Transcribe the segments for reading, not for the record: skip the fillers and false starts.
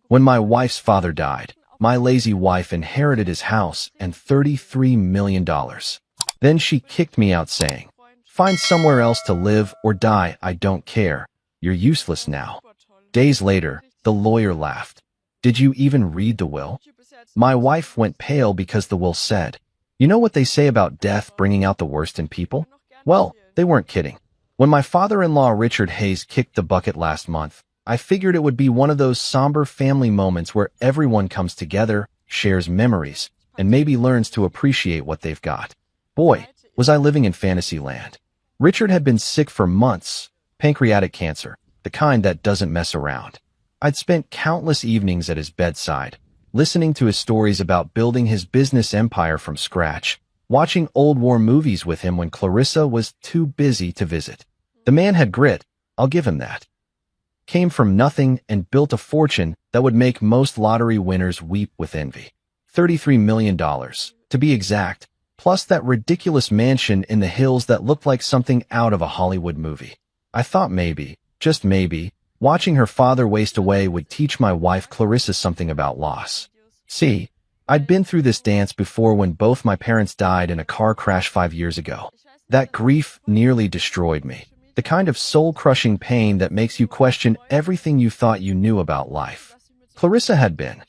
When my wife's father died, my lazy wife inherited his house and $33 million. Then she kicked me out saying, "Find somewhere else to live or die, I don't care. You're useless now." Days later, the lawyer laughed. "Did you even read the will?" My wife went pale because the will said, "You know what they say about death bringing out the worst in people?" Well, they weren't kidding. When my father-in-law Richard Hayes kicked the bucket last month, I figured it would be one of those somber family moments where everyone comes together, shares memories, and maybe learns to appreciate what they've got. Boy, was I living in fantasy land. Richard had been sick for months, pancreatic cancer, the kind that doesn't mess around. I'd spent countless evenings at his bedside, listening to his stories about building his business empire from scratch, watching old war movies with him when Clarissa was too busy to visit. The man had grit, I'll give him that. Came from nothing and built a fortune that would make most lottery winners weep with envy. $33 million, to be exact, plus that ridiculous mansion in the hills that looked like something out of a Hollywood movie. I thought maybe, just maybe, watching her father waste away would teach my wife Clarissa something about loss. See, I'd been through this dance before when both my parents died in a car crash 5 years ago. That grief nearly destroyed me. The kind of soul-crushing pain that makes you question everything you thought you knew about life. Clarissa had been,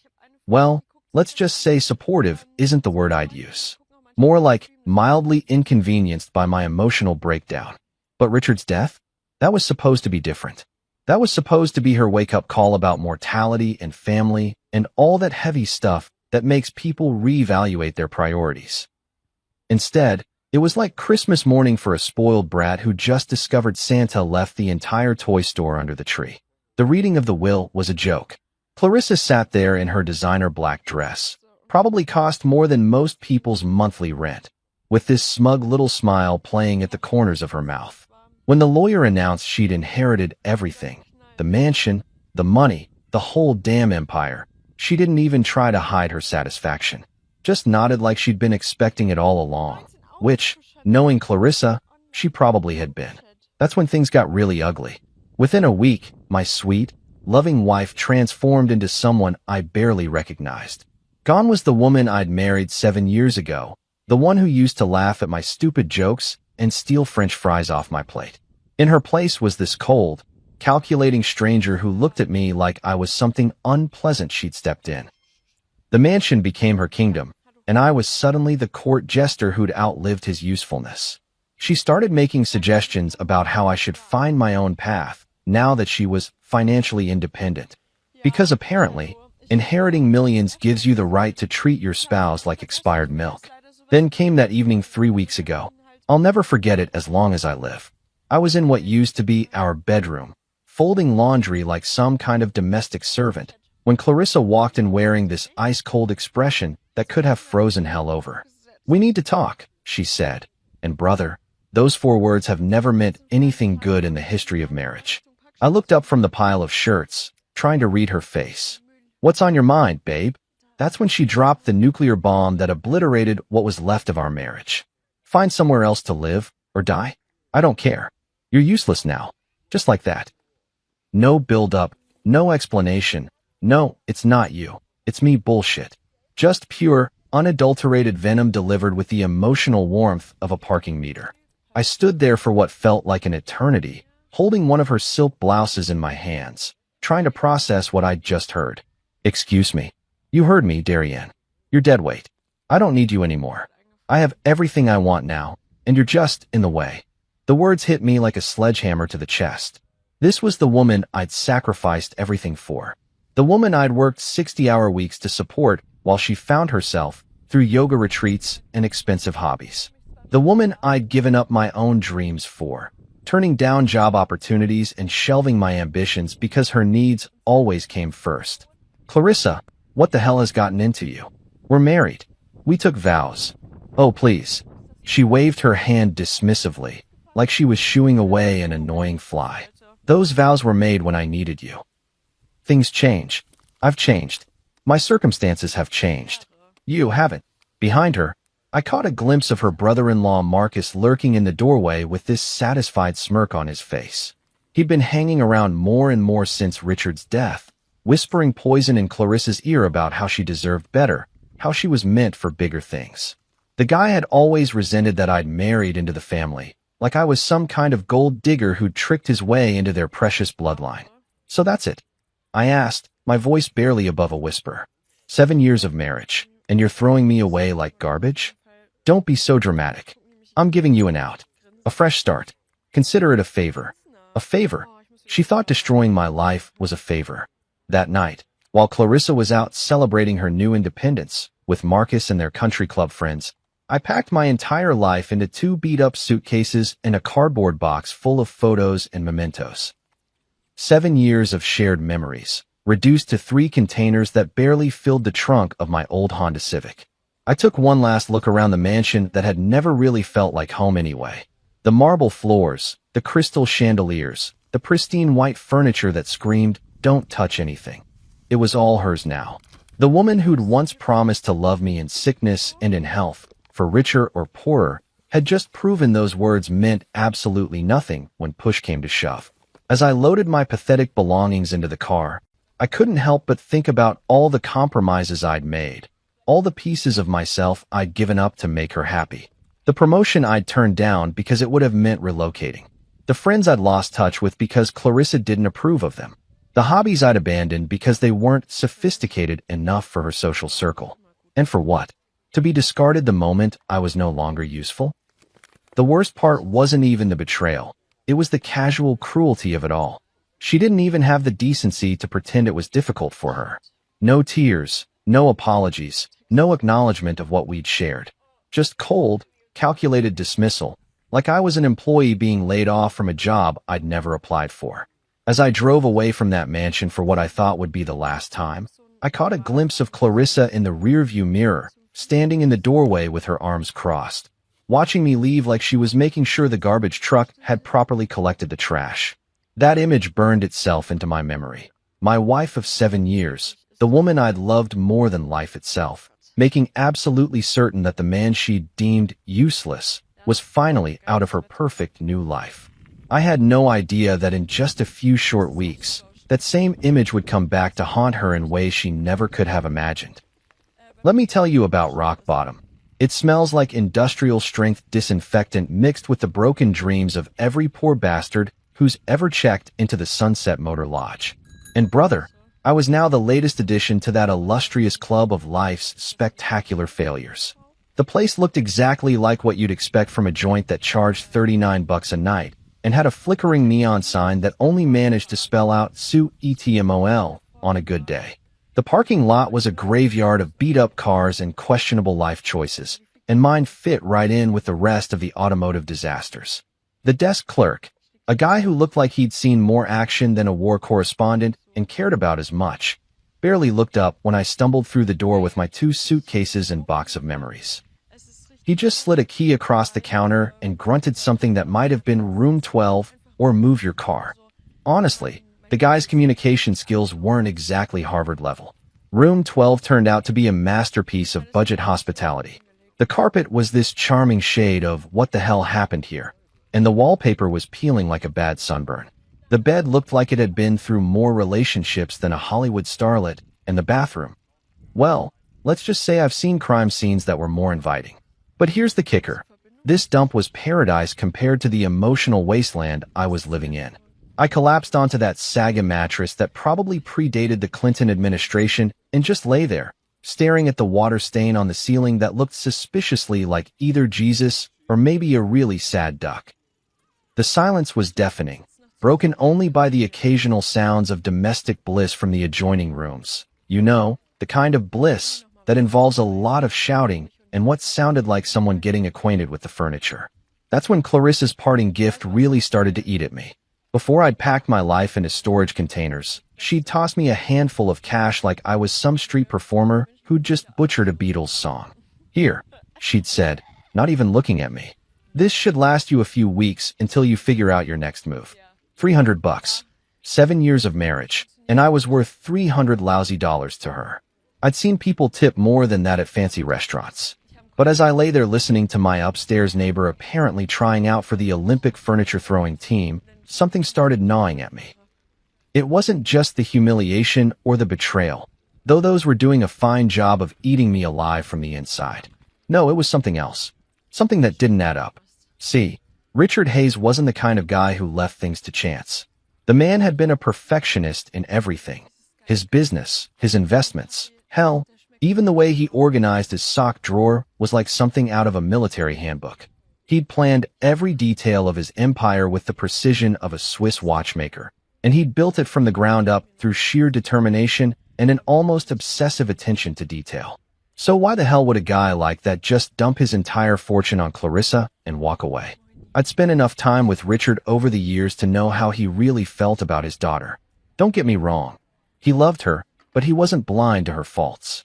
well, let's just say supportive isn't the word I'd use. More like mildly inconvenienced by my emotional breakdown. But Richard's death? That was supposed to be different. That was supposed to be her wake-up call about mortality and family and all that heavy stuff that makes people reevaluate their priorities. Instead, it was like Christmas morning for a spoiled brat who just discovered Santa left the entire toy store under the tree. The reading of the will was a joke. Clarissa sat there in her designer black dress, probably cost more than most people's monthly rent, with this smug little smile playing at the corners of her mouth. When the lawyer announced she'd inherited everything, the mansion, the money, the whole damn empire, she didn't even try to hide her satisfaction. Just nodded like she'd been expecting it all along. Which, knowing Clarissa, she probably had been. That's when things got really ugly. Within a week, my sweet, loving wife transformed into someone I barely recognized. Gone was the woman I'd married 7 years ago, the one who used to laugh at my stupid jokes and steal French fries off my plate. In her place was this cold, calculating stranger who looked at me like I was something unpleasant she'd stepped in. The mansion became her kingdom, and I was suddenly the court jester who'd outlived his usefulness. She started making suggestions about how I should find my own path, now that she was financially independent. Because apparently, inheriting millions gives you the right to treat your spouse like expired milk. Then came that evening 3 weeks ago. I'll never forget it as long as I live. I was in what used to be our bedroom, folding laundry like some kind of domestic servant, when Clarissa walked in wearing this ice-cold expression that could have frozen hell over. "We need to talk," she said. And brother, those 4 words have never meant anything good in the history of marriage. I looked up from the pile of shirts, trying to read her face. "What's on your mind, babe?" That's when she dropped the nuclear bomb that obliterated what was left of our marriage. "Find somewhere else to live, or die. I don't care. You're useless now." Just like that. No build-up, no explanation. No, it's not you. It's me bullshit. Just pure, unadulterated venom delivered with the emotional warmth of a parking meter. I stood there for what felt like an eternity, holding one of her silk blouses in my hands, trying to process what I'd just heard. "Excuse me. You heard me, Darianne. You're dead weight. I don't need you anymore. I have everything I want now, and you're just in the way." The words hit me like a sledgehammer to the chest. This was the woman I'd sacrificed everything for. The woman I'd worked 60-hour weeks to support while she found herself through yoga retreats and expensive hobbies. The woman I'd given up my own dreams for, turning down job opportunities and shelving my ambitions because her needs always came first. "Clarissa, what the hell has gotten into you? We're married. We took vows." "Oh, please." She waved her hand dismissively, like she was shooing away an annoying fly. "Those vows were made when I needed you." Things change. I've changed. My circumstances have changed. You haven't. Behind her, I caught a glimpse of her brother-in-law Marcus lurking in the doorway with this satisfied smirk on his face. He'd been hanging around more and more since Richard's death, whispering poison in Clarissa's ear about how she deserved better, how she was meant for bigger things. The guy had always resented that I'd married into the family, like I was some kind of gold digger who'd tricked his way into their precious bloodline. So that's it, I asked, my voice barely above a whisper. 7 years of marriage, and you're throwing me away like garbage? Don't be so dramatic. I'm giving you an out. A fresh start. Consider it a favor. A favor. She thought destroying my life was a favor. That night, while Clarissa was out celebrating her new independence with Marcus and their country club friends, I packed my entire life into 2 beat-up suitcases and a cardboard box full of photos and mementos. 7 years of shared memories, reduced to 3 containers that barely filled the trunk of my old Honda Civic. I took one last look around the mansion that had never really felt like home anyway. The marble floors, the crystal chandeliers, the pristine white furniture that screamed, "Don't touch anything." It was all hers now. The woman who'd once promised to love me in sickness and in health, for richer or poorer, had just proven those words meant absolutely nothing when push came to shove. As I loaded my pathetic belongings into the car, I couldn't help but think about all the compromises I'd made, all the pieces of myself I'd given up to make her happy. The promotion I'd turned down because it would have meant relocating. The friends I'd lost touch with because Clarissa didn't approve of them. The hobbies I'd abandoned because they weren't sophisticated enough for her social circle. And for what? To be discarded the moment I was no longer useful? The worst part wasn't even the betrayal. It was the casual cruelty of it all. She didn't even have the decency to pretend it was difficult for her. No tears, no apologies, no acknowledgement of what we'd shared. Just cold, calculated dismissal, like I was an employee being laid off from a job I'd never applied for. As I drove away from that mansion for what I thought would be the last time, I caught a glimpse of Clarissa in the rearview mirror, standing in the doorway with her arms crossed, watching me leave like she was making sure the garbage truck had properly collected the trash. That image burned itself into my memory. My wife of 7 years, the woman I'd loved more than life itself, making absolutely certain that the man she'd deemed useless was finally out of her perfect new life. I had no idea that in just a few short weeks, that same image would come back to haunt her in ways she never could have imagined. Let me tell you about rock bottom. It smells like industrial-strength disinfectant mixed with the broken dreams of every poor bastard who's ever checked into the Sunset Motor Lodge. And brother, I was now the latest addition to that illustrious club of life's spectacular failures. The place looked exactly like what you'd expect from a joint that charged $39 a night and had a flickering neon sign that only managed to spell out "Sue ETMOL" on a good day. The parking lot was a graveyard of beat-up cars and questionable life choices, and mine fit right in with the rest of the automotive disasters. The desk clerk, a guy who looked like he'd seen more action than a war correspondent and cared about as much, barely looked up when I stumbled through the door with my 2 suitcases and box of memories. He just slid a key across the counter and grunted something that might have been "Room 12" or "Move your car." Honestly, the guy's communication skills weren't exactly Harvard level. Room 12 turned out to be a masterpiece of budget hospitality. The carpet was this charming shade of "what the hell happened here?" and the wallpaper was peeling like a bad sunburn. The bed looked like it had been through more relationships than a Hollywood starlet, and the bathroom, well, let's just say I've seen crime scenes that were more inviting. But here's the kicker. This dump was paradise compared to the emotional wasteland I was living in. I collapsed onto that Saga mattress that probably predated the Clinton administration and just lay there, staring at the water stain on the ceiling that looked suspiciously like either Jesus or maybe a really sad duck. The silence was deafening, broken only by the occasional sounds of domestic bliss from the adjoining rooms. You know, the kind of bliss that involves a lot of shouting and what sounded like someone getting acquainted with the furniture. That's when Clarissa's parting gift really started to eat at me. Before I'd packed my life into storage containers, she'd tossed me a handful of cash like I was some street performer who'd just butchered a Beatles song. "Here," she'd said, not even looking at me. "This should last you a few weeks until you figure out your next move." $300. 7 years of marriage, and I was worth $300 lousy dollars to her. I'd seen people tip more than that at fancy restaurants. But as I lay there listening to my upstairs neighbor apparently trying out for the Olympic furniture throwing team, something started gnawing at me. It wasn't just the humiliation or the betrayal, though those were doing a fine job of eating me alive from the inside. No, it was something else. Something that didn't add up. See, Richard Hayes wasn't the kind of guy who left things to chance. The man had been a perfectionist in everything. His business, his investments, hell, even the way he organized his sock drawer was like something out of a military handbook. He'd planned every detail of his empire with the precision of a Swiss watchmaker, and he'd built it from the ground up through sheer determination and an almost obsessive attention to detail. So why the hell would a guy like that just dump his entire fortune on Clarissa and walk away? I'd spent enough time with Richard over the years to know how he really felt about his daughter. Don't get me wrong. He loved her, but he wasn't blind to her faults.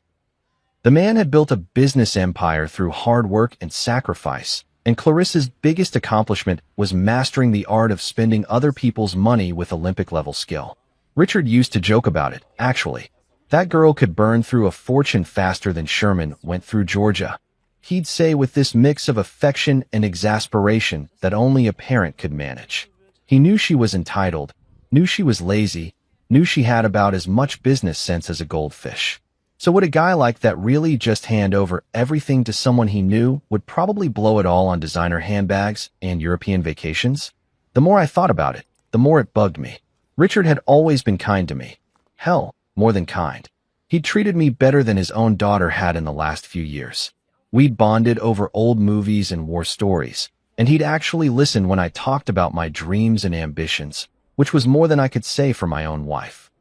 The man had built a business empire through hard work and sacrifice, and Clarissa's biggest accomplishment was mastering the art of spending other people's money with Olympic-level skill. Richard used to joke about it, actually. That girl could burn through a fortune faster than Sherman went through Georgia. He'd say with this mix of affection and exasperation that only a parent could manage. He knew she was entitled, knew she was lazy, knew she had about as much business sense as a goldfish. So would a guy like that really just hand over everything to someone he knew would probably blow it all on designer handbags and European vacations? The more I thought about it, the more it bugged me. Richard had always been kind to me. Hell, more than kind. He'd treated me better than his own daughter had in the last few years. We'd bonded over old movies and war stories, and he'd actually listened when I talked about my dreams and ambitions, which was more than I could say for my own wife.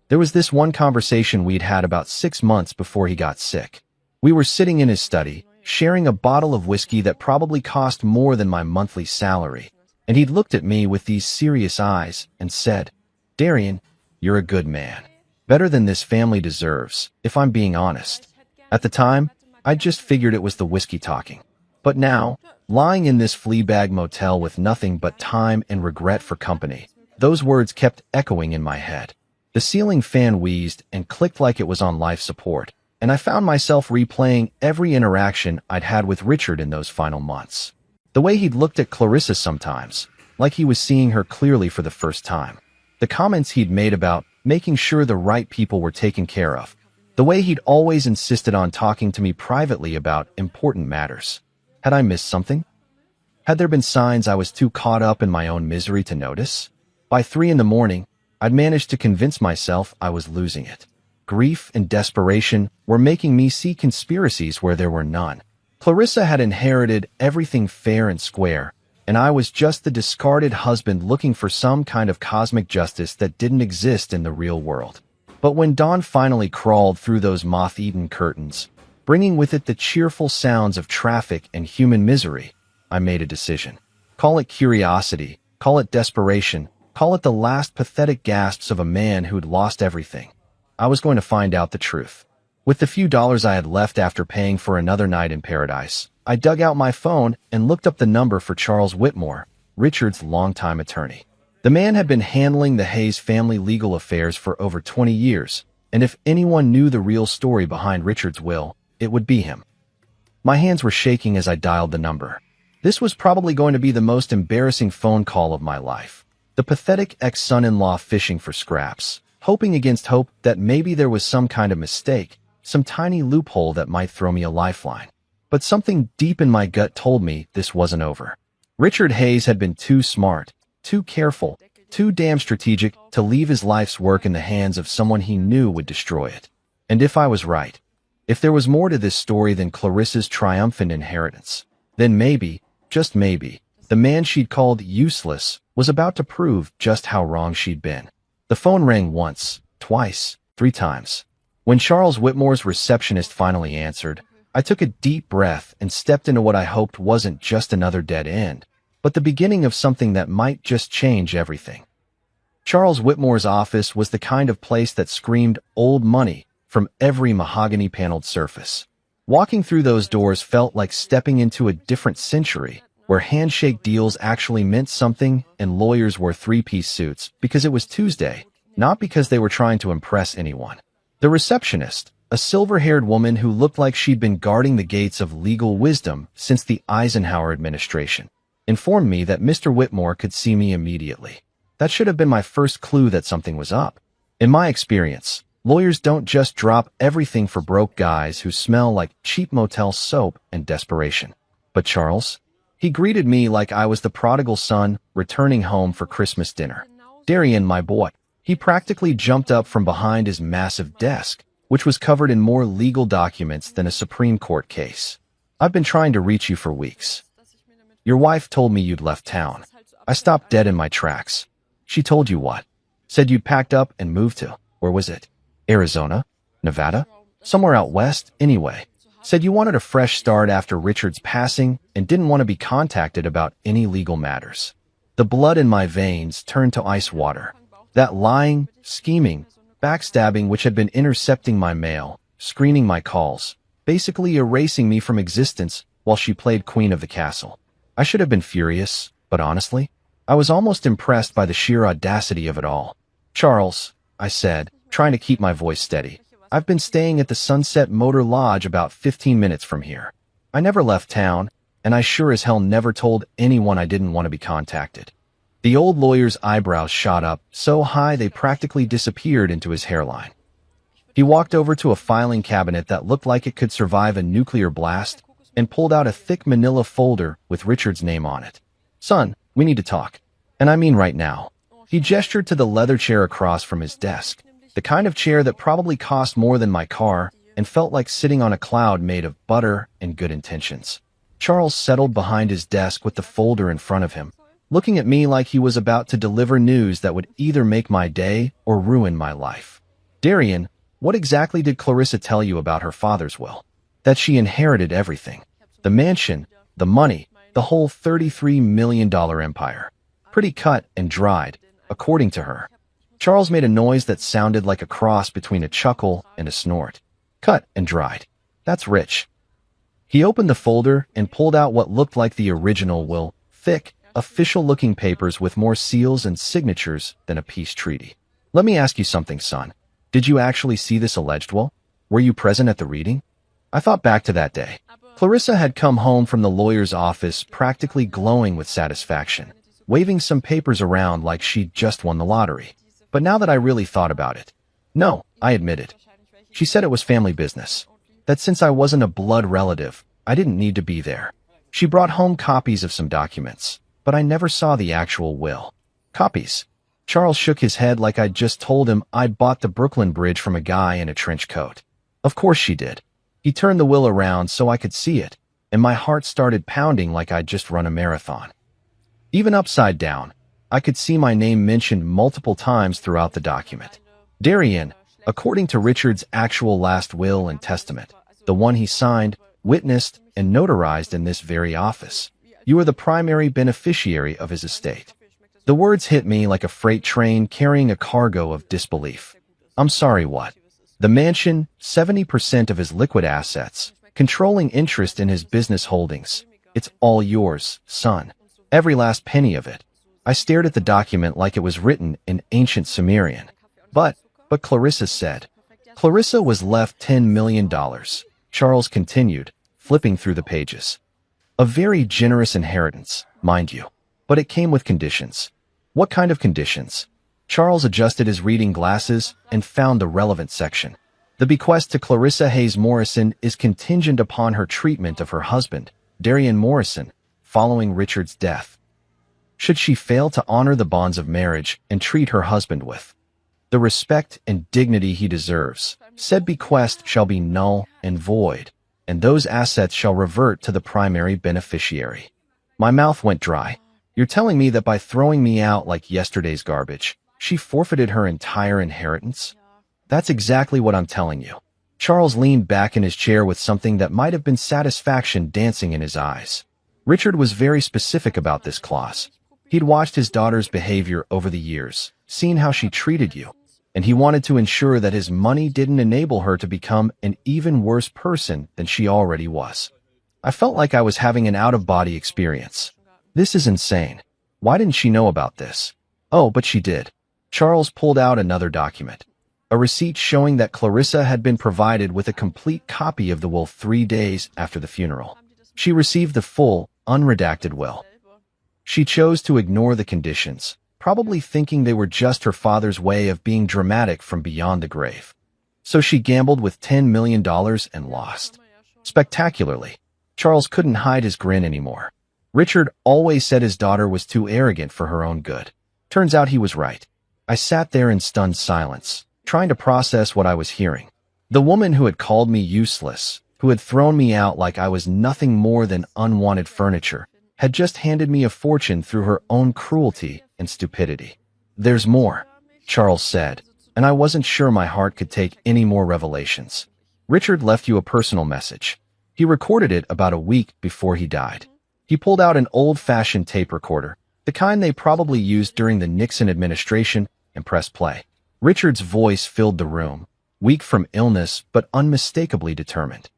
There was this one conversation we'd had about 6 months before he got sick. We were sitting in his study, sharing a bottle of whiskey that probably cost more than my monthly salary, and he'd looked at me with these serious eyes and said, "Darian, you're a good man. Better than this family deserves, if I'm being honest." At the time, I just figured it was the whiskey talking. But now, lying in this fleabag motel with nothing but time and regret for company, those words kept echoing in my head. The ceiling fan wheezed and clicked like it was on life support, and I found myself replaying every interaction I'd had with Richard in those final months. The way he'd looked at Clarissa sometimes, like he was seeing her clearly for the first time. The comments he'd made about making sure the right people were taken care of. The way he'd always insisted on talking to me privately about important matters. Had I missed something? Had there been signs I was too caught up in my own misery to notice? By 3 in the morning, I'd managed to convince myself I was losing it. Grief and desperation were making me see conspiracies where there were none. Clarissa had inherited everything fair and square, and I was just the discarded husband looking for some kind of cosmic justice that didn't exist in the real world. But when dawn finally crawled through those moth-eaten curtains, bringing with it the cheerful sounds of traffic and human misery, I made a decision. Call it curiosity, call it desperation, call it the last pathetic gasps of a man who'd lost everything. I was going to find out the truth. With the few dollars I had left after paying for another night in paradise, I dug out my phone and looked up the number for Charles Whitmore, Richard's longtime attorney. The man had been handling the Hayes family legal affairs for over 20 years, and if anyone knew the real story behind Richard's will, it would be him. My hands were shaking as I dialed the number. This was probably going to be the most embarrassing phone call of my life. The pathetic ex-son-in-law fishing for scraps, hoping against hope that maybe there was some kind of mistake, some tiny loophole that might throw me a lifeline. But something deep in my gut told me this wasn't over. Richard Hayes had been too smart, too careful, too damn strategic to leave his life's work in the hands of someone he knew would destroy it. And if I was right, if there was more to this story than Clarissa's triumphant inheritance, then maybe, just maybe, the man she'd called useless was about to prove just how wrong she'd been. The phone rang once, twice, 3 times. When Charles Whitmore's receptionist finally answered, I took a deep breath and stepped into what I hoped wasn't just another dead end, but the beginning of something that might just change everything. Charles Whitmore's office was the kind of place that screamed old money from every mahogany-paneled surface. Walking through those doors felt like stepping into a different century, where handshake deals actually meant something and lawyers wore 3-piece suits because it was Tuesday, not because they were trying to impress anyone. The receptionist, a silver-haired woman who looked like she'd been guarding the gates of legal wisdom since the Eisenhower administration, informed me that Mr. Whitmore could see me immediately. That should have been my first clue that something was up. In my experience, lawyers don't just drop everything for broke guys who smell like cheap motel soap and desperation. But Charles? He greeted me like I was the prodigal son returning home for Christmas dinner. Darian, my boy. He practically jumped up from behind his massive desk, which was covered in more legal documents than a Supreme Court case. I've been trying to reach you for weeks. Your wife told me you'd left town. I stopped dead in my tracks. She told you what? Said you'd packed up and moved to, where was it? Arizona? Nevada? Somewhere out west, anyway. Said you wanted a fresh start after Richard's passing and didn't want to be contacted about any legal matters. The blood in my veins turned to ice water. That lying, scheming, backstabbing which had been intercepting my mail, screening my calls, basically erasing me from existence while she played queen of the castle. I should have been furious, but honestly, I was almost impressed by the sheer audacity of it all. Charles, I said, trying to keep my voice steady, I've been staying at the Sunset Motor Lodge about 15 minutes from here. I never left town, and I sure as hell never told anyone I didn't want to be contacted. The old lawyer's eyebrows shot up so high they practically disappeared into his hairline. He walked over to a filing cabinet that looked like it could survive a nuclear blast and pulled out a thick manila folder with Richard's name on it. Son, we need to talk. And I mean right now. He gestured to the leather chair across from his desk, the kind of chair that probably cost more than my car and felt like sitting on a cloud made of butter and good intentions. Charles settled behind his desk with the folder in front of him, looking at me like he was about to deliver news that would either make my day or ruin my life. Darian, what exactly did Clarissa tell you about her father's will? That she inherited everything. The mansion, the money, the whole $33 million empire. Pretty cut and dried, according to her. Charles made a noise that sounded like a cross between a chuckle and a snort. Cut and dried. That's rich. He opened the folder and pulled out what looked like the original will, thick, official-looking papers with more seals and signatures than a peace treaty. Let me ask you something, son. Did you actually see this alleged will? Were you present at the reading? I thought back to that day. Clarissa had come home from the lawyer's office practically glowing with satisfaction, waving some papers around like she'd just won the lottery. But now that I really thought about it, no, I admitted. She said it was family business. That since I wasn't a blood relative, I didn't need to be there. She brought home copies of some documents, but I never saw the actual will. Copies. Charles shook his head like I'd just told him I'd bought the Brooklyn Bridge from a guy in a trench coat. Of course she did. He turned the will around so I could see it, and my heart started pounding like I'd just run a marathon. Even upside down, I could see my name mentioned multiple times throughout the document. Darian, according to Richard's actual last will and testament, the one he signed, witnessed, and notarized in this very office, you are the primary beneficiary of his estate. The words hit me like a freight train carrying a cargo of disbelief. I'm sorry, what? The mansion, 70% of his liquid assets, controlling interest in his business holdings. It's all yours, son. Every last penny of it. I stared at the document like it was written in ancient Sumerian. But Clarissa said. Clarissa was left $10 million, Charles continued, flipping through the pages. A very generous inheritance, mind you. But it came with conditions. What kind of conditions? Charles adjusted his reading glasses and found the relevant section. The bequest to Clarissa Hayes Morrison is contingent upon her treatment of her husband, Darian Morrison, following Richard's death. Should she fail to honor the bonds of marriage and treat her husband with the respect and dignity he deserves, said bequest shall be null and void, and those assets shall revert to the primary beneficiary. My mouth went dry. You're telling me that by throwing me out like yesterday's garbage, she forfeited her entire inheritance? That's exactly what I'm telling you. Charles leaned back in his chair with something that might have been satisfaction dancing in his eyes. Richard was very specific about this clause. He'd watched his daughter's behavior over the years, seen how she treated you, and he wanted to ensure that his money didn't enable her to become an even worse person than she already was. I felt like I was having an out-of-body experience. This is insane. Why didn't she know about this? Oh, but she did. Charles pulled out another document. A receipt showing that Clarissa had been provided with a complete copy of the will 3 days after the funeral. She received the full, unredacted will. She chose to ignore the conditions, probably thinking they were just her father's way of being dramatic from beyond the grave. So she gambled with $10 million and lost. Spectacularly. Charles couldn't hide his grin anymore. Richard always said his daughter was too arrogant for her own good. Turns out he was right. I sat there in stunned silence, trying to process what I was hearing. The woman who had called me useless, who had thrown me out like I was nothing more than unwanted furniture, had just handed me a fortune through her own cruelty and stupidity. "There's more," Charles said, and I wasn't sure my heart could take any more revelations. "Richard left you a personal message. He recorded it about a week before he died." He pulled out an old-fashioned tape recorder, the kind they probably used during the Nixon administration, and pressed play. Richard's voice filled the room, weak from illness but unmistakably determined.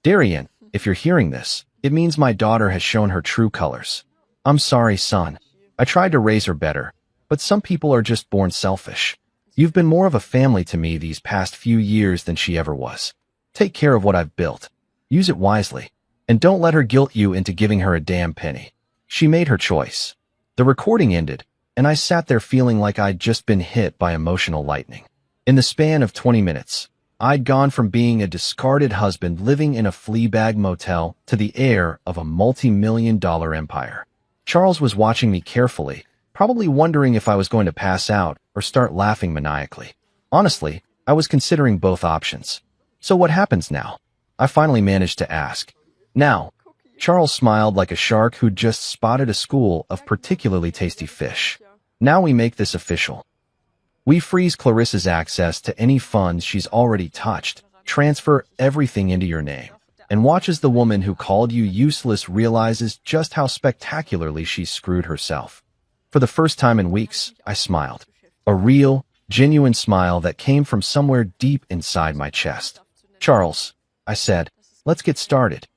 "Darian, if you're hearing this, it means my daughter has shown her true colors. I'm sorry, son. I tried to raise her better, but some people are just born selfish. You've been more of a family to me these past few years than she ever was. Take care of what I've built. Use it wisely. And don't let her guilt you into giving her a damn penny. She made her choice." The recording ended, and I sat there feeling like I'd just been hit by emotional lightning. In the span of 20 minutes, I'd gone from being a discarded husband living in a flea-bag motel to the heir of a multi-million-dollar empire. Charles was watching me carefully, probably wondering if I was going to pass out or start laughing maniacally. Honestly, I was considering both options. "So what happens now?" I finally managed to ask. "Now," Charles smiled like a shark who'd just spotted a school of particularly tasty fish. "Now we make this official. We freeze Clarissa's access to any funds she's already touched, transfer everything into your name, and watch as the woman who called you useless realizes just how spectacularly she's screwed herself." For the first time in weeks, I smiled. A real, genuine smile that came from somewhere deep inside my chest. "Charles," I said, "let's get started.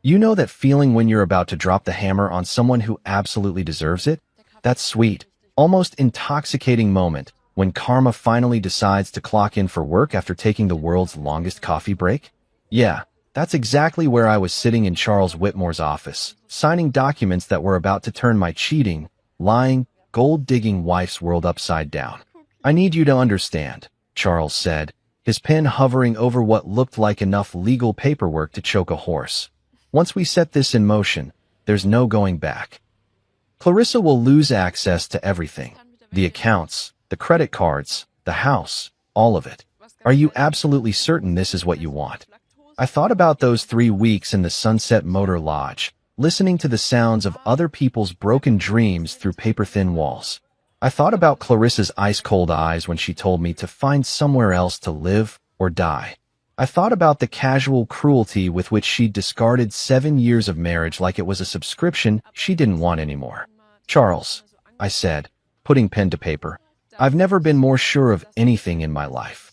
You know that feeling when you're about to drop the hammer on someone who absolutely deserves it? That sweet, almost intoxicating moment when karma finally decides to clock in for work after taking the world's longest coffee break? Yeah, that's exactly where I was sitting in Charles Whitmore's office, signing documents that were about to turn my cheating, lying, gold-digging wife's world upside down. "I need you to understand," Charles said, his pen hovering over what looked like enough legal paperwork to choke a horse. "Once we set this in motion, there's no going back. Clarissa will lose access to everything. The accounts, the credit cards, the house, all of it. Are you absolutely certain this is what you want?" I thought about those 3 weeks in the Sunset Motor Lodge, listening to the sounds of other people's broken dreams through paper-thin walls. I thought about Clarissa's ice-cold eyes when she told me to find somewhere else to live or die. I thought about the casual cruelty with which she'd discarded 7 years of marriage like it was a subscription she didn't want anymore. "Charles," I said, putting pen to paper, "I've never been more sure of anything in my life."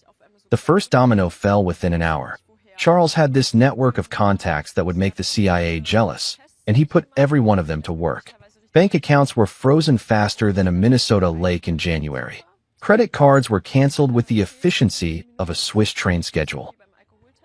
The first domino fell within an hour. Charles had this network of contacts that would make the CIA jealous, and he put every one of them to work. Bank accounts were frozen faster than a Minnesota lake in January. Credit cards were canceled with the efficiency of a Swiss train schedule.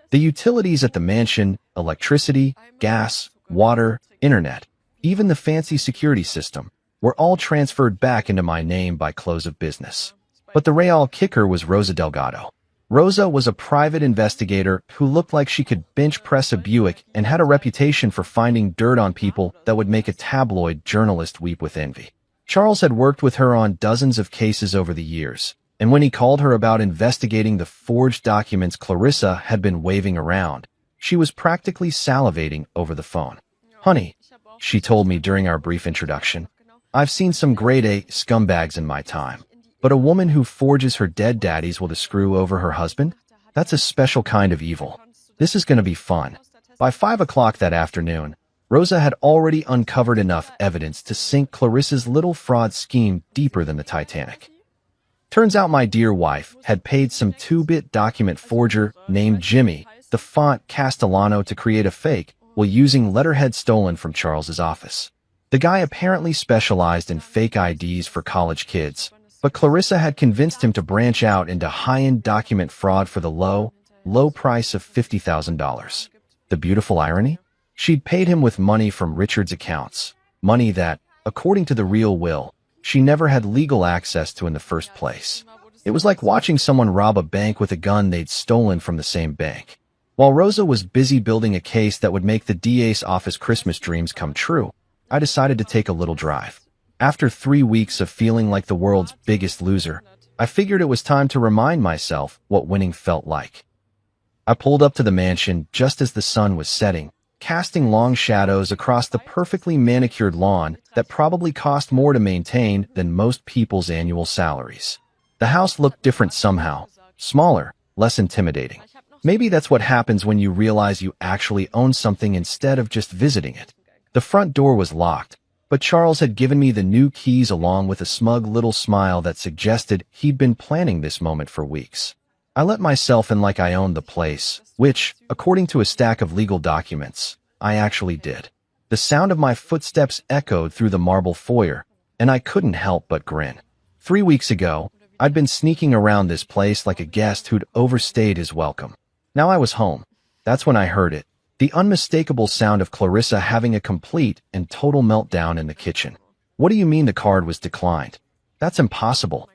The utilities at the mansion, electricity, gas, water, internet, even the fancy security system, were all transferred back into my name by close of business. But the real kicker was Rosa Delgado. Rosa was a private investigator who looked like she could bench press a Buick and had a reputation for finding dirt on people that would make a tabloid journalist weep with envy. Charles had worked with her on dozens of cases over the years, and when he called her about investigating the forged documents Clarissa had been waving around, she was practically salivating over the phone. "Honey," she told me during our brief introduction, "I've seen some grade-A scumbags in my time, but a woman who forges her dead daddies will to screw over her husband? That's a special kind of evil. This is going to be fun." By 5 o'clock that afternoon, Rosa had already uncovered enough evidence to sink Clarissa's little fraud scheme deeper than the Titanic. Turns out my dear wife had paid some 2-bit document forger named Jimmy the font Castellano to create a fake while using letterhead stolen from Charles's office. The guy apparently specialized in fake IDs for college kids, but Clarissa had convinced him to branch out into high-end document fraud for the low price of $50,000. The beautiful irony? She'd paid him with money from Richard's accounts, money that, according to the real will, she never had legal access to in the first place. It was like watching someone rob a bank with a gun they'd stolen from the same bank. While Rosa was busy building a case that would make the DA's office Christmas dreams come true, I decided to take a little drive. After 3 weeks of feeling like the world's biggest loser, I figured it was time to remind myself what winning felt like. I pulled up to the mansion just as the sun was setting, casting long shadows across the perfectly manicured lawn that probably cost more to maintain than most people's annual salaries. The house looked different somehow, smaller, less intimidating. Maybe that's what happens when you realize you actually own something instead of just visiting it. The front door was locked, but Charles had given me the new keys along with a smug little smile that suggested he'd been planning this moment for weeks. I let myself in like I owned the place, which, according to a stack of legal documents, I actually did. The sound of my footsteps echoed through the marble foyer, and I couldn't help but grin. 3 weeks ago, I'd been sneaking around this place like a guest who'd overstayed his welcome. Now I was home. That's when I heard it. The unmistakable sound of Clarissa having a complete and total meltdown in the kitchen. What do you mean the card was declined? That's impossible.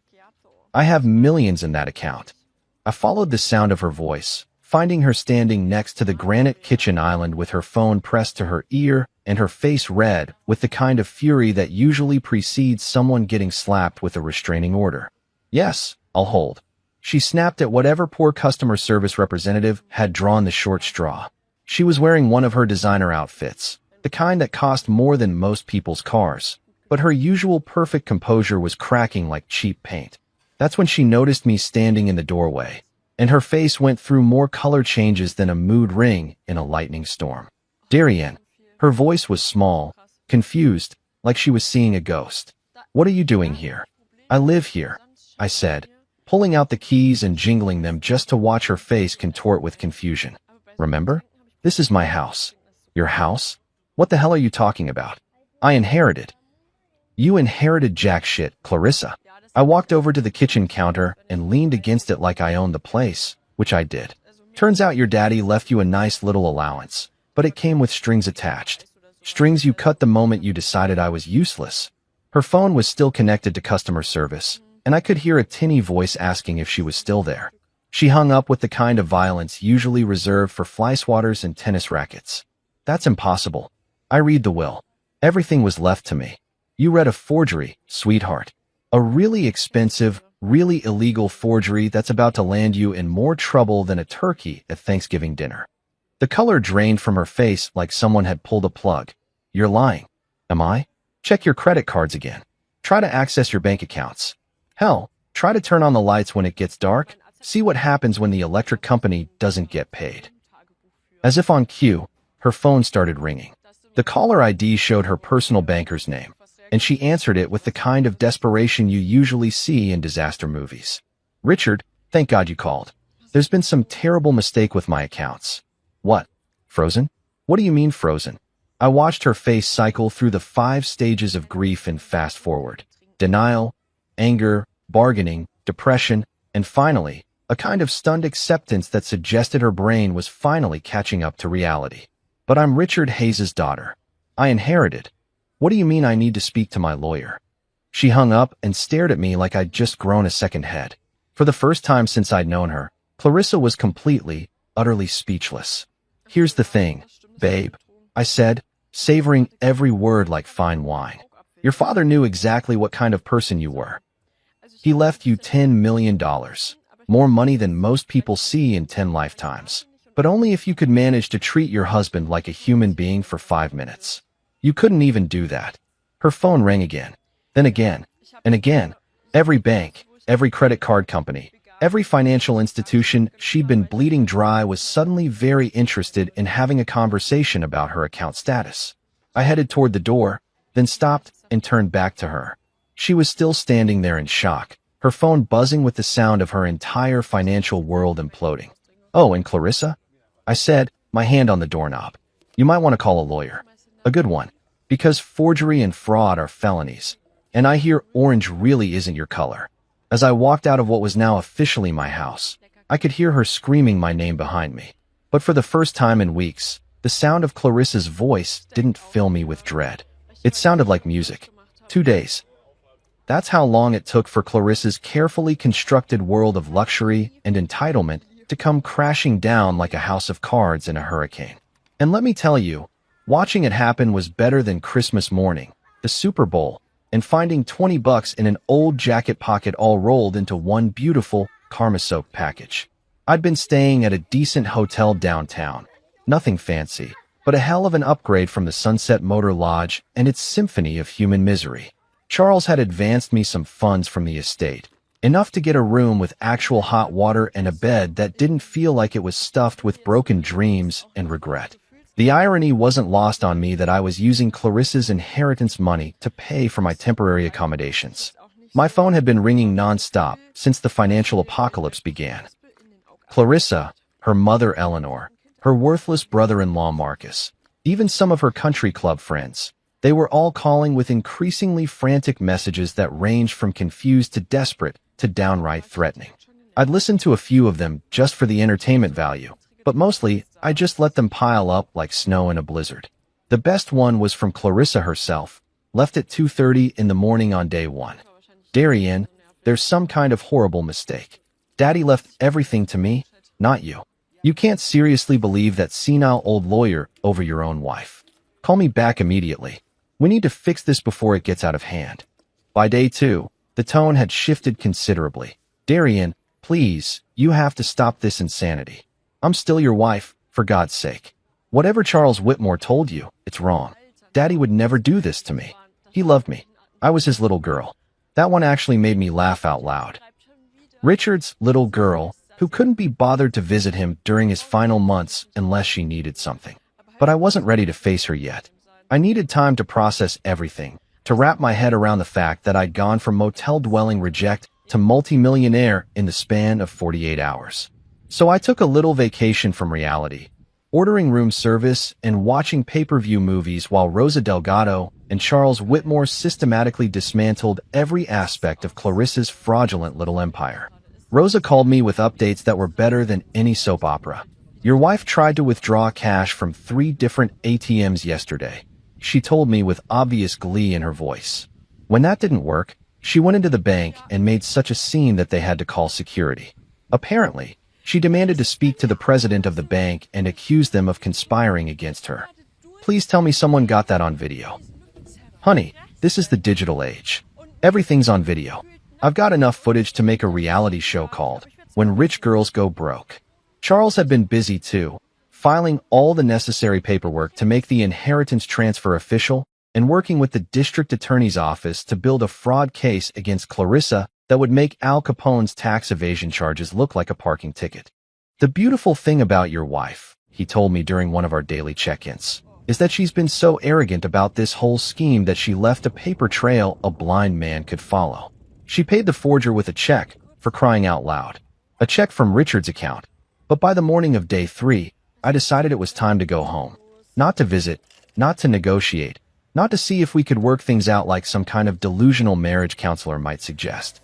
I have millions in that account. I followed the sound of her voice, finding her standing next to the granite kitchen island with her phone pressed to her ear and her face red with the kind of fury that usually precedes someone getting slapped with a restraining order. Yes, I'll hold. She snapped at whatever poor customer service representative had drawn the short straw. She was wearing one of her designer outfits, the kind that cost more than most people's cars, but her usual perfect composure was cracking like cheap paint. That's when she noticed me standing in the doorway, and her face went through more color changes than a mood ring in a lightning storm. Darien. Her voice was small, confused, like she was seeing a ghost. What are you doing here? I live here, I said, pulling out the keys and jingling them just to watch her face contort with confusion. Remember? This is my house. Your house? What the hell are you talking about? I inherited. You inherited jack shit, Clarissa. I walked over to the kitchen counter and leaned against it like I owned the place, which I did. Turns out your daddy left you a nice little allowance, but it came with strings attached. Strings you cut the moment you decided I was useless. Her phone was still connected to customer service, and I could hear a tinny voice asking if she was still there. She hung up with the kind of violence usually reserved for fly swatters and tennis rackets. That's impossible. I read the will. Everything was left to me. You read a forgery, sweetheart. A really expensive, really illegal forgery that's about to land you in more trouble than a turkey at Thanksgiving dinner. The color drained from her face like someone had pulled a plug. You're lying. Am I? Check your credit cards again. Try to access your bank accounts. Hell, try to turn on the lights when it gets dark. See what happens when the electric company doesn't get paid. As if on cue, her phone started ringing. The caller ID showed her personal banker's name, and she answered it with the kind of desperation you usually see in disaster movies. Richard, thank God you called. There's been some terrible mistake with my accounts. What? Frozen? What do you mean frozen? I watched her face cycle through the 5 stages of grief and fast forward. Denial, anger, bargaining, depression, and finally, a kind of stunned acceptance that suggested her brain was finally catching up to reality. But I'm Richard Hayes's daughter. I inherited. What do you mean I need to speak to my lawyer? She hung up and stared at me like I'd just grown a second head. For the first time since I'd known her, Clarissa was completely, utterly speechless. Here's the thing, babe, I said, savoring every word like fine wine. Your father knew exactly what kind of person you were. He left you $10 million, more money than most people see in 10 lifetimes, but only if you could manage to treat your husband like a human being for 5 minutes. You couldn't even do that. Her phone rang again, then again, and again. Every bank, every credit card company, every financial institution she'd been bleeding dry was suddenly very interested in having a conversation about her account status. I headed toward the door, then stopped and turned back to her. She was still standing there in shock, her phone buzzing with the sound of her entire financial world imploding. Oh, and Clarissa? I said, my hand on the doorknob. You might want to call a lawyer. A good one. Because forgery and fraud are felonies. And I hear orange really isn't your color. As I walked out of what was now officially my house, I could hear her screaming my name behind me. But for the first time in weeks, the sound of Clarissa's voice didn't fill me with dread. It sounded like music. 2 days. That's how long it took for Clarissa's carefully constructed world of luxury and entitlement to come crashing down like a house of cards in a hurricane. And let me tell you, watching it happen was better than Christmas morning, the Super Bowl, and finding $20 in an old jacket pocket all rolled into one beautiful, karma-soaked package. I'd been staying at a decent hotel downtown. Nothing fancy, but a hell of an upgrade from the Sunset Motor Lodge and its symphony of human misery. Charles had advanced me some funds from the estate, enough to get a room with actual hot water and a bed that didn't feel like it was stuffed with broken dreams and regret. The irony wasn't lost on me that I was using Clarissa's inheritance money to pay for my temporary accommodations. My phone had been ringing non-stop since the financial apocalypse began. Clarissa, her mother Eleanor, her worthless brother-in-law Marcus, even some of her country club friends. They were all calling with increasingly frantic messages that ranged from confused to desperate to downright threatening. I'd listened to a few of them just for the entertainment value, but mostly I just let them pile up like snow in a blizzard. The best one was from Clarissa herself, left at 2:30 in the morning on day one. Darian, there's some kind of horrible mistake. Daddy left everything to me, not you. You can't seriously believe that senile old lawyer over your own wife. Call me back immediately. We need to fix this before it gets out of hand. By day 2, the tone had shifted considerably. Darian, please, you have to stop this insanity. I'm still your wife, for God's sake. Whatever Charles Whitmore told you, it's wrong. Daddy would never do this to me. He loved me. I was his little girl. That one actually made me laugh out loud. Richard's little girl, who couldn't be bothered to visit him during his final months unless she needed something. But I wasn't ready to face her yet. I needed time to process everything, to wrap my head around the fact that I'd gone from motel-dwelling reject to multimillionaire in the span of 48 hours. So I took a little vacation from reality, ordering room service and watching pay-per-view movies while Rosa Delgado and Charles Whitmore systematically dismantled every aspect of Clarissa's fraudulent little empire. Rosa called me with updates that were better than any soap opera. Your wife tried to withdraw cash from 3 different ATMs yesterday, she told me with obvious glee in her voice. When that didn't work, she went into the bank and made such a scene that they had to call security. Apparently, she demanded to speak to the president of the bank and accused them of conspiring against her. Please tell me someone got that on video. Honey, this is the digital age. Everything's on video. I've got enough footage to make a reality show called When Rich Girls Go Broke. Charles had been busy too, filing all the necessary paperwork to make the inheritance transfer official and working with the district attorney's office to build a fraud case against Clarissa that would make Al Capone's tax evasion charges look like a parking ticket. The beautiful thing about your wife, he told me during one of our daily check-ins, is that she's been so arrogant about this whole scheme that she left a paper trail a blind man could follow. She paid the forger with a check, for crying out loud. A check from Richard's account. But by the morning of day 3, I decided it was time to go home. Not to visit, not to negotiate, not to see if we could work things out like some kind of delusional marriage counselor might suggest.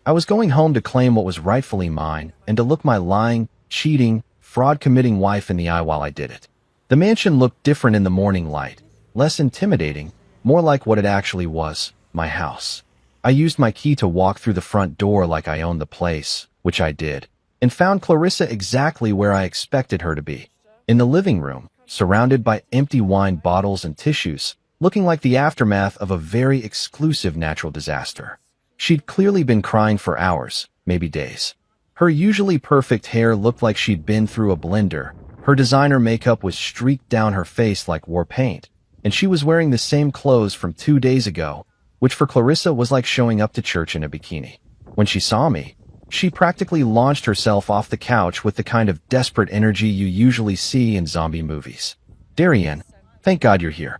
I was going home to claim what was rightfully mine and to look my lying, cheating, fraud-committing wife in the eye while I did it. The mansion looked different in the morning light, less intimidating, more like what it actually was, my house. I used my key to walk through the front door like I owned the place, which I did, and found Clarissa exactly where I expected her to be, in the living room, surrounded by empty wine bottles and tissues, looking like the aftermath of a very exclusive natural disaster. She'd clearly been crying for hours, maybe days. Her usually perfect hair looked like she'd been through a blender, her designer makeup was streaked down her face like war paint, and she was wearing the same clothes from 2 days ago, which for Clarissa was like showing up to church in a bikini. When she saw me, she practically launched herself off the couch with the kind of desperate energy you usually see in zombie movies. Darian, thank God you're here.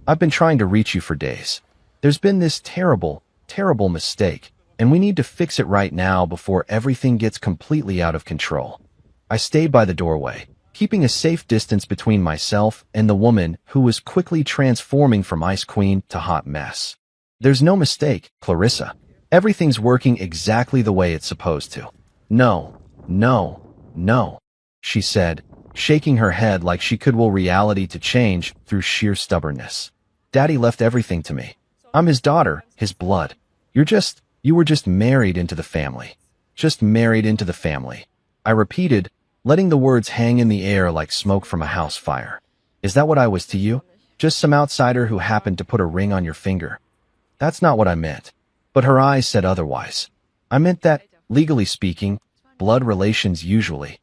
I've been trying to reach you for days. There's been this terrible mistake, and we need to fix it right now before everything gets completely out of control. I stayed by the doorway, keeping a safe distance between myself and the woman who was quickly transforming from ice queen to hot mess. There's no mistake, Clarissa. Everything's working exactly the way it's supposed to. No, she said, shaking her head like she could will reality to change through sheer stubbornness. Daddy left everything to me. I'm his daughter, his blood. You were just married into the family. Just married into the family. I repeated, letting the words hang in the air like smoke from a house fire. Is that what I was to you? Just some outsider who happened to put a ring on your finger? That's not what I meant. But her eyes said otherwise. I meant that, legally speaking, blood relations usually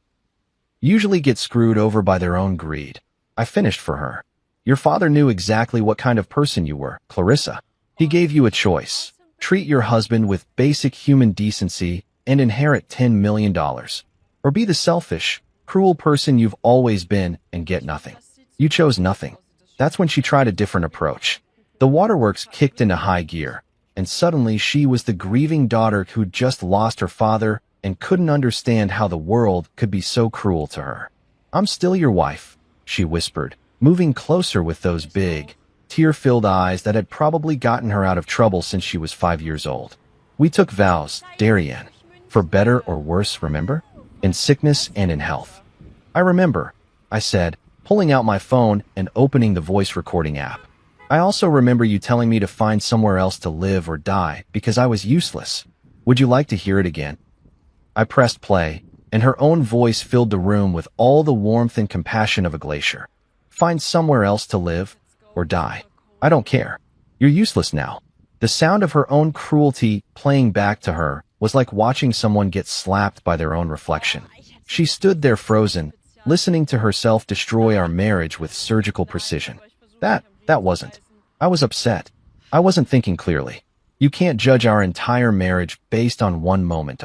get screwed over by their own greed. I finished for her. Your father knew exactly what kind of person you were, Clarissa. He gave you a choice. Treat your husband with basic human decency and inherit $10 million. Or be the selfish, cruel person you've always been and get nothing. You chose nothing. That's when she tried a different approach. The waterworks kicked into high gear, and suddenly she was the grieving daughter who'd just lost her father and couldn't understand how the world could be so cruel to her. I'm still your wife, she whispered, moving closer with those big, tear-filled eyes that had probably gotten her out of trouble since she was 5 years old. We took vows, Darien, for better or worse, remember? In sickness and in health. I remember, I said, pulling out my phone and opening the voice recording app. I also remember you telling me to find somewhere else to live or die because I was useless. Would you like to hear it again? I pressed play, and her own voice filled the room with all the warmth and compassion of a glacier. Find somewhere else to live or die. I don't care. You're useless now. The sound of her own cruelty playing back to her was like watching someone get slapped by their own reflection. She stood there frozen, listening to herself destroy our marriage with surgical precision. That wasn't. I was upset. I wasn't thinking clearly. You can't judge our entire marriage based on one moment.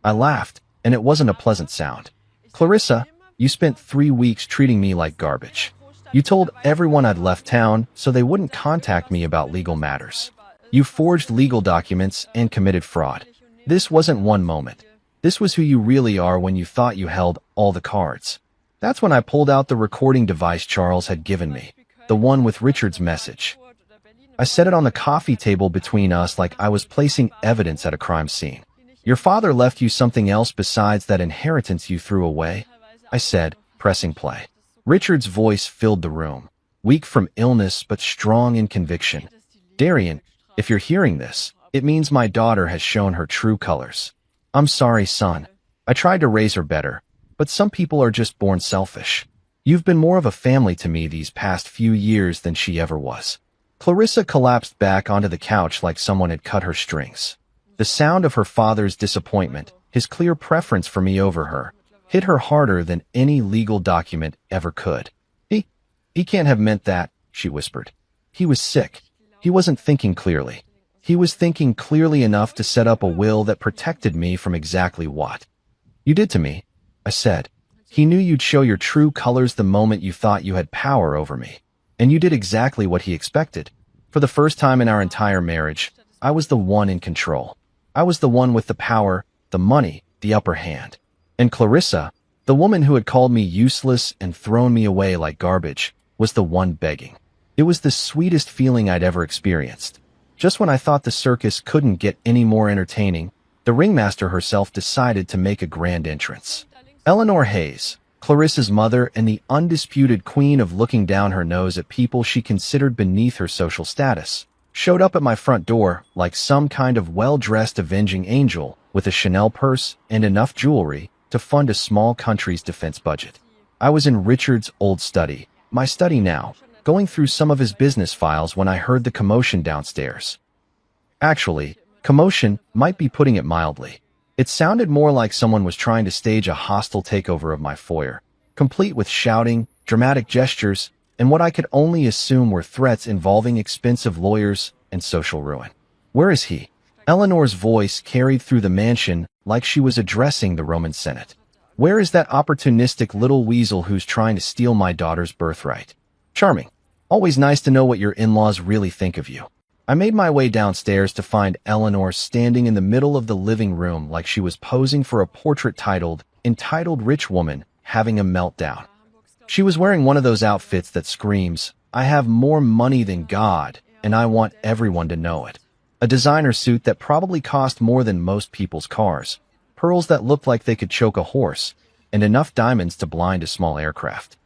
I laughed, and it wasn't a pleasant sound. Clarissa, you spent 3 weeks treating me like garbage. You told everyone I'd left town so they wouldn't contact me about legal matters. You forged legal documents and committed fraud. This wasn't one moment. This was who you really are when you thought you held all the cards. That's when I pulled out the recording device Charles had given me, the one with Richard's message. I set it on the coffee table between us like I was placing evidence at a crime scene. Your father left you something else besides that inheritance you threw away, I said, pressing play. Richard's voice filled the room, weak from illness but strong in conviction. Darien, if you're hearing this, it means my daughter has shown her true colors. I'm sorry, son. I tried to raise her better, but some people are just born selfish. You've been more of a family to me these past few years than she ever was. Clarissa collapsed back onto the couch like someone had cut her strings. The sound of her father's disappointment, his clear preference for me over her, hit her harder than any legal document ever could. He can't have meant that, she whispered. He was sick. He wasn't thinking clearly. He was thinking clearly enough to set up a will that protected me from exactly what you did to me, I said. He knew you'd show your true colors the moment you thought you had power over me. And you did exactly what he expected. For the first time in our entire marriage, I was the one in control. I was the one with the power, the money, the upper hand. And Clarissa, the woman who had called me useless and thrown me away like garbage, was the one begging. It was the sweetest feeling I'd ever experienced. Just when I thought the circus couldn't get any more entertaining, the ringmaster herself decided to make a grand entrance. Eleanor Hayes, Clarissa's mother and the undisputed queen of looking down her nose at people she considered beneath her social status, showed up at my front door like some kind of well-dressed avenging angel with a Chanel purse and enough jewelry to fund a small country's defense budget. I was in Richard's old study, my study now, going through some of his business files when I heard the commotion downstairs. Actually, commotion might be putting it mildly. It sounded more like someone was trying to stage a hostile takeover of my foyer, complete with shouting, dramatic gestures, and what I could only assume were threats involving expensive lawyers and social ruin. Where is he? Eleanor's voice carried through the mansion like she was addressing the Roman Senate. Where is that opportunistic little weasel who's trying to steal my daughter's birthright? Charming. Always nice to know what your in-laws really think of you. I made my way downstairs to find Eleanor standing in the middle of the living room like she was posing for a portrait entitled Rich Woman Having a Meltdown. She was wearing one of those outfits that screams, I have more money than God, and I want everyone to know it. A designer suit that probably cost more than most people's cars, pearls that looked like they could choke a horse, and enough diamonds to blind a small aircraft.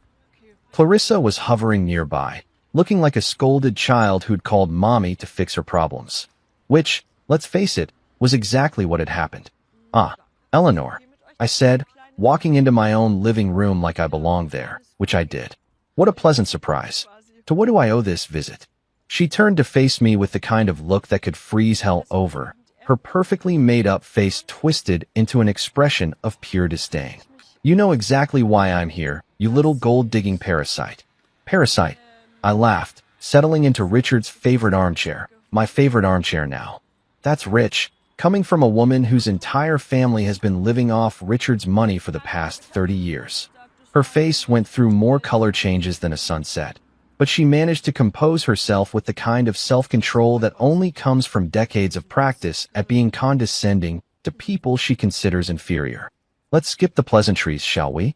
Clarissa was hovering nearby, looking like a scolded child who'd called mommy to fix her problems. Which, let's face it, was exactly what had happened. Ah, Eleanor, I said, walking into my own living room like I belonged there, which I did. What a pleasant surprise. To what do I owe this visit? She turned to face me with the kind of look that could freeze hell over, her perfectly made-up face twisted into an expression of pure disdain. You know exactly why I'm here, you little gold-digging parasite. Parasite, I laughed, settling into Richard's favorite armchair, my favorite armchair now. That's rich, coming from a woman whose entire family has been living off Richard's money for the past 30 years. Her face went through more color changes than a sunset, but she managed to compose herself with the kind of self-control that only comes from decades of practice at being condescending to people she considers inferior. Let's skip the pleasantries, shall we?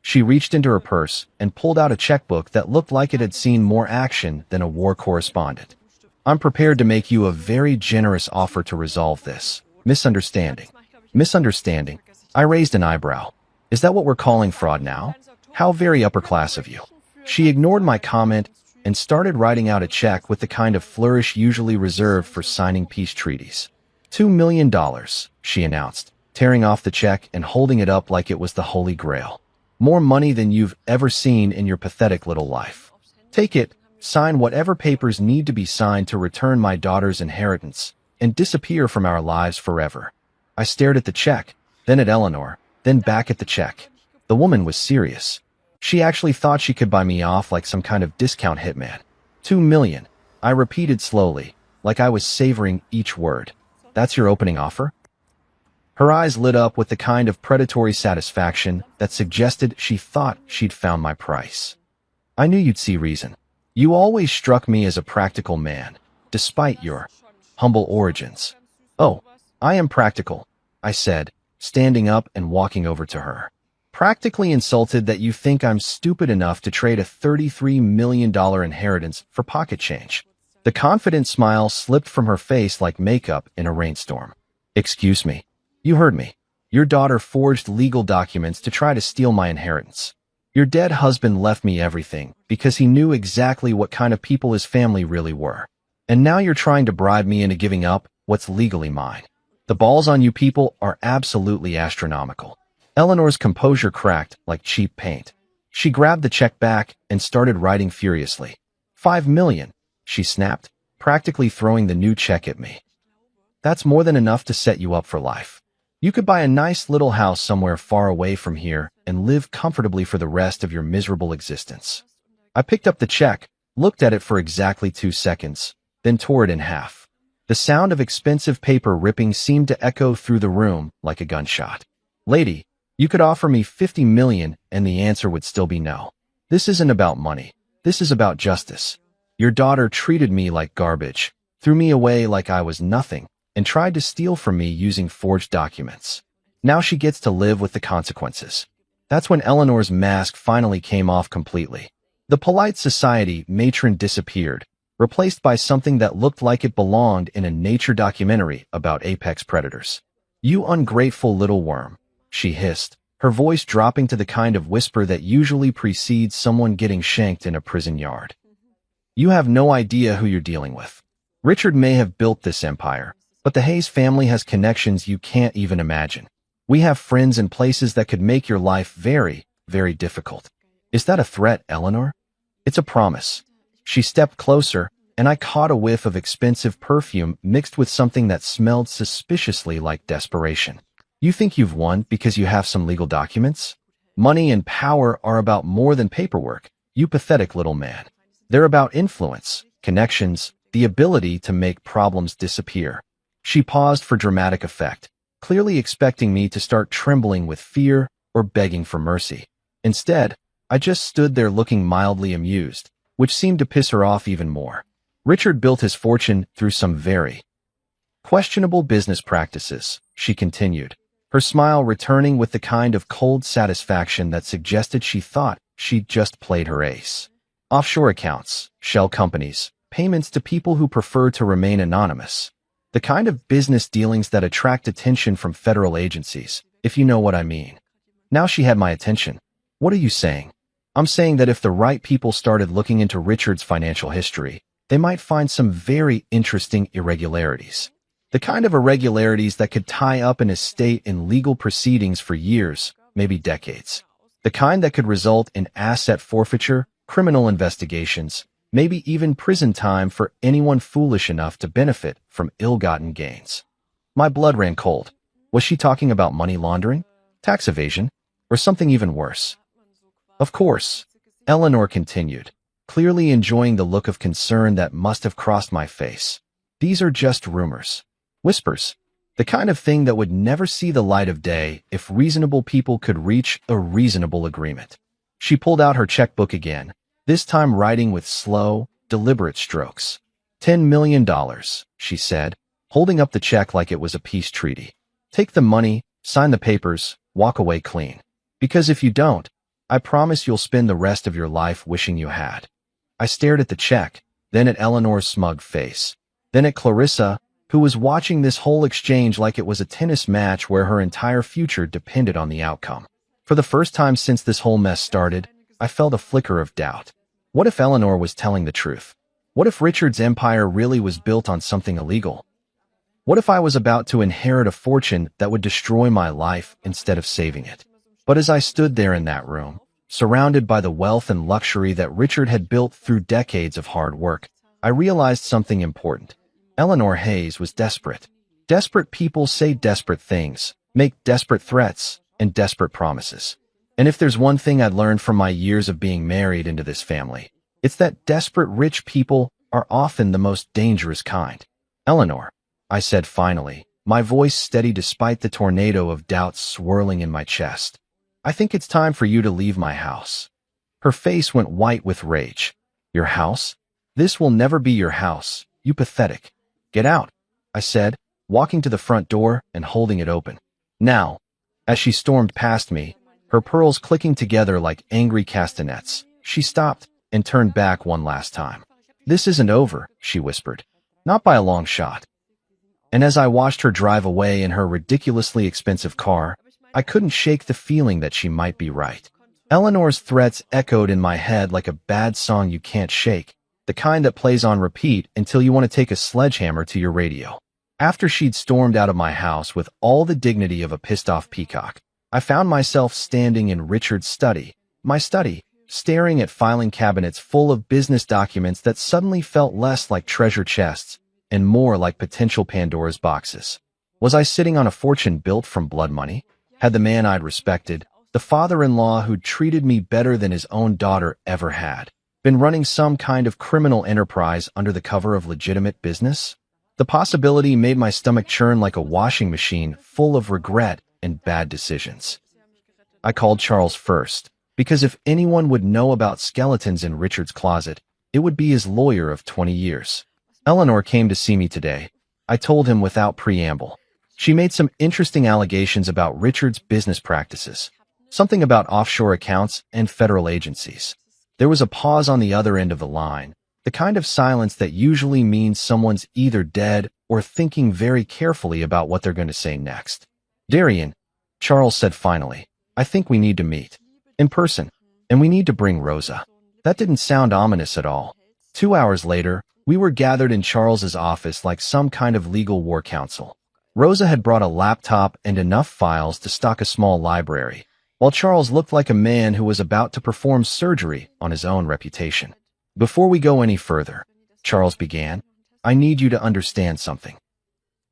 She reached into her purse and pulled out a checkbook that looked like it had seen more action than a war correspondent. I'm prepared to make you a very generous offer to resolve this. Misunderstanding. Misunderstanding? I raised an eyebrow. Is that what we're calling fraud now? How very upper class of you. She ignored my comment and started writing out a check with the kind of flourish usually reserved for signing peace treaties. $2 million, she announced, tearing off the check and holding it up like it was the Holy Grail. More money than you've ever seen in your pathetic little life. Take it, sign whatever papers need to be signed to return my daughter's inheritance, and disappear from our lives forever. I stared at the check, then at Eleanor, then back at the check. The woman was serious. She actually thought she could buy me off like some kind of discount hitman. $2 million, I repeated slowly, like I was savoring each word. That's your opening offer? Her eyes lit up with the kind of predatory satisfaction that suggested she thought she'd found my price. I knew you'd see reason. You always struck me as a practical man, despite your humble origins. Oh, I am practical, I said, standing up and walking over to her. Practically insulted that you think I'm stupid enough to trade a $33 million inheritance for pocket change. The confident smile slipped from her face like makeup in a rainstorm. Excuse me. You heard me. Your daughter forged legal documents to try to steal my inheritance. Your dead husband left me everything because he knew exactly what kind of people his family really were. And now you're trying to bribe me into giving up what's legally mine. The balls on you people are absolutely astronomical. Eleanor's composure cracked like cheap paint. She grabbed the check back and started writing furiously. $5 million, she snapped, practically throwing the new check at me. That's more than enough to set you up for life. You could buy a nice little house somewhere far away from here and live comfortably for the rest of your miserable existence. I picked up the check, looked at it for exactly 2 seconds, then tore it in half. The sound of expensive paper ripping seemed to echo through the room like a gunshot. Lady, you could offer me $50 million and the answer would still be no. This isn't about money. This is about justice. Your daughter treated me like garbage, threw me away like I was nothing, and tried to steal from me using forged documents. Now she gets to live with the consequences. That's when Eleanor's mask finally came off completely. The polite society matron disappeared, replaced by something that looked like it belonged in a nature documentary about apex predators. You ungrateful little worm, she hissed, her voice dropping to the kind of whisper that usually precedes someone getting shanked in a prison yard. You have no idea who you're dealing with. Richard may have built this empire, but the Hayes family has connections you can't even imagine. We have friends in places that could make your life very, very difficult. Is that a threat, Eleanor? It's a promise. She stepped closer, and I caught a whiff of expensive perfume mixed with something that smelled suspiciously like desperation. You think you've won because you have some legal documents? Money and power are about more than paperwork, you pathetic little man. They're about influence, connections, the ability to make problems disappear. She paused for dramatic effect, clearly expecting me to start trembling with fear or begging for mercy. Instead, I just stood there looking mildly amused, which seemed to piss her off even more. Richard built his fortune through some very questionable business practices, she continued, her smile returning with the kind of cold satisfaction that suggested she thought she'd just played her ace. Offshore accounts, shell companies, payments to people who prefer to remain anonymous. The kind of business dealings that attract attention from federal agencies, if you know what I mean. Now she had my attention. What are you saying? I'm saying that if the right people started looking into Richard's financial history, they might find some very interesting irregularities. The kind of irregularities that could tie up an estate in legal proceedings for years, maybe decades. The kind that could result in asset forfeiture, criminal investigations, maybe even prison time for anyone foolish enough to benefit from ill-gotten gains. My blood ran cold. Was she talking about money laundering, tax evasion, or something even worse? Of course, Eleanor continued, clearly enjoying the look of concern that must have crossed my face. These are just rumors. Whispers. The kind of thing that would never see the light of day if reasonable people could reach a reasonable agreement. She pulled out her checkbook again, this time writing with slow, deliberate strokes. $10 million, she said, holding up the check like it was a peace treaty. Take the money, sign the papers, walk away clean. Because if you don't, I promise you'll spend the rest of your life wishing you had. I stared at the check, then at Eleanor's smug face, then at Clarissa, who was watching this whole exchange like it was a tennis match where her entire future depended on the outcome. For the first time since this whole mess started, I felt a flicker of doubt. What if Eleanor was telling the truth? What if Richard's empire really was built on something illegal? What if I was about to inherit a fortune that would destroy my life instead of saving it? But as I stood there in that room, surrounded by the wealth and luxury that Richard had built through decades of hard work, I realized something important. Eleanor Hayes was desperate. Desperate people say desperate things, make desperate threats, and desperate promises. And if there's one thing I'd learned from my years of being married into this family, it's that desperate rich people are often the most dangerous kind. Eleanor, I said finally, my voice steady despite the tornado of doubts swirling in my chest. I think it's time for you to leave my house. Her face went white with rage. Your house? This will never be your house, you pathetic. Get out, I said, walking to the front door and holding it open. Now, as she stormed past me, her pearls clicking together like angry castanets, she stopped and turned back one last time. This isn't over, she whispered. Not by a long shot. And as I watched her drive away in her ridiculously expensive car, I couldn't shake the feeling that she might be right. Eleanor's threats echoed in my head like a bad song you can't shake, the kind that plays on repeat until you want to take a sledgehammer to your radio. After she'd stormed out of my house with all the dignity of a pissed-off peacock, I found myself standing in Richard's study, my study, staring at filing cabinets full of business documents that suddenly felt less like treasure chests and more like potential Pandora's boxes. Was I sitting on a fortune built from blood money? Had the man I'd respected, the father-in-law who'd treated me better than his own daughter ever had, been running some kind of criminal enterprise under the cover of legitimate business? The possibility made my stomach churn like a washing machine full of regret and bad decisions. I called Charles first, because if anyone would know about skeletons in Richard's closet, it would be his lawyer of 20 years. Eleanor came to see me today, I told him without preamble. She made some interesting allegations about Richard's business practices, something about offshore accounts and federal agencies. There was a pause on the other end of the line, the kind of silence that usually means someone's either dead or thinking very carefully about what they're going to say next. Darian, Charles said finally, I think we need to meet. In person. And we need to bring Rosa. That didn't sound ominous at all. 2 hours later, we were gathered in Charles's office like some kind of legal war council. Rosa had brought a laptop and enough files to stock a small library, while Charles looked like a man who was about to perform surgery on his own reputation. Before we go any further, Charles began, I need you to understand something.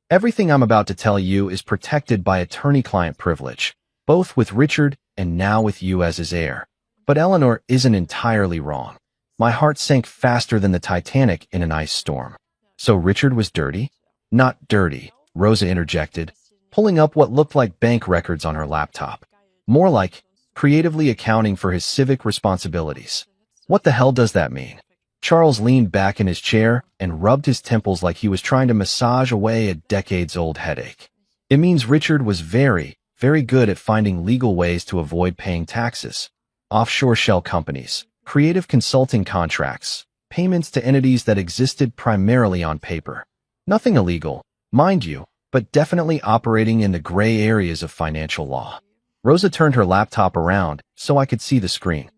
Everything I'm about to tell you is protected by attorney-client privilege, both with Richard and now with you as his heir. But Eleanor isn't entirely wrong. My heart sank faster than the Titanic in an ice storm. So Richard was dirty? Not dirty, Rosa interjected, pulling up what looked like bank records on her laptop. More like creatively accounting for his civic responsibilities. What the hell does that mean? Charles leaned back in his chair and rubbed his temples like he was trying to massage away a decades-old headache. It means Richard was very, very good at finding legal ways to avoid paying taxes. Offshore shell companies, creative consulting contracts, payments to entities that existed primarily on paper. Nothing illegal, mind you, but definitely operating in the gray areas of financial law. Rosa turned her laptop around so I could see the screen.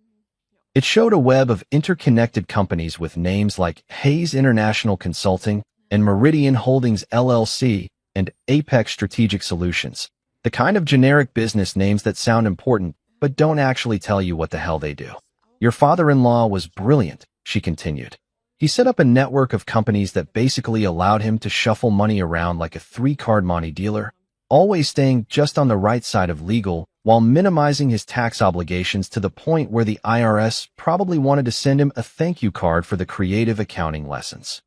It showed a web of interconnected companies with names like Hayes International Consulting and Meridian Holdings LLC and Apex Strategic Solutions. The kind of generic business names that sound important but don't actually tell you what the hell they do. Your father-in-law was brilliant, she continued. He set up a network of companies that basically allowed him to shuffle money around like a three-card money dealer, always staying just on the right side of legal while minimizing his tax obligations to the point where the IRS probably wanted to send him a thank you card for the creative accounting lessons.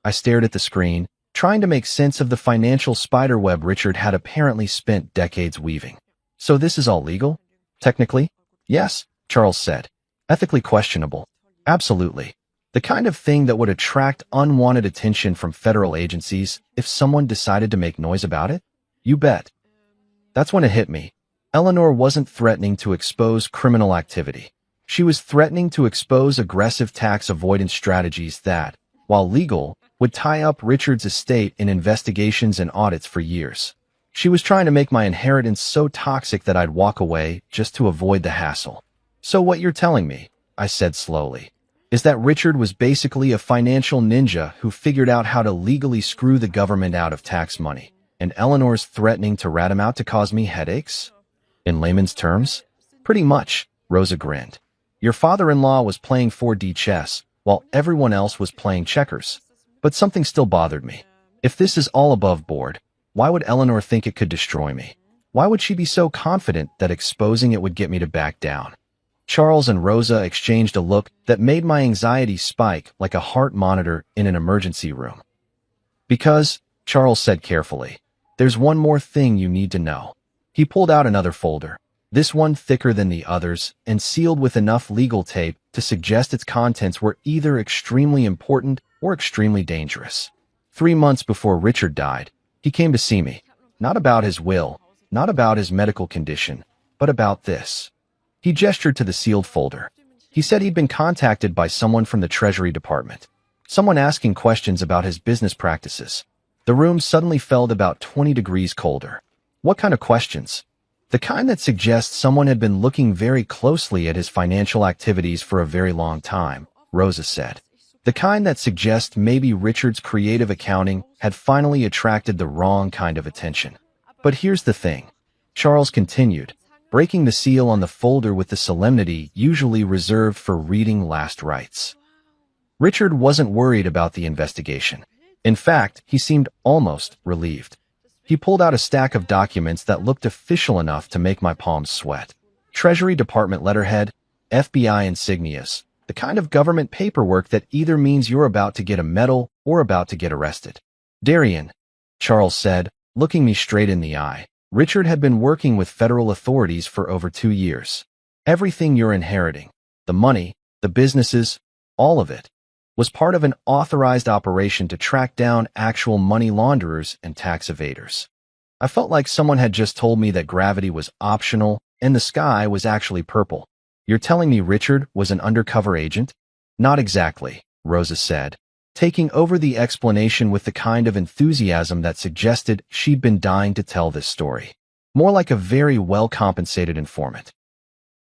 I stared at the screen, trying to make sense of the financial spiderweb Richard had apparently spent decades weaving. So this is all legal? Technically? Yes, Charles said. Ethically questionable? Absolutely. The kind of thing that would attract unwanted attention from federal agencies if someone decided to make noise about it? You bet. That's when it hit me. Eleanor wasn't threatening to expose criminal activity. She was threatening to expose aggressive tax avoidance strategies that, while legal, would tie up Richard's estate in investigations and audits for years. She was trying to make my inheritance so toxic that I'd walk away just to avoid the hassle. So what you're telling me, I said slowly, is that Richard was basically a financial ninja who figured out how to legally screw the government out of tax money, and Eleanor's threatening to rat him out to cause me headaches? In layman's terms? Pretty much, Rosa grinned. Your father-in-law was playing 4D chess, while everyone else was playing checkers. But something still bothered me. If this is all above board, why would Eleanor think it could destroy me? Why would she be so confident that exposing it would get me to back down? Charles and Rosa exchanged a look that made my anxiety spike like a heart monitor in an emergency room. Because, Charles said carefully, there's one more thing you need to know. He pulled out another folder, this one thicker than the others and sealed with enough legal tape to suggest its contents were either extremely important or extremely dangerous. 3 months before Richard died, he came to see me, not about his will, not about his medical condition, but about this. He gestured to the sealed folder. He said he'd been contacted by someone from the Treasury Department, someone asking questions about his business practices. The room suddenly felt about 20 degrees colder. What kind of questions? The kind that suggests someone had been looking very closely at his financial activities for a very long time, Rosa said. The kind that suggests maybe Richard's creative accounting had finally attracted the wrong kind of attention. But here's the thing, Charles continued, breaking the seal on the folder with the solemnity usually reserved for reading last rites. Richard wasn't worried about the investigation. In fact, he seemed almost relieved. He pulled out a stack of documents that looked official enough to make my palms sweat. Treasury Department letterhead, FBI insignias, the kind of government paperwork that either means you're about to get a medal or about to get arrested. Darian, Charles said, looking me straight in the eye. Richard had been working with federal authorities for over 2 years. Everything you're inheriting, the money, the businesses, all of it, was part of an authorized operation to track down actual money launderers and tax evaders. I felt like someone had just told me that gravity was optional and the sky was actually purple. You're telling me Richard was an undercover agent? Not exactly, Rosa said, taking over the explanation with the kind of enthusiasm that suggested she'd been dying to tell this story. More like a very well-compensated informant.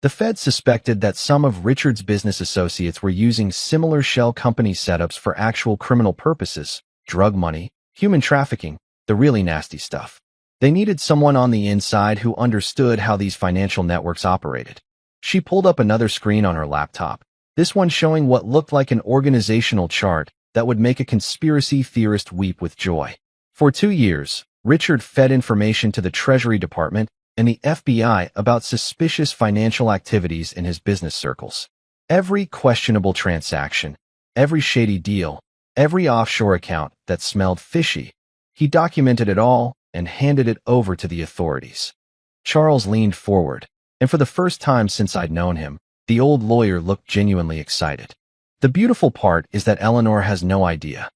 The Fed suspected that some of Richard's business associates were using similar shell company setups for actual criminal purposes, drug money, human trafficking, the really nasty stuff. They needed someone on the inside who understood how these financial networks operated. She pulled up another screen on her laptop, this one showing what looked like an organizational chart that would make a conspiracy theorist weep with joy. For 2 years, Richard fed information to the Treasury Department and the FBI about suspicious financial activities in his business circles. Every questionable transaction, every shady deal, every offshore account that smelled fishy, he documented it all and handed it over to the authorities. Charles leaned forward, and for the first time since I'd known him, the old lawyer looked genuinely excited. The beautiful part is that Eleanor has no idea.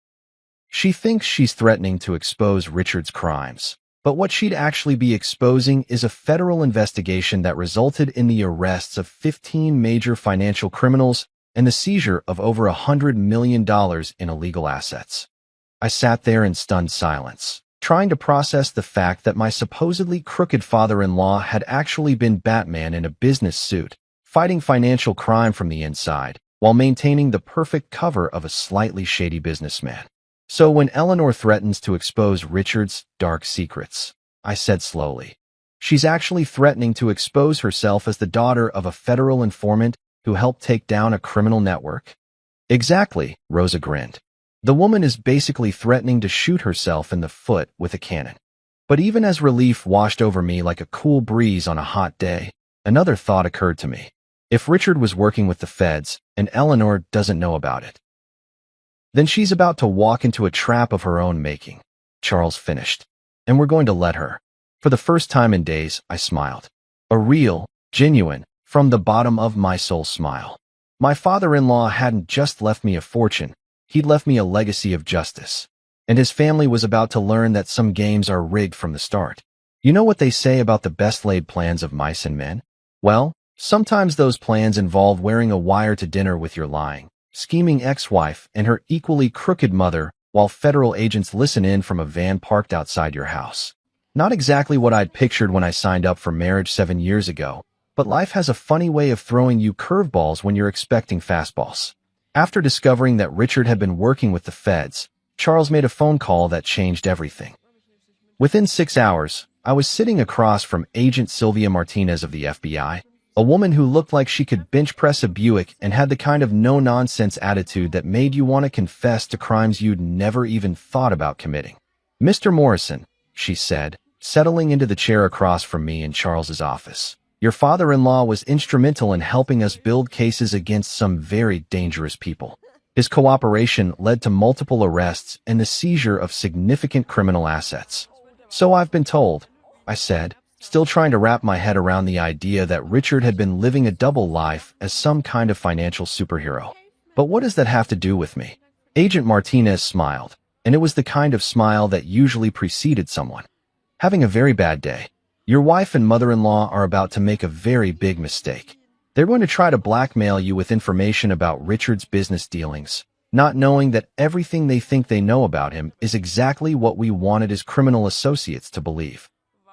She thinks she's threatening to expose Richard's crimes, but what she'd actually be exposing is a federal investigation that resulted in the arrests of 15 major financial criminals and the seizure of over $100 million in illegal assets. I sat there in stunned silence, trying to process the fact that my supposedly crooked father-in-law had actually been Batman in a business suit, fighting financial crime from the inside, while maintaining the perfect cover of a slightly shady businessman. So when Eleanor threatens to expose Richard's dark secrets, I said slowly, she's actually threatening to expose herself as the daughter of a federal informant who helped take down a criminal network? Exactly, Rosa grinned. The woman is basically threatening to shoot herself in the foot with a cannon. But even as relief washed over me like a cool breeze on a hot day, another thought occurred to me. If Richard was working with the feds and Eleanor doesn't know about it, then she's about to walk into a trap of her own making. Charles finished. And we're going to let her. For the first time in days, I smiled. A real, genuine, from the bottom of my soul smile. My father-in-law hadn't just left me a fortune, he'd left me a legacy of justice. And his family was about to learn that some games are rigged from the start. You know what they say about the best-laid plans of mice and men? Well, sometimes those plans involve wearing a wire to dinner with your lying, scheming ex-wife and her equally crooked mother while federal agents listen in from a van parked outside your house. Not exactly what I'd pictured when I signed up for marriage 7 years ago, but life has a funny way of throwing you curveballs when you're expecting fastballs. After discovering that Richard had been working with the feds, Charles made a phone call that changed everything. Within 6 hours, I was sitting across from Agent Sylvia Martinez of the FBI, a woman who looked like she could bench press a Buick and had the kind of no-nonsense attitude that made you want to confess to crimes you'd never even thought about committing. Mr. Morrison, she said, settling into the chair across from me in Charles's office. Your father-in-law was instrumental in helping us build cases against some very dangerous people. His cooperation led to multiple arrests and the seizure of significant criminal assets. So I've been told, I said, still trying to wrap my head around the idea that Richard had been living a double life as some kind of financial superhero. But what does that have to do with me? Agent Martinez smiled, and it was the kind of smile that usually preceded someone having a very bad day. Your wife and mother-in-law are about to make a very big mistake. They're going to try to blackmail you with information about Richard's business dealings, not knowing that everything they think they know about him is exactly what we wanted his criminal associates to believe.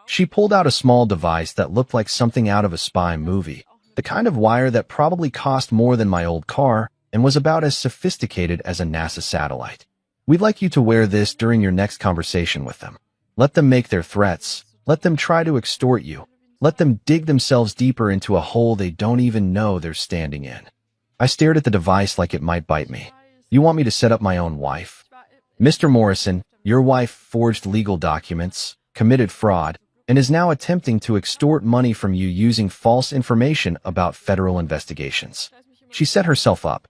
She pulled out a small device that looked like something out of a spy movie, the kind of wire that probably cost more than my old car and was about as sophisticated as a NASA satellite. We'd like you to wear this during your next conversation with them. Let them make their threats. Let them try to extort you. Let them dig themselves deeper into a hole they don't even know they're standing in. I stared at the device like it might bite me. You want me to set up my own wife? Mr. Morrison, your wife forged legal documents, committed fraud, and is now attempting to extort money from you using false information about federal investigations. She set herself up.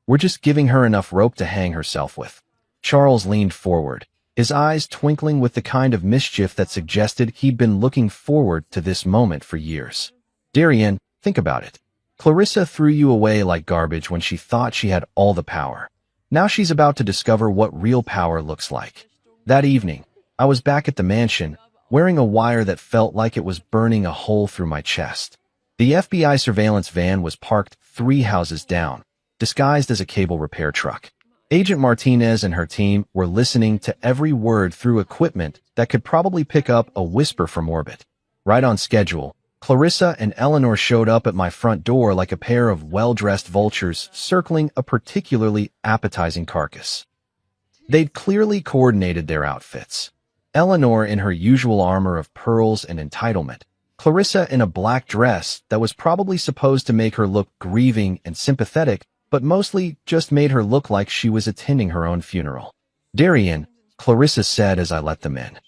We're just giving her enough rope to hang herself with. Charles leaned forward, his eyes twinkling with the kind of mischief that suggested he'd been looking forward to this moment for years. Darian, think about it. Clarissa threw you away like garbage when she thought she had all the power. Now she's about to discover what real power looks like. That evening, I was back at the mansion, wearing a wire that felt like it was burning a hole through my chest. The FBI surveillance van was parked 3 houses down, disguised as a cable repair truck. Agent Martinez and her team were listening to every word through equipment that could probably pick up a whisper from orbit. Right on schedule, Clarissa and Eleanor showed up at my front door like a pair of well-dressed vultures circling a particularly appetizing carcass. They'd clearly coordinated their outfits. Eleanor in her usual armor of pearls and entitlement, Clarissa in a black dress that was probably supposed to make her look grieving and sympathetic, but mostly just made her look like she was attending her own funeral. Darian, Clarissa said as I let them in.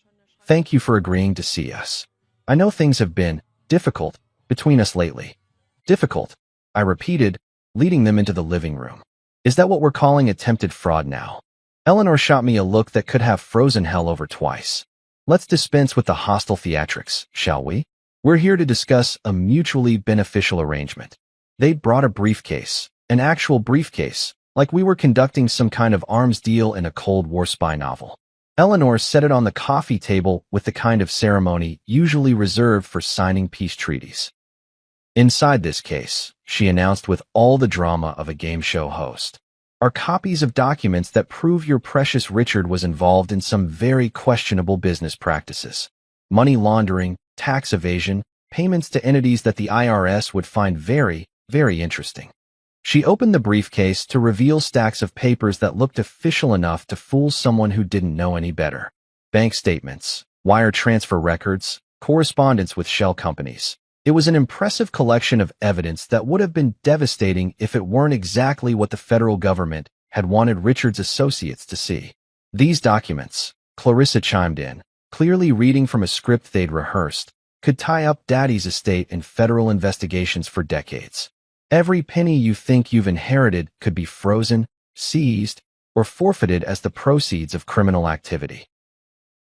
Thank you for agreeing to see us. I know things have been difficult between us lately. Difficult, I repeated, leading them into the living room. Is that what we're calling attempted fraud now? Eleanor shot me a look that could have frozen hell over twice. Let's dispense with the hostile theatrics, shall we? We're here to discuss a mutually beneficial arrangement. They'd brought a briefcase. An actual briefcase, like we were conducting some kind of arms deal in a Cold War spy novel. Eleanor set it on the coffee table with the kind of ceremony usually reserved for signing peace treaties. Inside this case, she announced with all the drama of a game show host, are copies of documents that prove your precious Richard was involved in some very questionable business practices. Money laundering, tax evasion, payments to entities that the IRS would find very, very interesting. She opened the briefcase to reveal stacks of papers that looked official enough to fool someone who didn't know any better. Bank statements, wire transfer records, correspondence with shell companies. It was an impressive collection of evidence that would have been devastating if it weren't exactly what the federal government had wanted Richard's associates to see. These documents, Clarissa chimed in, clearly reading from a script they'd rehearsed, could tie up Daddy's estate in federal investigations for decades. Every penny you think you've inherited could be frozen, seized, or forfeited as the proceeds of criminal activity.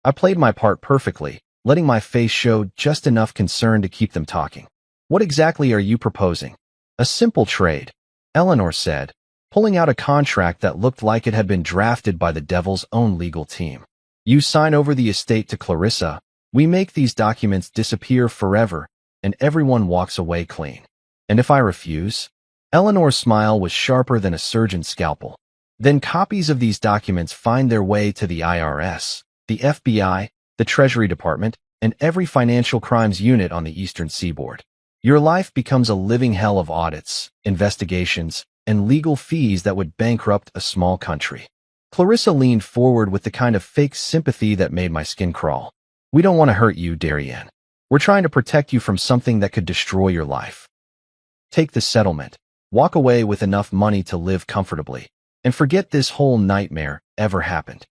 I played my part perfectly, letting my face show just enough concern to keep them talking. What exactly are you proposing? A simple trade, Eleanor said, pulling out a contract that looked like it had been drafted by the devil's own legal team. You sign over the estate to Clarissa, we make these documents disappear forever, and everyone walks away clean. And if I refuse? Eleanor's smile was sharper than a surgeon's scalpel. Then copies of these documents find their way to the IRS, the FBI, the Treasury Department, and every financial crimes unit on the Eastern Seaboard. Your life becomes a living hell of audits, investigations, and legal fees that would bankrupt a small country. Clarissa leaned forward with the kind of fake sympathy that made my skin crawl. We don't want to hurt you, Darien. We're trying to protect you from something that could destroy your life. Take the settlement, walk away with enough money to live comfortably, and forget this whole nightmare ever happened.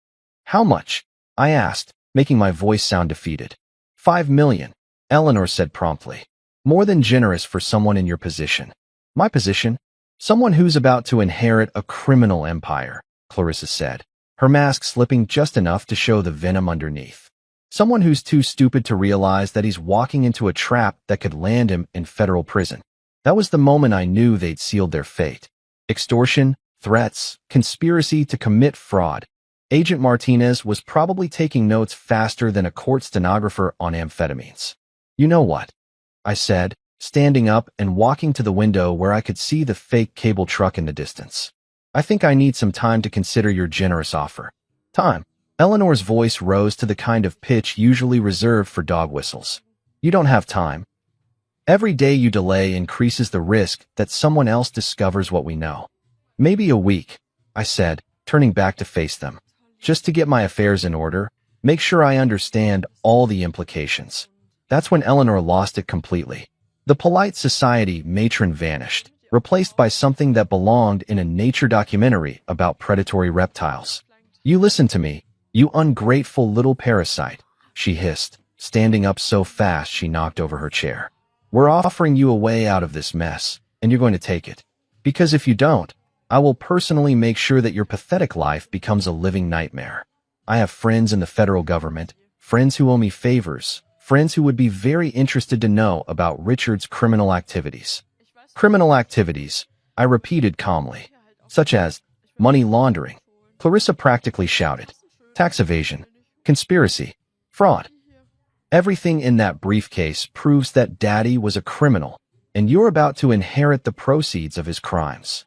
How much? I asked, making my voice sound defeated. $5 million, Eleanor said promptly. More than generous for someone in your position. My position? Someone who's about to inherit a criminal empire, Clarissa said, her mask slipping just enough to show the venom underneath. Someone who's too stupid to realize that he's walking into a trap that could land him in federal prison. That was the moment I knew they'd sealed their fate. Extortion, threats, conspiracy to commit fraud. Agent Martinez was probably taking notes faster than a court stenographer on amphetamines. You know what? I said, standing up and walking to the window where I could see the fake cable truck in the distance. I think I need some time to consider your generous offer. Time. Eleanor's voice rose to the kind of pitch usually reserved for dog whistles. You don't have time. Every day you delay increases the risk that someone else discovers what we know. Maybe a week, I said, turning back to face them. Just to get my affairs in order, make sure I understand all the implications. That's when Eleanor lost it completely. The polite society matron vanished, replaced by something that belonged in a nature documentary about predatory reptiles. You listen to me, you ungrateful little parasite, she hissed, standing up so fast she knocked over her chair. We're offering you a way out of this mess, and you're going to take it. Because if you don't, I will personally make sure that your pathetic life becomes a living nightmare. I have friends in the federal government, friends who owe me favors, friends who would be very interested to know about Richard's criminal activities. Criminal activities, I repeated calmly, such as money laundering. Clarissa practically shouted. Tax evasion, conspiracy, fraud. Everything in that briefcase proves that Daddy was a criminal, and you're about to inherit the proceeds of his crimes.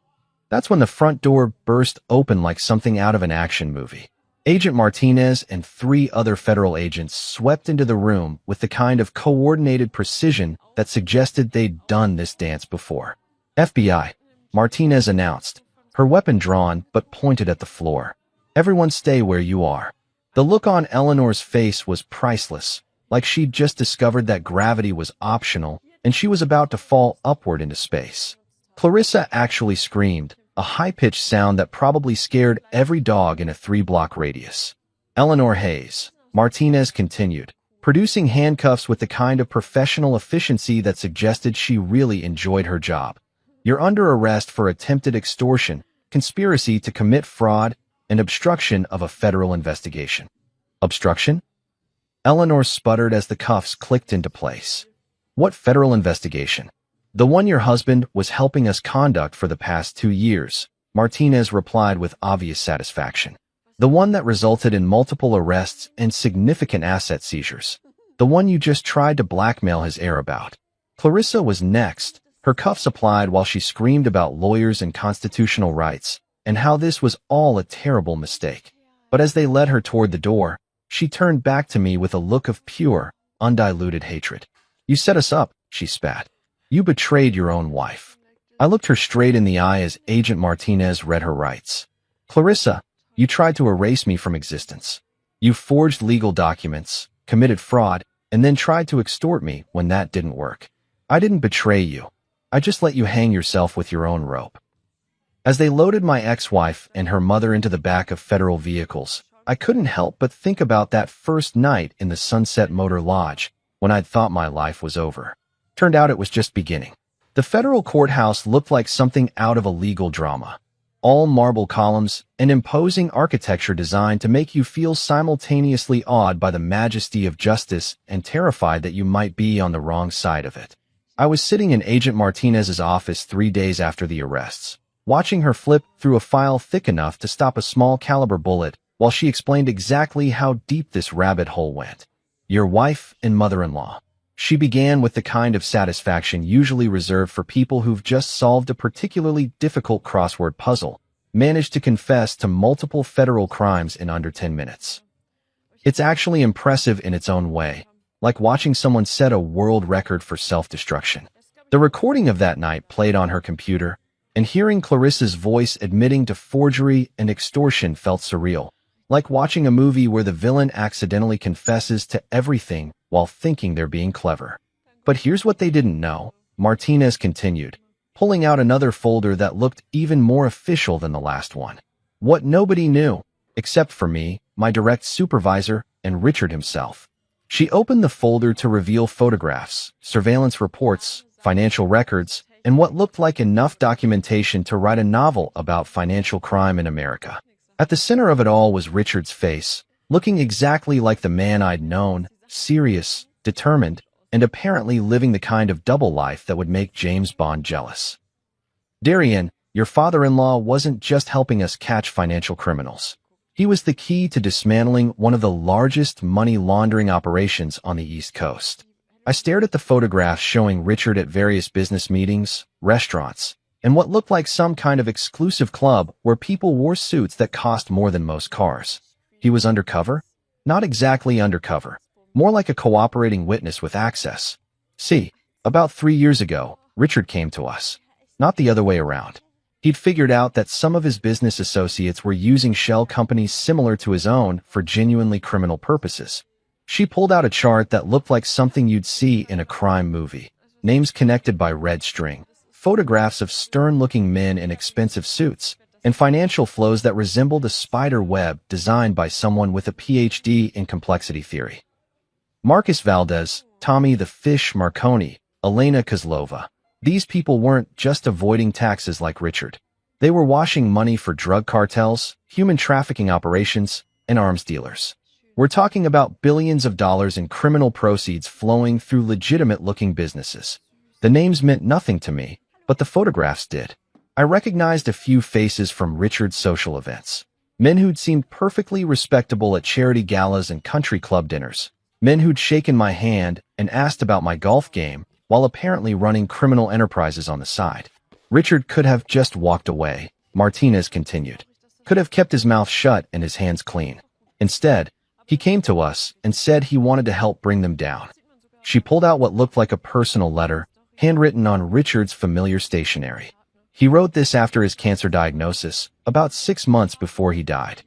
That's when the front door burst open like something out of an action movie. Agent Martinez and 3 other federal agents swept into the room with the kind of coordinated precision that suggested they'd done this dance before. FBI, Martinez announced, her weapon drawn but pointed at the floor. Everyone stay where you are. The look on Eleanor's face was priceless, like she'd just discovered that gravity was optional and she was about to fall upward into space. Clarissa actually screamed, a high-pitched sound that probably scared every dog in a 3-block radius. Eleanor Hayes, Martinez continued, producing handcuffs with the kind of professional efficiency that suggested she really enjoyed her job. You're under arrest for attempted extortion, conspiracy to commit fraud, and obstruction of a federal investigation. Obstruction? Eleanor sputtered as the cuffs clicked into place. What federal investigation? The one your husband was helping us conduct for the past 2 years, Martinez replied with obvious satisfaction. The one that resulted in multiple arrests and significant asset seizures. The one you just tried to blackmail his heir about. Clarissa was next, her cuffs applied while she screamed about lawyers and constitutional rights, and how this was all a terrible mistake. But as they led her toward the door, she turned back to me with a look of pure, undiluted hatred. You set us up, she spat. You betrayed your own wife. I looked her straight in the eye as Agent Martinez read her rights. Clarissa, you tried to erase me from existence. You forged legal documents, committed fraud, and then tried to extort me when that didn't work. I didn't betray you. I just let you hang yourself with your own rope. As they loaded my ex-wife and her mother into the back of federal vehicles, I couldn't help but think about that first night in the Sunset Motor Lodge when I'd thought my life was over. Turned out it was just beginning. The federal courthouse looked like something out of a legal drama. All marble columns and imposing architecture designed to make you feel simultaneously awed by the majesty of justice and terrified that you might be on the wrong side of it. I was sitting in Agent Martinez's office 3 days after the arrests, watching her flip through a file thick enough to stop a small caliber bullet while she explained exactly how deep this rabbit hole went. Your wife and mother-in-law. She began with the kind of satisfaction usually reserved for people who've just solved a particularly difficult crossword puzzle, managed to confess to multiple federal crimes in under 10 minutes. It's actually impressive in its own way, like watching someone set a world record for self-destruction. The recording of that night played on her computer, and hearing Clarissa's voice admitting to forgery and extortion felt surreal, like watching a movie where the villain accidentally confesses to everything while thinking they're being clever. But here's what they didn't know, Martinez continued, pulling out another folder that looked even more official than the last one. What nobody knew, except for me, my direct supervisor, and Richard himself. She opened the folder to reveal photographs, surveillance reports, financial records, and what looked like enough documentation to write a novel about financial crime in America. At the center of it all was Richard's face, looking exactly like the man I'd known, serious, determined, and apparently living the kind of double life that would make James Bond jealous. Darian, your father-in-law wasn't just helping us catch financial criminals. He was the key to dismantling one of the largest money laundering operations on the East Coast. I stared at the photographs showing Richard at various business meetings, restaurants, and what looked like some kind of exclusive club where people wore suits that cost more than most cars. He was undercover? Not exactly undercover. More like a cooperating witness with access. See, about 3 years ago, Richard came to us. Not the other way around. He'd figured out that some of his business associates were using shell companies similar to his own for genuinely criminal purposes. She pulled out a chart that looked like something you'd see in a crime movie. Names connected by red string, photographs of stern-looking men in expensive suits, and financial flows that resembled a spider web designed by someone with a PhD in complexity theory. Marcus Valdez, Tommy the Fish Marconi, Elena Kozlova. These people weren't just avoiding taxes like Richard. They were washing money for drug cartels, human trafficking operations, and arms dealers. We're talking about billions of dollars in criminal proceeds flowing through legitimate-looking businesses. The names meant nothing to me, but the photographs did. I recognized a few faces from Richard's social events. Men who'd seemed perfectly respectable at charity galas and country club dinners. Men who'd shaken my hand and asked about my golf game while apparently running criminal enterprises on the side. Richard could have just walked away, Martinez continued. Could have kept his mouth shut and his hands clean. Instead, he came to us and said he wanted to help bring them down. She pulled out what looked like a personal letter, handwritten on Richard's familiar stationery. He wrote this after his cancer diagnosis, about 6 months before he died.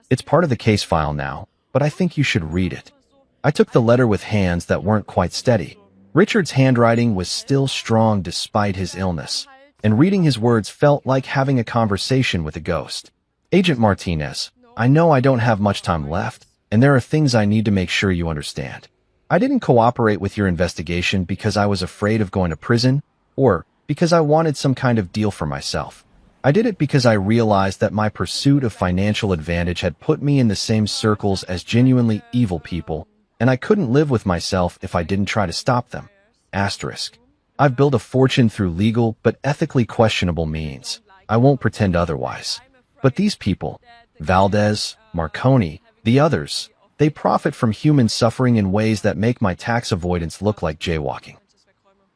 It's part of the case file now, but I think you should read it. I took the letter with hands that weren't quite steady. Richard's handwriting was still strong despite his illness, and reading his words felt like having a conversation with a ghost. Agent Martinez, I know I don't have much time left, and there are things I need to make sure you understand. I didn't cooperate with your investigation because I was afraid of going to prison, or because I wanted some kind of deal for myself. I did it because I realized that my pursuit of financial advantage had put me in the same circles as genuinely evil people, and I couldn't live with myself if I didn't try to stop them. Asterisk. I've built a fortune through legal but ethically questionable means. I won't pretend otherwise. But these people, Valdez, Marconi, the others, they profit from human suffering in ways that make my tax avoidance look like jaywalking.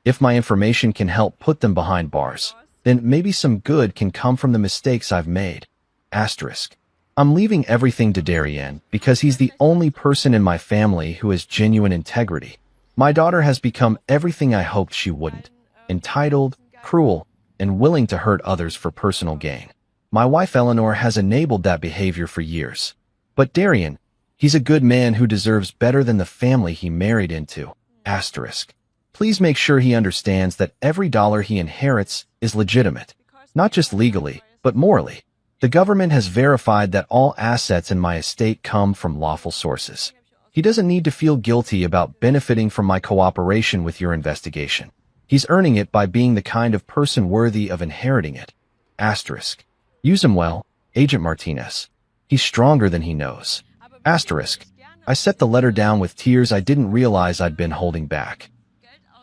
If my information can help put them behind bars, then maybe some good can come from the mistakes I've made. Asterisk. I'm leaving everything to Darian because he's the only person in my family who has genuine integrity. My daughter has become everything I hoped she wouldn't: entitled, cruel, and willing to hurt others for personal gain. My wife Eleanor has enabled that behavior for years. But Darian, he's a good man who deserves better than the family he married into. Asterisk. Please make sure he understands that every dollar he inherits is legitimate, not just legally, but morally. The government has verified that all assets in my estate come from lawful sources. He doesn't need to feel guilty about benefiting from my cooperation with your investigation. He's earning it by being the kind of person worthy of inheriting it. Asterisk. Use him well, Agent Martinez. He's stronger than he knows. Asterisk. I set the letter down with tears I didn't realize I'd been holding back.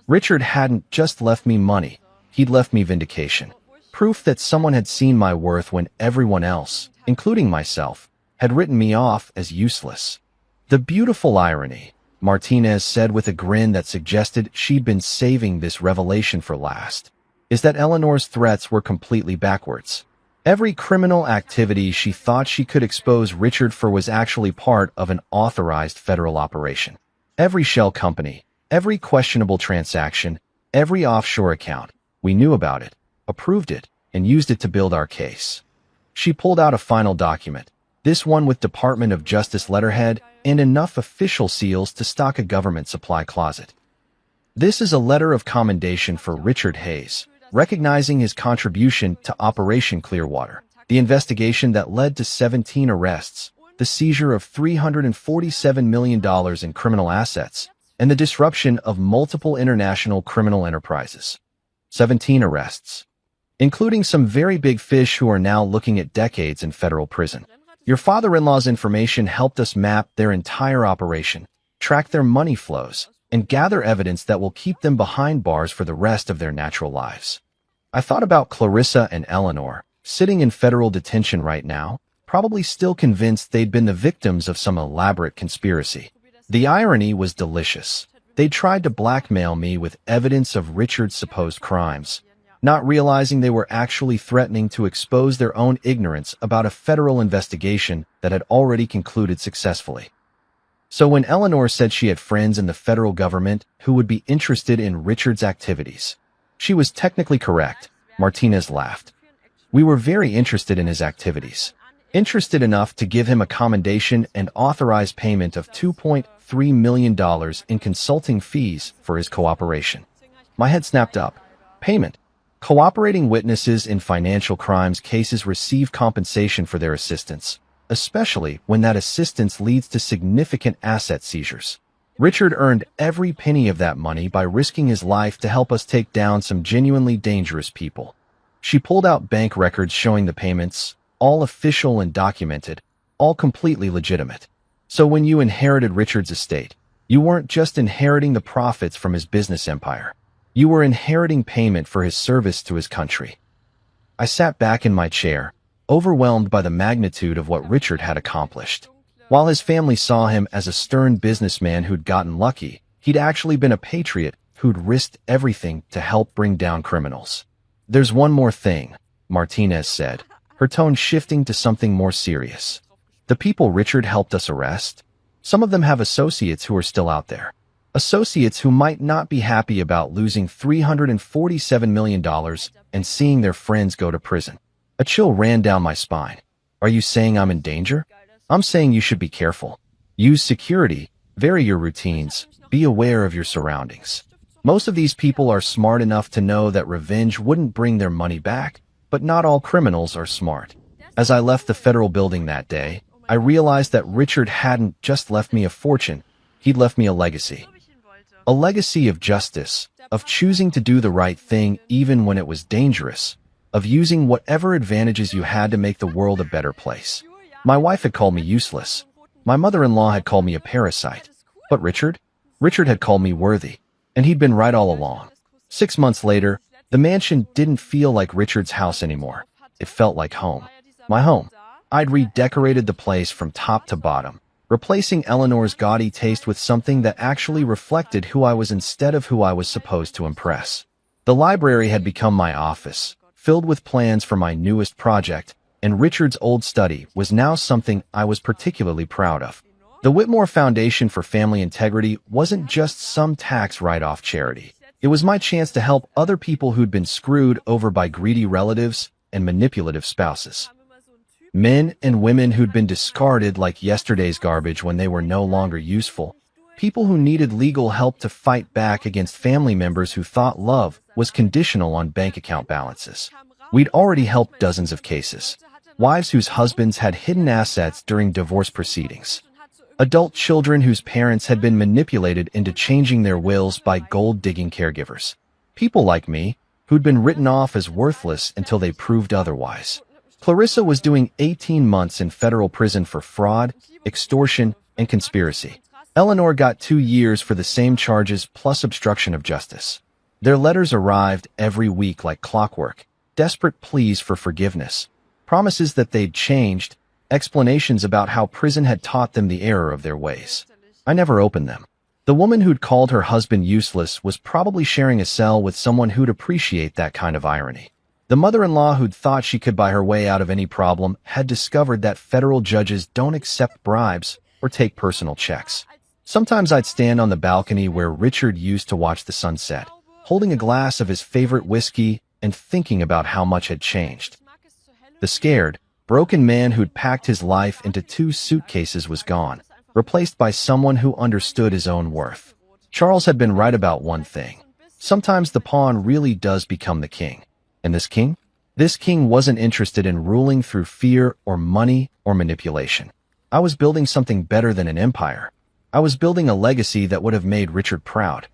Richard hadn't just left me money, he'd left me vindication. Proof that someone had seen my worth when everyone else, including myself, had written me off as useless. The beautiful irony, Martinez said with a grin that suggested she'd been saving this revelation for last, is that Eleanor's threats were completely backwards. Every criminal activity she thought she could expose Richard for was actually part of an authorized federal operation. Every shell company, every questionable transaction, every offshore account, we knew about it, approved it, and used it to build our case. She pulled out a final document, this one with Department of Justice letterhead and enough official seals to stock a government supply closet. This is a letter of commendation for Richard Hayes, recognizing his contribution to Operation Clearwater, the investigation that led to 17 arrests, the seizure of $347 million in criminal assets, and the disruption of multiple international criminal enterprises. 17 arrests, including some very big fish who are now looking at decades in federal prison. Your father-in-law's information helped us map their entire operation, track their money flows, and gather evidence that will keep them behind bars for the rest of their natural lives. I thought about Clarissa and Eleanor, sitting in federal detention right now, probably still convinced they'd been the victims of some elaborate conspiracy. The irony was delicious. They tried to blackmail me with evidence of Richard's supposed crimes, not realizing they were actually threatening to expose their own ignorance about a federal investigation that had already concluded successfully. So when Eleanor said she had friends in the federal government who would be interested in Richard's activities, she was technically correct. Martinez laughed. We were very interested in his activities. Interested enough to give him a commendation and authorize payment of $2.3 million in consulting fees for his cooperation. My head snapped up. Payment. Cooperating witnesses in financial crimes cases receive compensation for their assistance, especially when that assistance leads to significant asset seizures. Richard earned every penny of that money by risking his life to help us take down some genuinely dangerous people. She pulled out bank records showing the payments, all official and documented, all completely legitimate. So when you inherited Richard's estate, you weren't just inheriting the profits from his business empire. You were inheriting payment for his service to his country. I sat back in my chair, overwhelmed by the magnitude of what Richard had accomplished. While his family saw him as a stern businessman who'd gotten lucky, he'd actually been a patriot who'd risked everything to help bring down criminals. There's one more thing, Martinez said, her tone shifting to something more serious. The people Richard helped us arrest, some of them have associates who are still out there. Associates who might not be happy about losing $347 million and seeing their friends go to prison. A chill ran down my spine. Are you saying I'm in danger? I'm saying you should be careful. Use security, vary your routines, be aware of your surroundings. Most of these people are smart enough to know that revenge wouldn't bring their money back, but not all criminals are smart. As I left the federal building that day, I realized that Richard hadn't just left me a fortune, he'd left me a legacy. A legacy of justice, of choosing to do the right thing even when it was dangerous, of using whatever advantages you had to make the world a better place. My wife had called me useless. My mother-in-law had called me a parasite. But Richard? Richard had called me worthy. And he'd been right all along. 6 months later, the mansion didn't feel like Richard's house anymore. It felt like home. My home. I'd redecorated the place from top to bottom, replacing Eleanor's gaudy taste with something that actually reflected who I was instead of who I was supposed to impress. The library had become my office, filled with plans for my newest project, and Richard's old study was now something I was particularly proud of. The Whitmore Foundation for Family Integrity wasn't just some tax write-off charity. It was my chance to help other people who'd been screwed over by greedy relatives and manipulative spouses. Men and women who'd been discarded like yesterday's garbage when they were no longer useful. People who needed legal help to fight back against family members who thought love was conditional on bank account balances. We'd already helped dozens of cases. Wives whose husbands had hidden assets during divorce proceedings. Adult children whose parents had been manipulated into changing their wills by gold-digging caregivers. People like me, who'd been written off as worthless until they proved otherwise. Clarissa was doing 18 months in federal prison for fraud, extortion, and conspiracy. Eleanor got 2 years for the same charges plus obstruction of justice. Their letters arrived every week like clockwork, desperate pleas for forgiveness, promises that they'd changed, explanations about how prison had taught them the error of their ways. I never opened them. The woman who'd called her husband useless was probably sharing a cell with someone who'd appreciate that kind of irony. The mother-in-law who'd thought she could buy her way out of any problem had discovered that federal judges don't accept bribes or take personal checks. Sometimes I'd stand on the balcony where Richard used to watch the sunset, holding a glass of his favorite whiskey and thinking about how much had changed. The scared, broken man who'd packed his life into 2 suitcases was gone, replaced by someone who understood his own worth. Charles had been right about one thing. Sometimes the pawn really does become the king. And this king? This king wasn't interested in ruling through fear or money or manipulation. I was building something better than an empire. I was building a legacy that would have made Richard proud.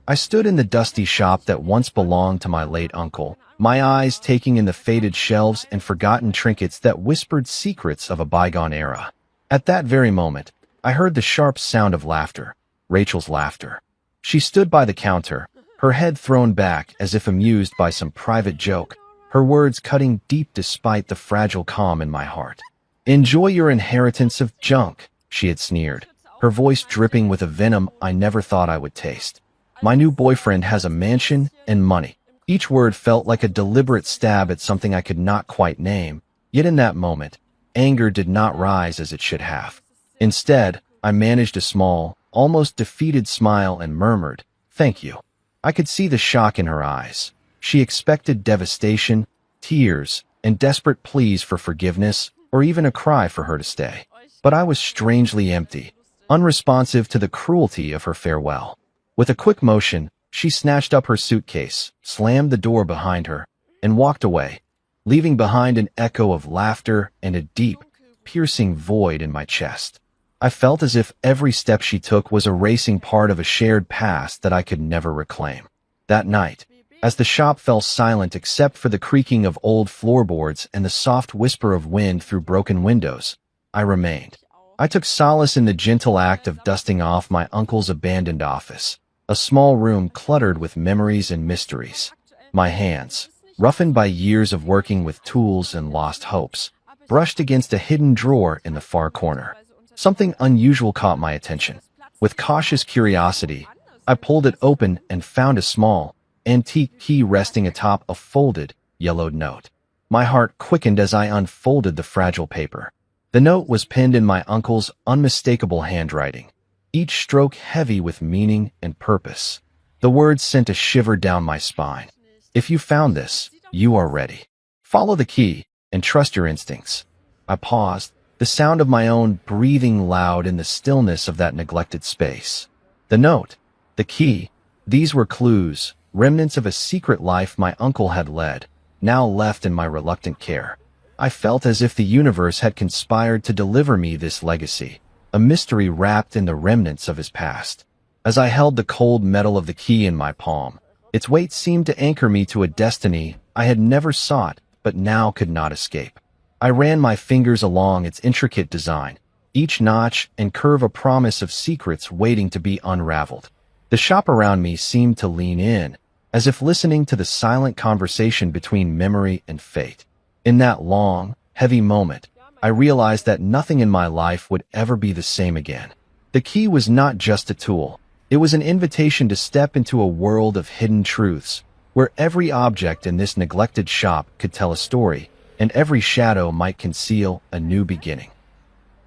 I stood in the dusty shop that once belonged to my late uncle, my eyes taking in the faded shelves and forgotten trinkets that whispered secrets of a bygone era. At that very moment, I heard the sharp sound of laughter, Rachel's laughter. She stood by the counter, her head thrown back as if amused by some private joke, her words cutting deep despite the fragile calm in my heart. "Enjoy your inheritance of junk," she had sneered, her voice dripping with a venom I never thought I would taste. "My new boyfriend has a mansion and money." Each word felt like a deliberate stab at something I could not quite name, yet in that moment, anger did not rise as it should have. Instead, I managed a small, almost defeated smile and murmured, "Thank you." I could see the shock in her eyes. She expected devastation, tears, and desperate pleas for forgiveness, or even a cry for her to stay. But I was strangely empty, unresponsive to the cruelty of her farewell. With a quick motion, she snatched up her suitcase, slammed the door behind her, and walked away, leaving behind an echo of laughter and a deep, piercing void in my chest. I felt as if every step she took was erasing part of a shared past that I could never reclaim. That night, as the shop fell silent except for the creaking of old floorboards and the soft whisper of wind through broken windows, I remained. I took solace in the gentle act of dusting off my uncle's abandoned office, a small room cluttered with memories and mysteries. My hands, roughened by years of working with tools and lost hopes, brushed against a hidden drawer in the far corner. Something unusual caught my attention. With cautious curiosity, I pulled it open and found a small, antique key resting atop a folded, yellowed note. My heart quickened as I unfolded the fragile paper. The note was penned in my uncle's unmistakable handwriting, each stroke heavy with meaning and purpose. The words sent a shiver down my spine. "If you found this, you are ready. Follow the key and trust your instincts." I paused, the sound of my own breathing loud in the stillness of that neglected space. The note, the key, these were clues, remnants of a secret life my uncle had led, now left in my reluctant care. I felt as if the universe had conspired to deliver me this legacy, a mystery wrapped in the remnants of his past. As I held the cold metal of the key in my palm, its weight seemed to anchor me to a destiny I had never sought but now could not escape. I ran my fingers along its intricate design, each notch and curve a promise of secrets waiting to be unraveled. The shop around me seemed to lean in, as if listening to the silent conversation between memory and fate. In that long, heavy moment, I realized that nothing in my life would ever be the same again. The key was not just a tool. It was an invitation to step into a world of hidden truths, where every object in this neglected shop could tell a story, and every shadow might conceal a new beginning.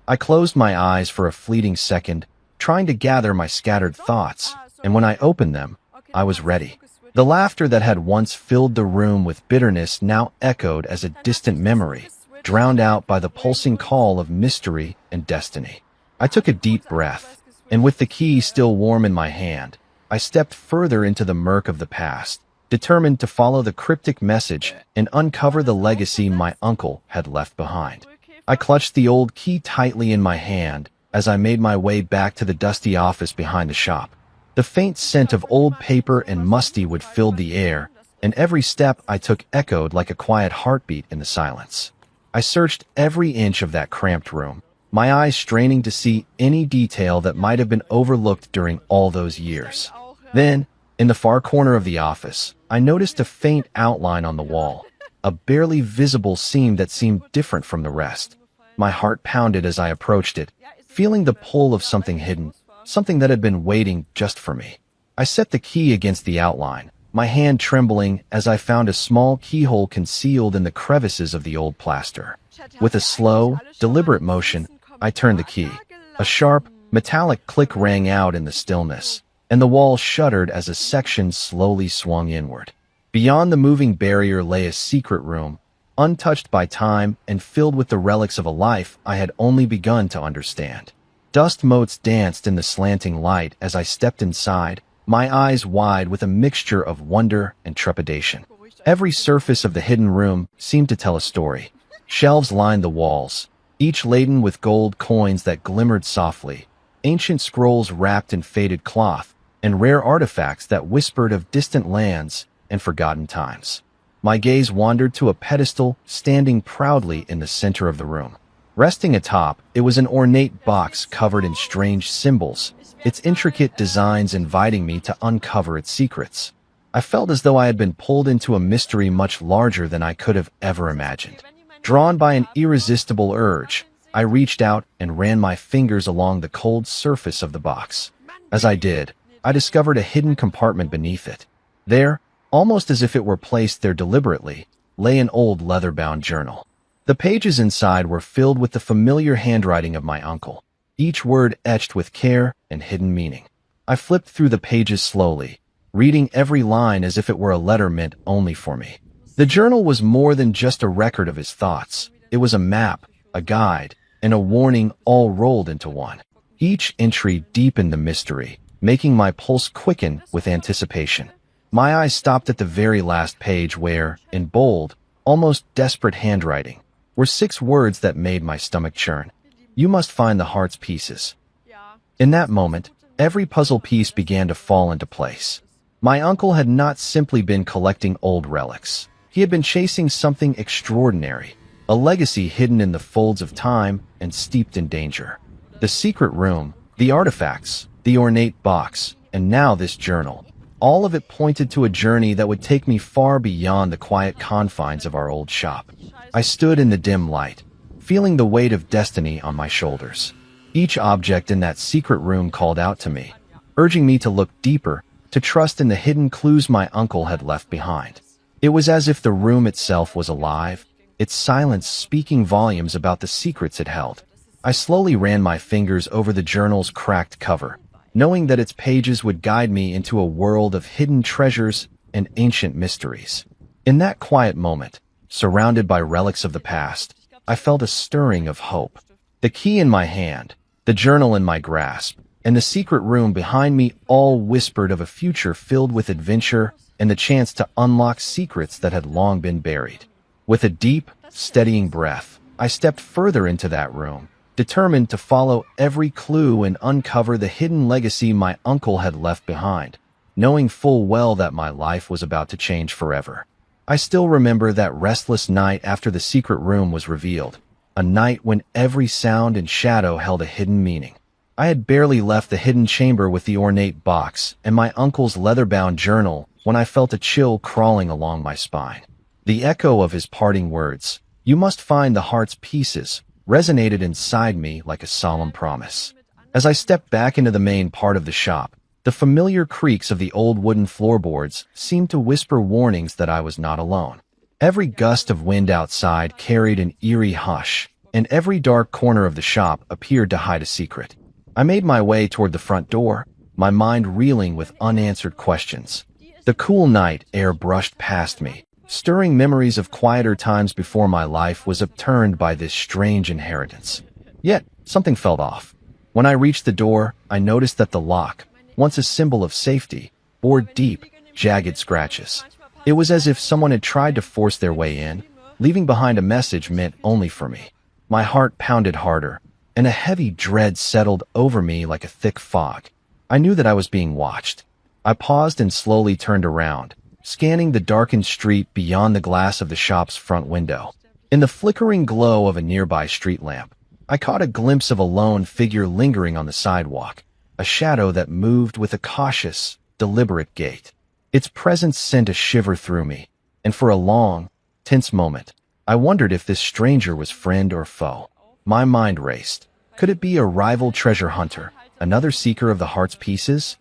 I closed my eyes for a fleeting second, trying to gather my scattered thoughts, and when I opened them, I was ready. The laughter that had once filled the room with bitterness now echoed as a distant memory, drowned out by the pulsing call of mystery and destiny. I took a deep breath, and with the key still warm in my hand, I stepped further into the murk of the past, determined to follow the cryptic message and uncover the legacy my uncle had left behind. I clutched the old key tightly in my hand as I made my way back to the dusty office behind the shop. The faint scent of old paper and musty wood filled the air, and every step I took echoed like a quiet heartbeat in the silence. I searched every inch of that cramped room, my eyes straining to see any detail that might have been overlooked during all those years. Then, in the far corner of the office, I noticed a faint outline on the wall, a barely visible seam that seemed different from the rest. My heart pounded as I approached it, feeling the pull of something hidden, something that had been waiting just for me. I set the key against the outline, my hand trembling as I found a small keyhole concealed in the crevices of the old plaster. With a slow, deliberate motion, I turned the key. A sharp, metallic click rang out in the stillness, and the wall shuddered as a section slowly swung inward. Beyond the moving barrier lay a secret room, untouched by time and filled with the relics of a life I had only begun to understand. Dust motes danced in the slanting light as I stepped inside, my eyes wide with a mixture of wonder and trepidation. Every surface of the hidden room seemed to tell a story. Shelves lined the walls, each laden with gold coins that glimmered softly, ancient scrolls wrapped in faded cloth, and rare artifacts that whispered of distant lands and forgotten times. My gaze wandered to a pedestal standing proudly in the center of the room. Resting atop, it was an ornate box covered in strange symbols, its intricate designs inviting me to uncover its secrets. I felt as though I had been pulled into a mystery much larger than I could have ever imagined. Drawn by an irresistible urge, I reached out and ran my fingers along the cold surface of the box. As I did, I discovered a hidden compartment beneath it. There, almost as if it were placed there deliberately, lay an old leather-bound journal. The pages inside were filled with the familiar handwriting of my uncle, each word etched with care and hidden meaning. I flipped through the pages slowly, reading every line as if it were a letter meant only for me. The journal was more than just a record of his thoughts. It was a map, a guide, and a warning all rolled into one. Each entry deepened the mystery, making my pulse quicken with anticipation. My eyes stopped at the very last page where, in bold, almost desperate handwriting, were 6 words that made my stomach churn. You must find the heart's pieces. In that moment, every puzzle piece began to fall into place. My uncle had not simply been collecting old relics. He had been chasing something extraordinary, a legacy hidden in the folds of time and steeped in danger. The secret room, the artifacts, the ornate box, and now this journal. All of it pointed to a journey that would take me far beyond the quiet confines of our old shop. I stood in the dim light, feeling the weight of destiny on my shoulders. Each object in that secret room called out to me, urging me to look deeper, to trust in the hidden clues my uncle had left behind. It was as if the room itself was alive, its silence speaking volumes about the secrets it held. I slowly ran my fingers over the journal's cracked cover, knowing that its pages would guide me into a world of hidden treasures and ancient mysteries. In that quiet moment, surrounded by relics of the past, I felt a stirring of hope. The key in my hand, the journal in my grasp, and the secret room behind me all whispered of a future filled with adventure and the chance to unlock secrets that had long been buried. With a deep, steadying breath, I stepped further into that room, determined to follow every clue and uncover the hidden legacy my uncle had left behind, knowing full well that my life was about to change forever. I still remember that restless night after the secret room was revealed, a night when every sound and shadow held a hidden meaning. I had barely left the hidden chamber with the ornate box and my uncle's leather-bound journal when I felt a chill crawling along my spine. The echo of his parting words, "You must find the heart's pieces," resonated inside me like a solemn promise. As I stepped back into the main part of the shop, the familiar creaks of the old wooden floorboards seemed to whisper warnings that I was not alone. Every gust of wind outside carried an eerie hush, and every dark corner of the shop appeared to hide a secret. I made my way toward the front door, my mind reeling with unanswered questions. The cool night air brushed past me, stirring memories of quieter times before my life was upturned by this strange inheritance. Yet, something felt off. When I reached the door, I noticed that the lock, once a symbol of safety, bore deep, jagged scratches. It was as if someone had tried to force their way in, leaving behind a message meant only for me. My heart pounded harder, and a heavy dread settled over me like a thick fog. I knew that I was being watched. I paused and slowly turned around, scanning the darkened street beyond the glass of the shop's front window. In the flickering glow of a nearby street lamp, I caught a glimpse of a lone figure lingering on the sidewalk, a shadow that moved with a cautious, deliberate gait. Its presence sent a shiver through me, and for a long, tense moment, I wondered if this stranger was friend or foe. My mind raced. Could it be a rival treasure hunter, another seeker of the heart's pieces?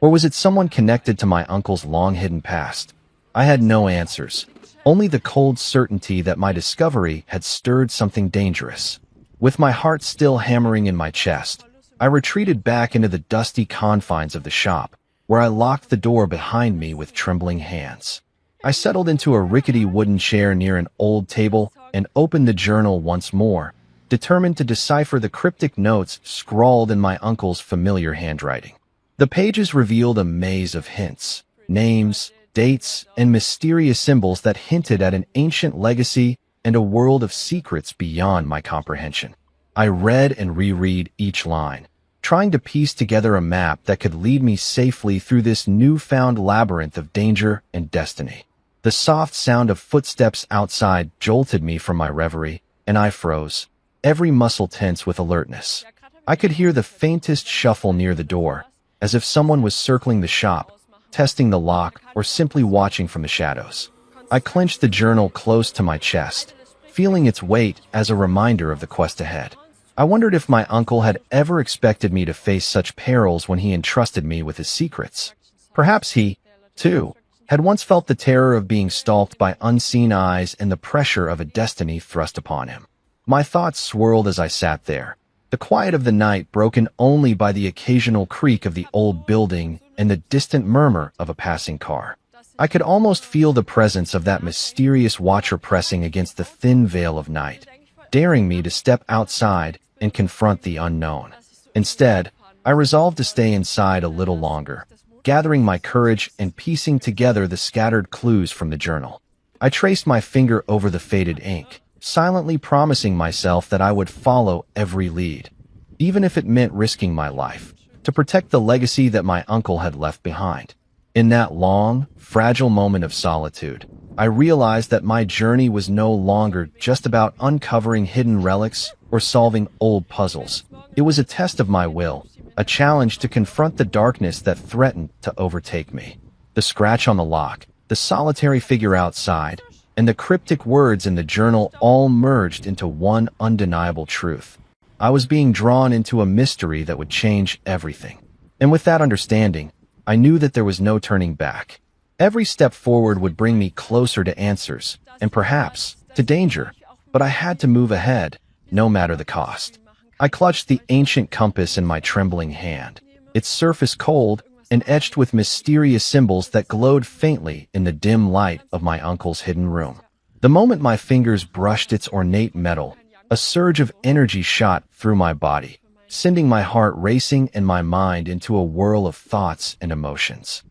Or was it someone connected to my uncle's long-hidden past? I had no answers, only the cold certainty that my discovery had stirred something dangerous. With my heart still hammering in my chest, I retreated back into the dusty confines of the shop, where I locked the door behind me with trembling hands. I settled into a rickety wooden chair near an old table and opened the journal once more, determined to decipher the cryptic notes scrawled in my uncle's familiar handwriting. The pages revealed a maze of hints, names, dates, and mysterious symbols that hinted at an ancient legacy and a world of secrets beyond my comprehension. I read and reread each line, trying to piece together a map that could lead me safely through this newfound labyrinth of danger and destiny. The soft sound of footsteps outside jolted me from my reverie, and I froze, every muscle tense with alertness. I could hear the faintest shuffle near the door, as if someone was circling the shop, testing the lock, or simply watching from the shadows. I clenched the journal close to my chest, feeling its weight as a reminder of the quest ahead. I wondered if my uncle had ever expected me to face such perils when he entrusted me with his secrets. Perhaps he, too, had once felt the terror of being stalked by unseen eyes and the pressure of a destiny thrust upon him. My thoughts swirled as I sat there, the quiet of the night broken only by the occasional creak of the old building and the distant murmur of a passing car. I could almost feel the presence of that mysterious watcher pressing against the thin veil of night, daring me to step outside and confront the unknown. Instead, I resolved to stay inside a little longer, gathering my courage and piecing together the scattered clues from the journal. I traced my finger over the faded ink, silently promising myself that I would follow every lead, even if it meant risking my life, to protect the legacy that my uncle had left behind. In that long, fragile moment of solitude, I realized that my journey was no longer just about uncovering hidden relics or solving old puzzles. It was a test of my will, a challenge to confront the darkness that threatened to overtake me. The scratch on the lock, the solitary figure outside, and the cryptic words in the journal all merged into one undeniable truth. I was being drawn into a mystery that would change everything. And with that understanding, I knew that there was no turning back. Every step forward would bring me closer to answers, and perhaps to danger, but I had to move ahead, no matter the cost. I clutched the ancient compass in my trembling hand, its surface cold and etched with mysterious symbols that glowed faintly in the dim light of my uncle's hidden room. The moment my fingers brushed its ornate metal, a surge of energy shot through my body, sending my heart racing and my mind into a whirl of thoughts and emotions.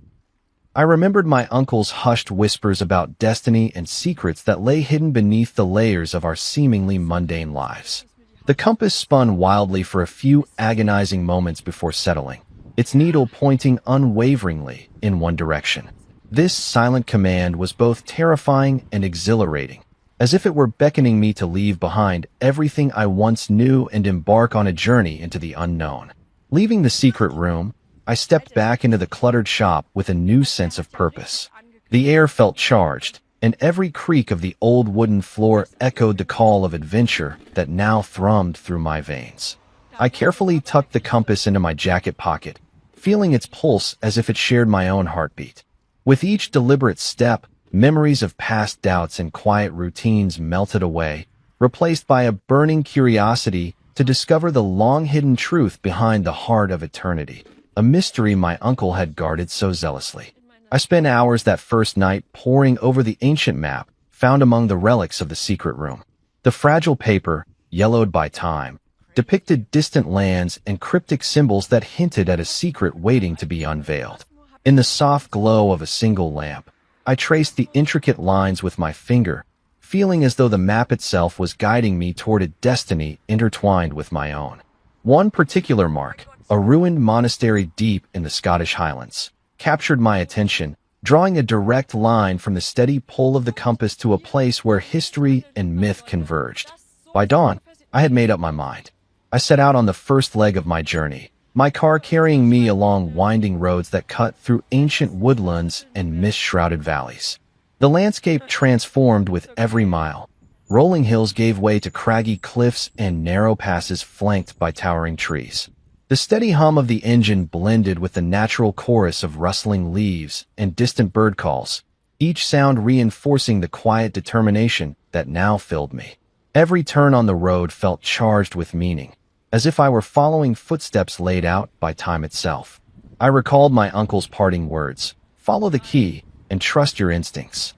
I remembered my uncle's hushed whispers about destiny and secrets that lay hidden beneath the layers of our seemingly mundane lives. The compass spun wildly for a few agonizing moments before settling, its needle pointing unwaveringly in one direction. This silent command was both terrifying and exhilarating, as if it were beckoning me to leave behind everything I once knew and embark on a journey into the unknown. Leaving the secret room, I stepped back into the cluttered shop with a new sense of purpose. The air felt charged, and every creak of the old wooden floor echoed the call of adventure that now thrummed through my veins. I carefully tucked the compass into my jacket pocket, feeling its pulse as if it shared my own heartbeat. With each deliberate step, memories of past doubts and quiet routines melted away, replaced by a burning curiosity to discover the long-hidden truth behind the heart of eternity, a mystery my uncle had guarded so zealously. I spent hours that first night poring over the ancient map found among the relics of the secret room. The fragile paper, yellowed by time, depicted distant lands and cryptic symbols that hinted at a secret waiting to be unveiled. In the soft glow of a single lamp, I traced the intricate lines with my finger, feeling as though the map itself was guiding me toward a destiny intertwined with my own. One particular mark, a ruined monastery deep in the Scottish Highlands, captured my attention, drawing a direct line from the steady pull of the compass to a place where history and myth converged. By dawn, I had made up my mind. I set out on the first leg of my journey, my car carrying me along winding roads that cut through ancient woodlands and mist-shrouded valleys. The landscape transformed with every mile. Rolling hills gave way to craggy cliffs and narrow passes flanked by towering trees. The steady hum of the engine blended with the natural chorus of rustling leaves and distant bird calls, each sound reinforcing the quiet determination that now filled me. Every turn on the road felt charged with meaning, as if I were following footsteps laid out by time itself. I recalled my uncle's parting words, "Follow the key and trust your instincts."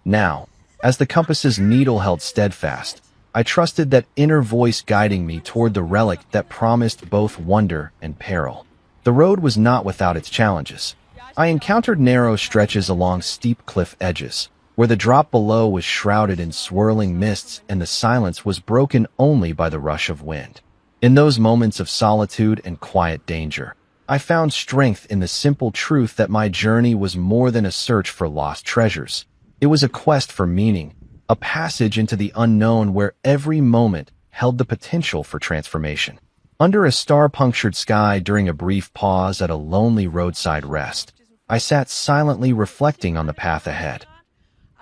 Now, as the compass's needle held steadfast, I trusted that inner voice guiding me toward the relic that promised both wonder and peril. The road was not without its challenges. I encountered narrow stretches along steep cliff edges, where the drop below was shrouded in swirling mists and the silence was broken only by the rush of wind. In those moments of solitude and quiet danger, I found strength in the simple truth that my journey was more than a search for lost treasures. It was a quest for meaning, a passage into the unknown where every moment held the potential for transformation. Under a star-punctured sky during a brief pause at a lonely roadside rest, I sat silently reflecting on the path ahead.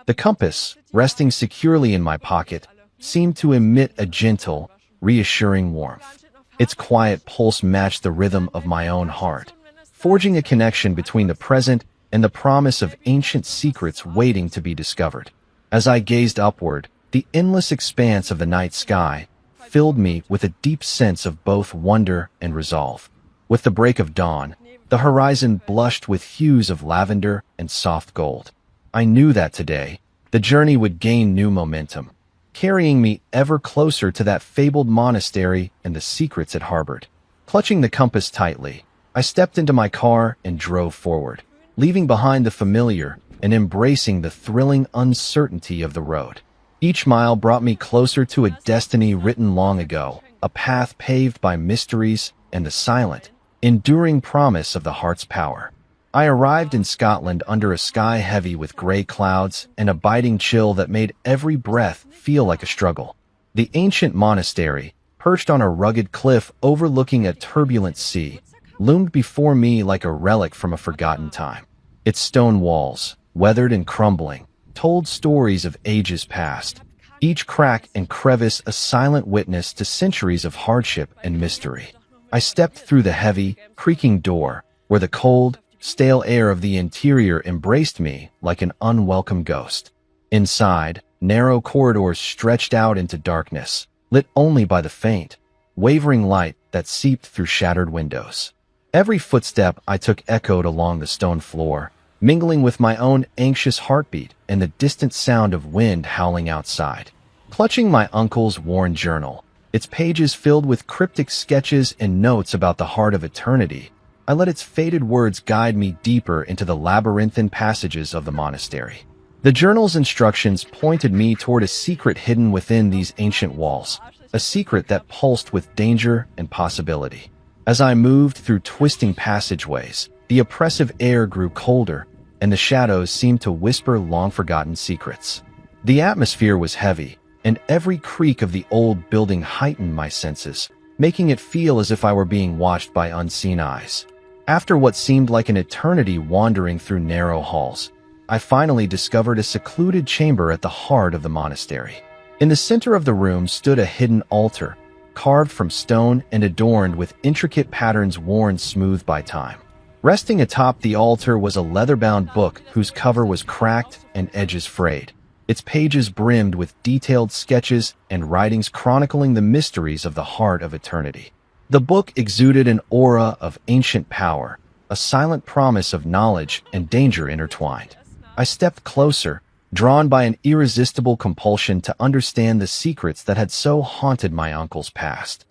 The compass, resting securely in my pocket, seemed to emit a gentle, reassuring warmth. Its quiet pulse matched the rhythm of my own heart, forging a connection between the present and the promise of ancient secrets waiting to be discovered. As I gazed upward, the endless expanse of the night sky filled me with a deep sense of both wonder and resolve. With the break of dawn, the horizon blushed with hues of lavender and soft gold. I knew that today, the journey would gain new momentum, carrying me ever closer to that fabled monastery and the secrets it harbored. Clutching the compass tightly, I stepped into my car and drove forward, leaving behind the familiar and embracing the thrilling uncertainty of the road. Each mile brought me closer to a destiny written long ago, a path paved by mysteries and the silent, enduring promise of the heart's power. I arrived in Scotland under a sky heavy with gray clouds and a biting chill that made every breath feel like a struggle. The ancient monastery, perched on a rugged cliff overlooking a turbulent sea, loomed before me like a relic from a forgotten time. Its stone walls, weathered and crumbling, told stories of ages past, each crack and crevice a silent witness to centuries of hardship and mystery. I stepped through the heavy, creaking door, where the cold, stale air of the interior embraced me like an unwelcome ghost. Inside, narrow corridors stretched out into darkness, lit only by the faint, wavering light that seeped through shattered windows. Every footstep I took echoed along the stone floor, mingling with my own anxious heartbeat and the distant sound of wind howling outside. Clutching my uncle's worn journal, its pages filled with cryptic sketches and notes about the heart of eternity, I let its faded words guide me deeper into the labyrinthine passages of the monastery. The journal's instructions pointed me toward a secret hidden within these ancient walls, a secret that pulsed with danger and possibility. As I moved through twisting passageways, the oppressive air grew colder, and the shadows seemed to whisper long-forgotten secrets. The atmosphere was heavy, and every creak of the old building heightened my senses, making it feel as if I were being watched by unseen eyes. After what seemed like an eternity wandering through narrow halls, I finally discovered a secluded chamber at the heart of the monastery. In the center of the room stood a hidden altar, carved from stone and adorned with intricate patterns worn smooth by time. Resting atop the altar was a leather-bound book whose cover was cracked and edges frayed. its pages brimmed with detailed sketches and writings chronicling the mysteries of the heart of eternity. The book exuded an aura of ancient power, a silent promise of knowledge and danger intertwined. I stepped closer, drawn by an irresistible compulsion to understand the secrets that had so haunted my uncle's past.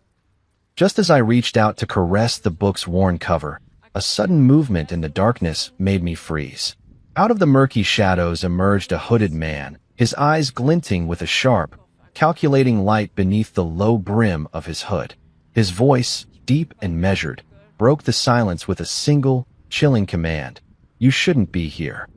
Just as I reached out to caress the book's worn cover, a sudden movement in the darkness made me freeze. Out of the murky shadows emerged a hooded man, his eyes glinting with a sharp, calculating light beneath the low brim of his hood. His voice, deep and measured, broke the silence with a single, chilling command. "You shouldn't be here."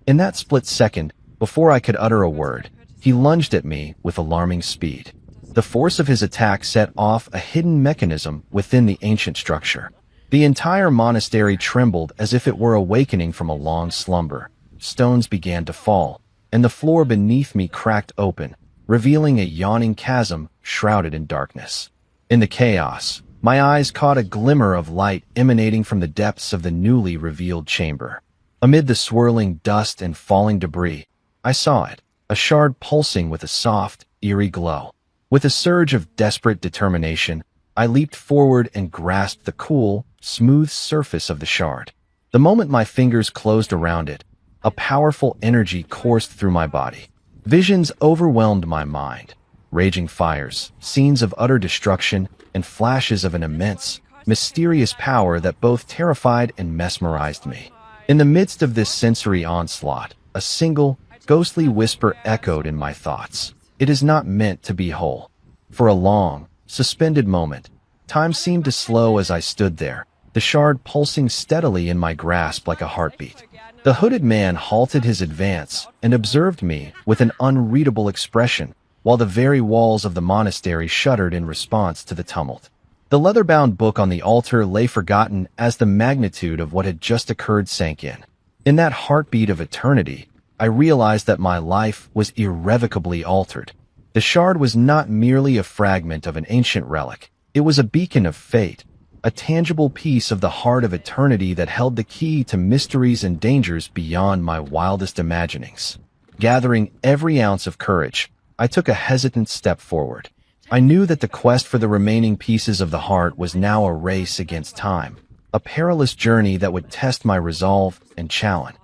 In that split second, before I could utter a word, he lunged at me with alarming speed. The force of his attack set off a hidden mechanism within the ancient structure. The entire monastery trembled as if it were awakening from a long slumber. Stones began to fall, and the floor beneath me cracked open, revealing a yawning chasm shrouded in darkness. In the chaos, my eyes caught a glimmer of light emanating from the depths of the newly revealed chamber. Amid the swirling dust and falling debris, I saw it, a shard pulsing with a soft, eerie glow. With a surge of desperate determination, I leaped forward and grasped the cool, smooth surface of the shard. The moment my fingers closed around it, a powerful energy coursed through my body. Visions overwhelmed my mind. Raging fires, scenes of utter destruction, and flashes of an immense, mysterious power that both terrified and mesmerized me. In the midst of this sensory onslaught, a single, ghostly whisper echoed in my thoughts. It is not meant to be whole. For a long, suspended moment, time seemed to slow as I stood there, the shard pulsing steadily in my grasp like a heartbeat. The hooded man halted his advance and observed me with an unreadable expression, while the very walls of the monastery shuddered in response to the tumult. The leather-bound book on the altar lay forgotten as the magnitude of what had just occurred sank in. In that heartbeat of eternity, I realized that my life was irrevocably altered. The shard was not merely a fragment of an ancient relic. It was a beacon of fate, a tangible piece of the heart of eternity that held the key to mysteries and dangers beyond my wildest imaginings. Gathering every ounce of courage, I took a hesitant step forward. I knew that the quest for the remaining pieces of the heart was now a race against time, a perilous journey that would test my resolve and challenge.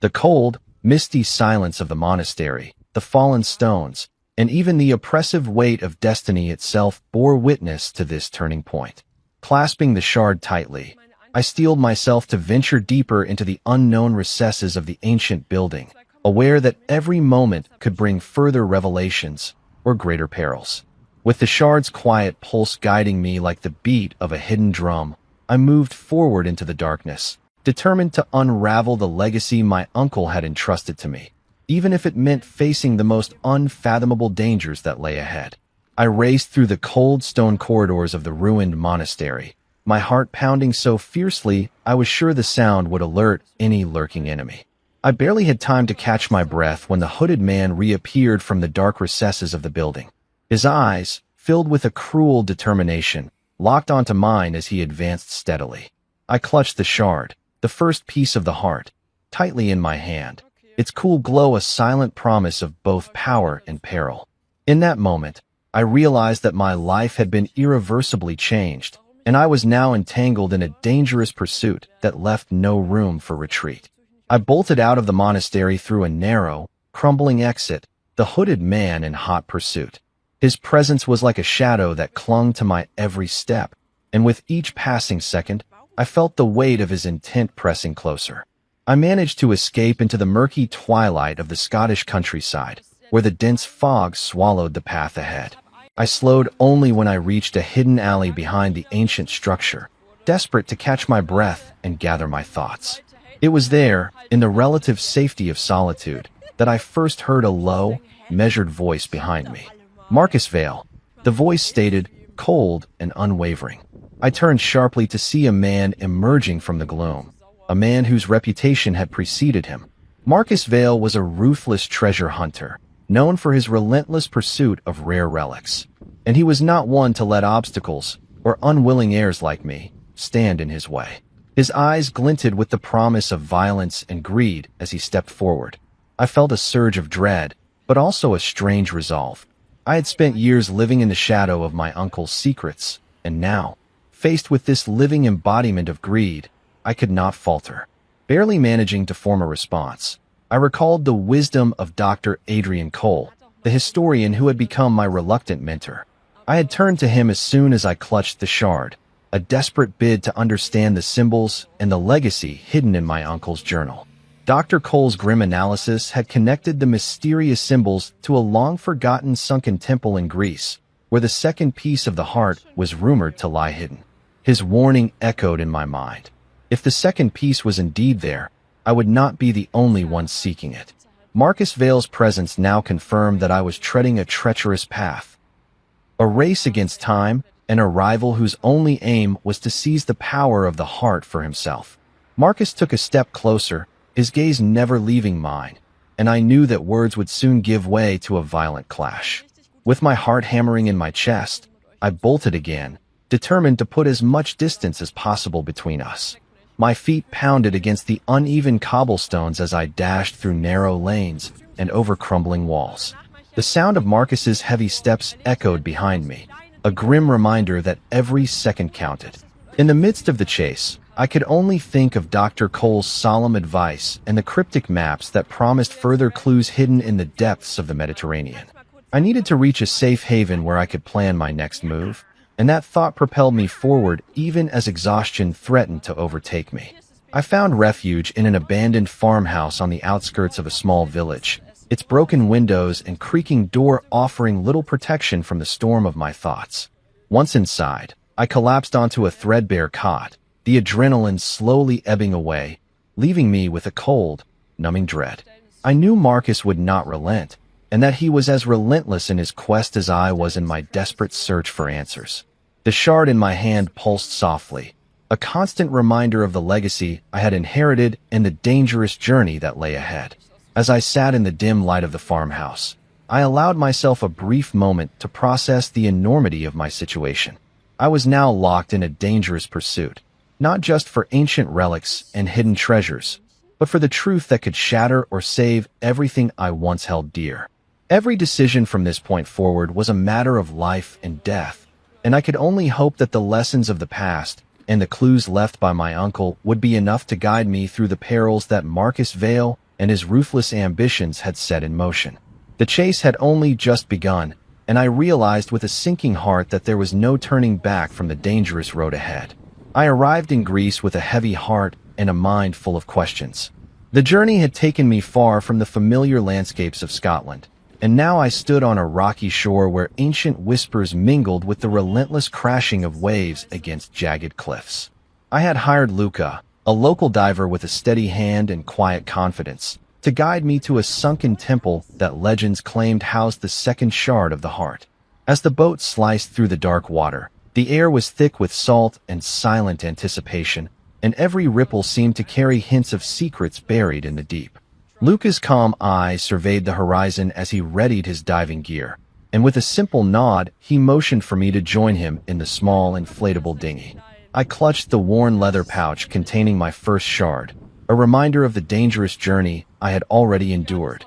The cold, misty silence of the monastery, the fallen stones, and even the oppressive weight of destiny itself bore witness to this turning point. Clasping the shard tightly, I steeled myself to venture deeper into the unknown recesses of the ancient building, aware that every moment could bring further revelations or greater perils. With the shard's quiet pulse guiding me like the beat of a hidden drum, I moved forward into the darkness, determined to unravel the legacy my uncle had entrusted to me, even if it meant facing the most unfathomable dangers that lay ahead. I raced through the cold stone corridors of the ruined monastery, my heart pounding so fiercely I was sure the sound would alert any lurking enemy. I barely had time to catch my breath when the hooded man reappeared from the dark recesses of the building. His eyes, filled with a cruel determination, locked onto mine as he advanced steadily. I clutched the shard, the first piece of the heart, tightly in my hand, its cool glow a silent promise of both power and peril. In that moment, I realized that my life had been irreversibly changed, and I was now entangled in a dangerous pursuit that left no room for retreat. I bolted out of the monastery through a narrow, crumbling exit, the hooded man in hot pursuit. His presence was like a shadow that clung to my every step, and with each passing second, I felt the weight of his intent pressing closer. I managed to escape into the murky twilight of the Scottish countryside, where the dense fog swallowed the path ahead. I slowed only when I reached a hidden alley behind the ancient structure, desperate to catch my breath and gather my thoughts. It was there, in the relative safety of solitude, that I first heard a low, measured voice behind me. "Marcus Vale," the voice stated, cold and unwavering. I turned sharply to see a man emerging from the gloom, a man whose reputation had preceded him. Marcus Vale was a ruthless treasure hunter, known for his relentless pursuit of rare relics, and he was not one to let obstacles, or unwilling heirs like me, stand in his way. His eyes glinted with the promise of violence and greed as he stepped forward. I felt a surge of dread, but also a strange resolve. I had spent years living in the shadow of my uncle's secrets, and now, faced with this living embodiment of greed, I could not falter. Barely managing to form a response, I recalled the wisdom of Dr. Adrian Cole, the historian who had become my reluctant mentor. I had turned to him as soon as I clutched the shard, a desperate bid to understand the symbols and the legacy hidden in my uncle's journal. Dr. Cole's grim analysis had connected the mysterious symbols to a long-forgotten sunken temple in Greece, where the second piece of the heart was rumored to lie hidden. His warning echoed in my mind. If the second piece was indeed there, I would not be the only one seeking it. Marcus Vale's presence now confirmed that I was treading a treacherous path. A race against time, and a rival whose only aim was to seize the power of the heart for himself. Marcus took a step closer, his gaze never leaving mine, and I knew that words would soon give way to a violent clash. With my heart hammering in my chest, I bolted again, determined to put as much distance as possible between us. My feet pounded against the uneven cobblestones as I dashed through narrow lanes and over crumbling walls. The sound of Marcus's heavy steps echoed behind me, a grim reminder that every second counted. In the midst of the chase, I could only think of Dr. Cole's solemn advice and the cryptic maps that promised further clues hidden in the depths of the Mediterranean. I needed to reach a safe haven where I could plan my next move, and that thought propelled me forward even as exhaustion threatened to overtake me. I found refuge in an abandoned farmhouse on the outskirts of a small village, its broken windows and creaking door offering little protection from the storm of my thoughts. Once inside, I collapsed onto a threadbare cot, the adrenaline slowly ebbing away, leaving me with a cold, numbing dread. I knew Marcus would not relent, and that he was as relentless in his quest as I was in my desperate search for answers. The shard in my hand pulsed softly, a constant reminder of the legacy I had inherited and the dangerous journey that lay ahead. As I sat in the dim light of the farmhouse, I allowed myself a brief moment to process the enormity of my situation. I was now locked in a dangerous pursuit, not just for ancient relics and hidden treasures, but for the truth that could shatter or save everything I once held dear. Every decision from this point forward was a matter of life and death, and I could only hope that the lessons of the past and the clues left by my uncle would be enough to guide me through the perils that Marcus Vale and his ruthless ambitions had set in motion. The chase had only just begun, and I realized with a sinking heart that there was no turning back from the dangerous road ahead. I arrived in Greece with a heavy heart and a mind full of questions. The journey had taken me far from the familiar landscapes of Scotland, and now I stood on a rocky shore where ancient whispers mingled with the relentless crashing of waves against jagged cliffs. I had hired Luca, a local diver with a steady hand and quiet confidence, to guide me to a sunken temple that legends claimed housed the second shard of the heart. As the boat sliced through the dark water, the air was thick with salt and silent anticipation, and every ripple seemed to carry hints of secrets buried in the deep. Luca's calm eye surveyed the horizon as he readied his diving gear, and with a simple nod, he motioned for me to join him in the small inflatable dinghy. I clutched the worn leather pouch containing my first shard, a reminder of the dangerous journey I had already endured.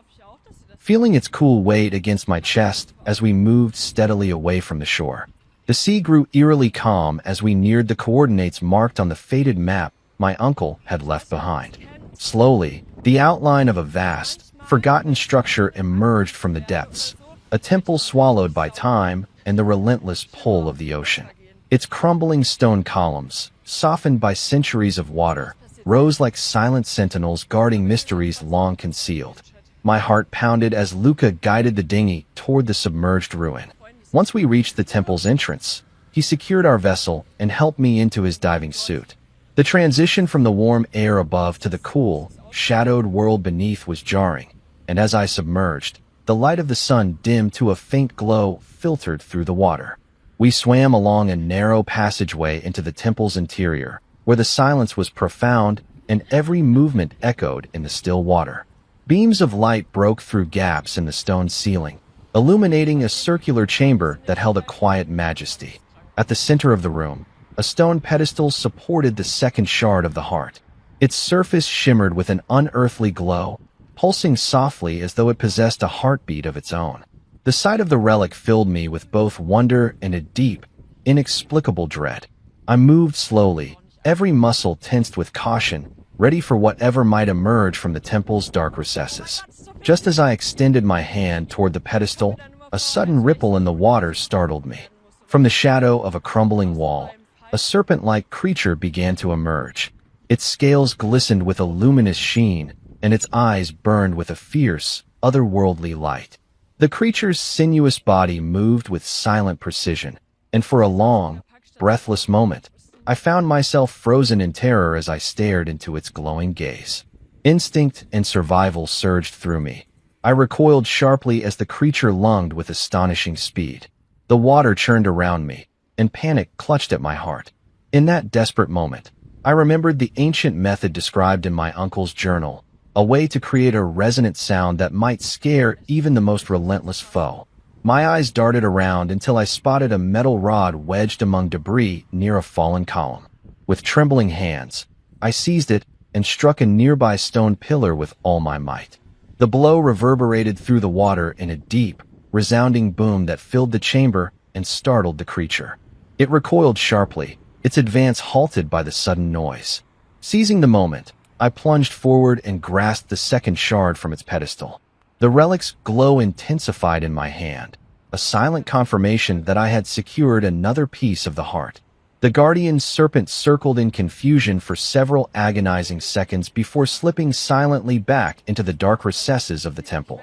Feeling its cool weight against my chest as we moved steadily away from the shore, the sea grew eerily calm as we neared the coordinates marked on the faded map my uncle had left behind. Slowly, the outline of a vast, forgotten structure emerged from the depths, a temple swallowed by time and the relentless pull of the ocean. Its crumbling stone columns, softened by centuries of water, rose like silent sentinels guarding mysteries long concealed. My heart pounded as Luca guided the dinghy toward the submerged ruin. Once we reached the temple's entrance, he secured our vessel and helped me into his diving suit. The transition from the warm air above to the cool, shadowed world beneath was jarring, and as I submerged, the light of the sun dimmed to a faint glow filtered through the water. We swam along a narrow passageway into the temple's interior, where the silence was profound and every movement echoed in the still water. Beams of light broke through gaps in the stone ceiling, illuminating a circular chamber that held a quiet majesty. At the center of the room, a stone pedestal supported the second shard of the heart. Its surface shimmered with an unearthly glow, pulsing softly as though it possessed a heartbeat of its own. The sight of the relic filled me with both wonder and a deep, inexplicable dread. I moved slowly, every muscle tensed with caution, ready for whatever might emerge from the temple's dark recesses. Just as I extended my hand toward the pedestal, a sudden ripple in the water startled me. From the shadow of a crumbling wall, a serpent-like creature began to emerge. Its scales glistened with a luminous sheen, and its eyes burned with a fierce, otherworldly light. The creature's sinuous body moved with silent precision, and for a long, breathless moment, I found myself frozen in terror as I stared into its glowing gaze. Instinct and survival surged through me. I recoiled sharply as the creature lunged with astonishing speed. The water churned around me, and panic clutched at my heart. In that desperate moment, I remembered the ancient method described in my uncle's journal, a way to create a resonant sound that might scare even the most relentless foe. My eyes darted around until I spotted a metal rod wedged among debris near a fallen column. With trembling hands, I seized it and struck a nearby stone pillar with all my might. The blow reverberated through the water in a deep, resounding boom that filled the chamber and startled the creature. It recoiled sharply, its advance halted by the sudden noise. Seizing the moment, I plunged forward and grasped the second shard from its pedestal. The relic's glow intensified in my hand, a silent confirmation that I had secured another piece of the heart. The guardian serpent circled in confusion for several agonizing seconds before slipping silently back into the dark recesses of the temple.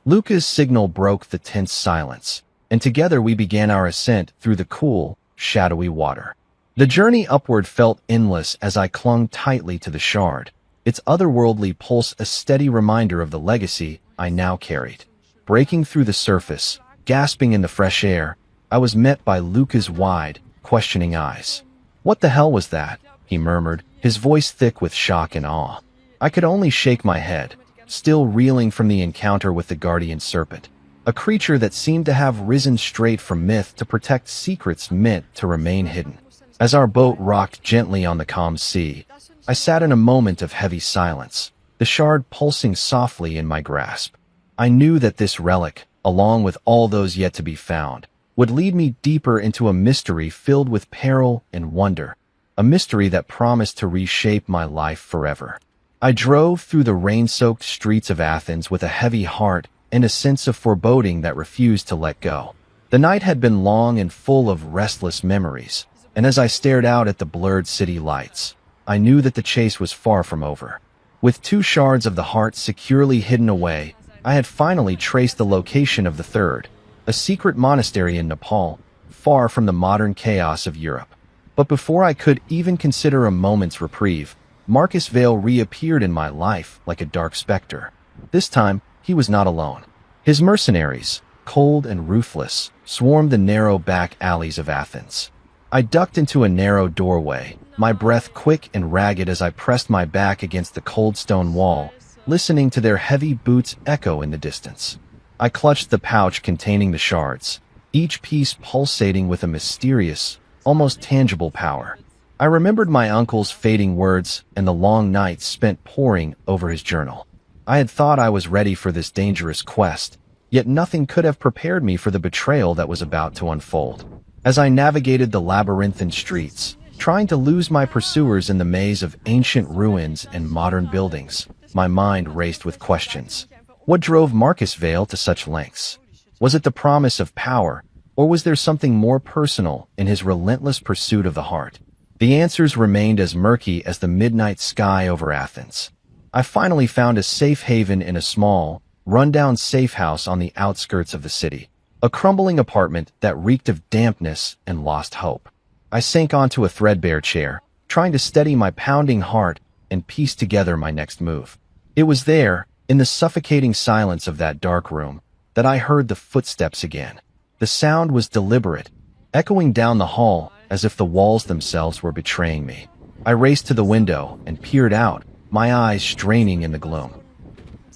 Luca's signal broke the tense silence, and together we began our ascent through the cool, shadowy water. The journey upward felt endless as I clung tightly to the shard, its otherworldly pulse a steady reminder of the legacy I now carried. Breaking through the surface, gasping in the fresh air, I was met by Luca's wide, questioning eyes. "What the hell was that?" he murmured, his voice thick with shock and awe. I could only shake my head, still reeling from the encounter with the guardian serpent, a creature that seemed to have risen straight from myth to protect secrets meant to remain hidden. As our boat rocked gently on the calm sea, I sat in a moment of heavy silence, the shard pulsing softly in my grasp. I knew that this relic, along with all those yet to be found, would lead me deeper into a mystery filled with peril and wonder, a mystery that promised to reshape my life forever. I drove through the rain-soaked streets of Athens with a heavy heart and a sense of foreboding that refused to let go. The night had been long and full of restless memories, and as I stared out at the blurred city lights, I knew that the chase was far from over. With 2 shards of the heart securely hidden away, I had finally traced the location of the third, a secret monastery in Nepal, far from the modern chaos of Europe. But before I could even consider a moment's reprieve, Marcus Vale reappeared in my life like a dark specter. This time, he was not alone. His mercenaries, cold and ruthless, swarmed the narrow back alleys of Athens. I ducked into a narrow doorway, my breath quick and ragged as I pressed my back against the cold stone wall, listening to their heavy boots echo in the distance. I clutched the pouch containing the shards, each piece pulsating with a mysterious, almost tangible power. I remembered my uncle's fading words and the long nights spent poring over his journal. I had thought I was ready for this dangerous quest, yet nothing could have prepared me for the betrayal that was about to unfold. As I navigated the labyrinthine streets, trying to lose my pursuers in the maze of ancient ruins and modern buildings, my mind raced with questions. What drove Marcus Vale to such lengths? Was it the promise of power, or was there something more personal in his relentless pursuit of the heart? The answers remained as murky as the midnight sky over Athens. I finally found a safe haven in a small, run-down safe house on the outskirts of the city, a crumbling apartment that reeked of dampness and lost hope. I sank onto a threadbare chair, trying to steady my pounding heart and piece together my next move. It was there, in the suffocating silence of that dark room, that I heard the footsteps again. The sound was deliberate, echoing down the hall as if the walls themselves were betraying me. I raced to the window and peered out, my eyes straining in the gloom.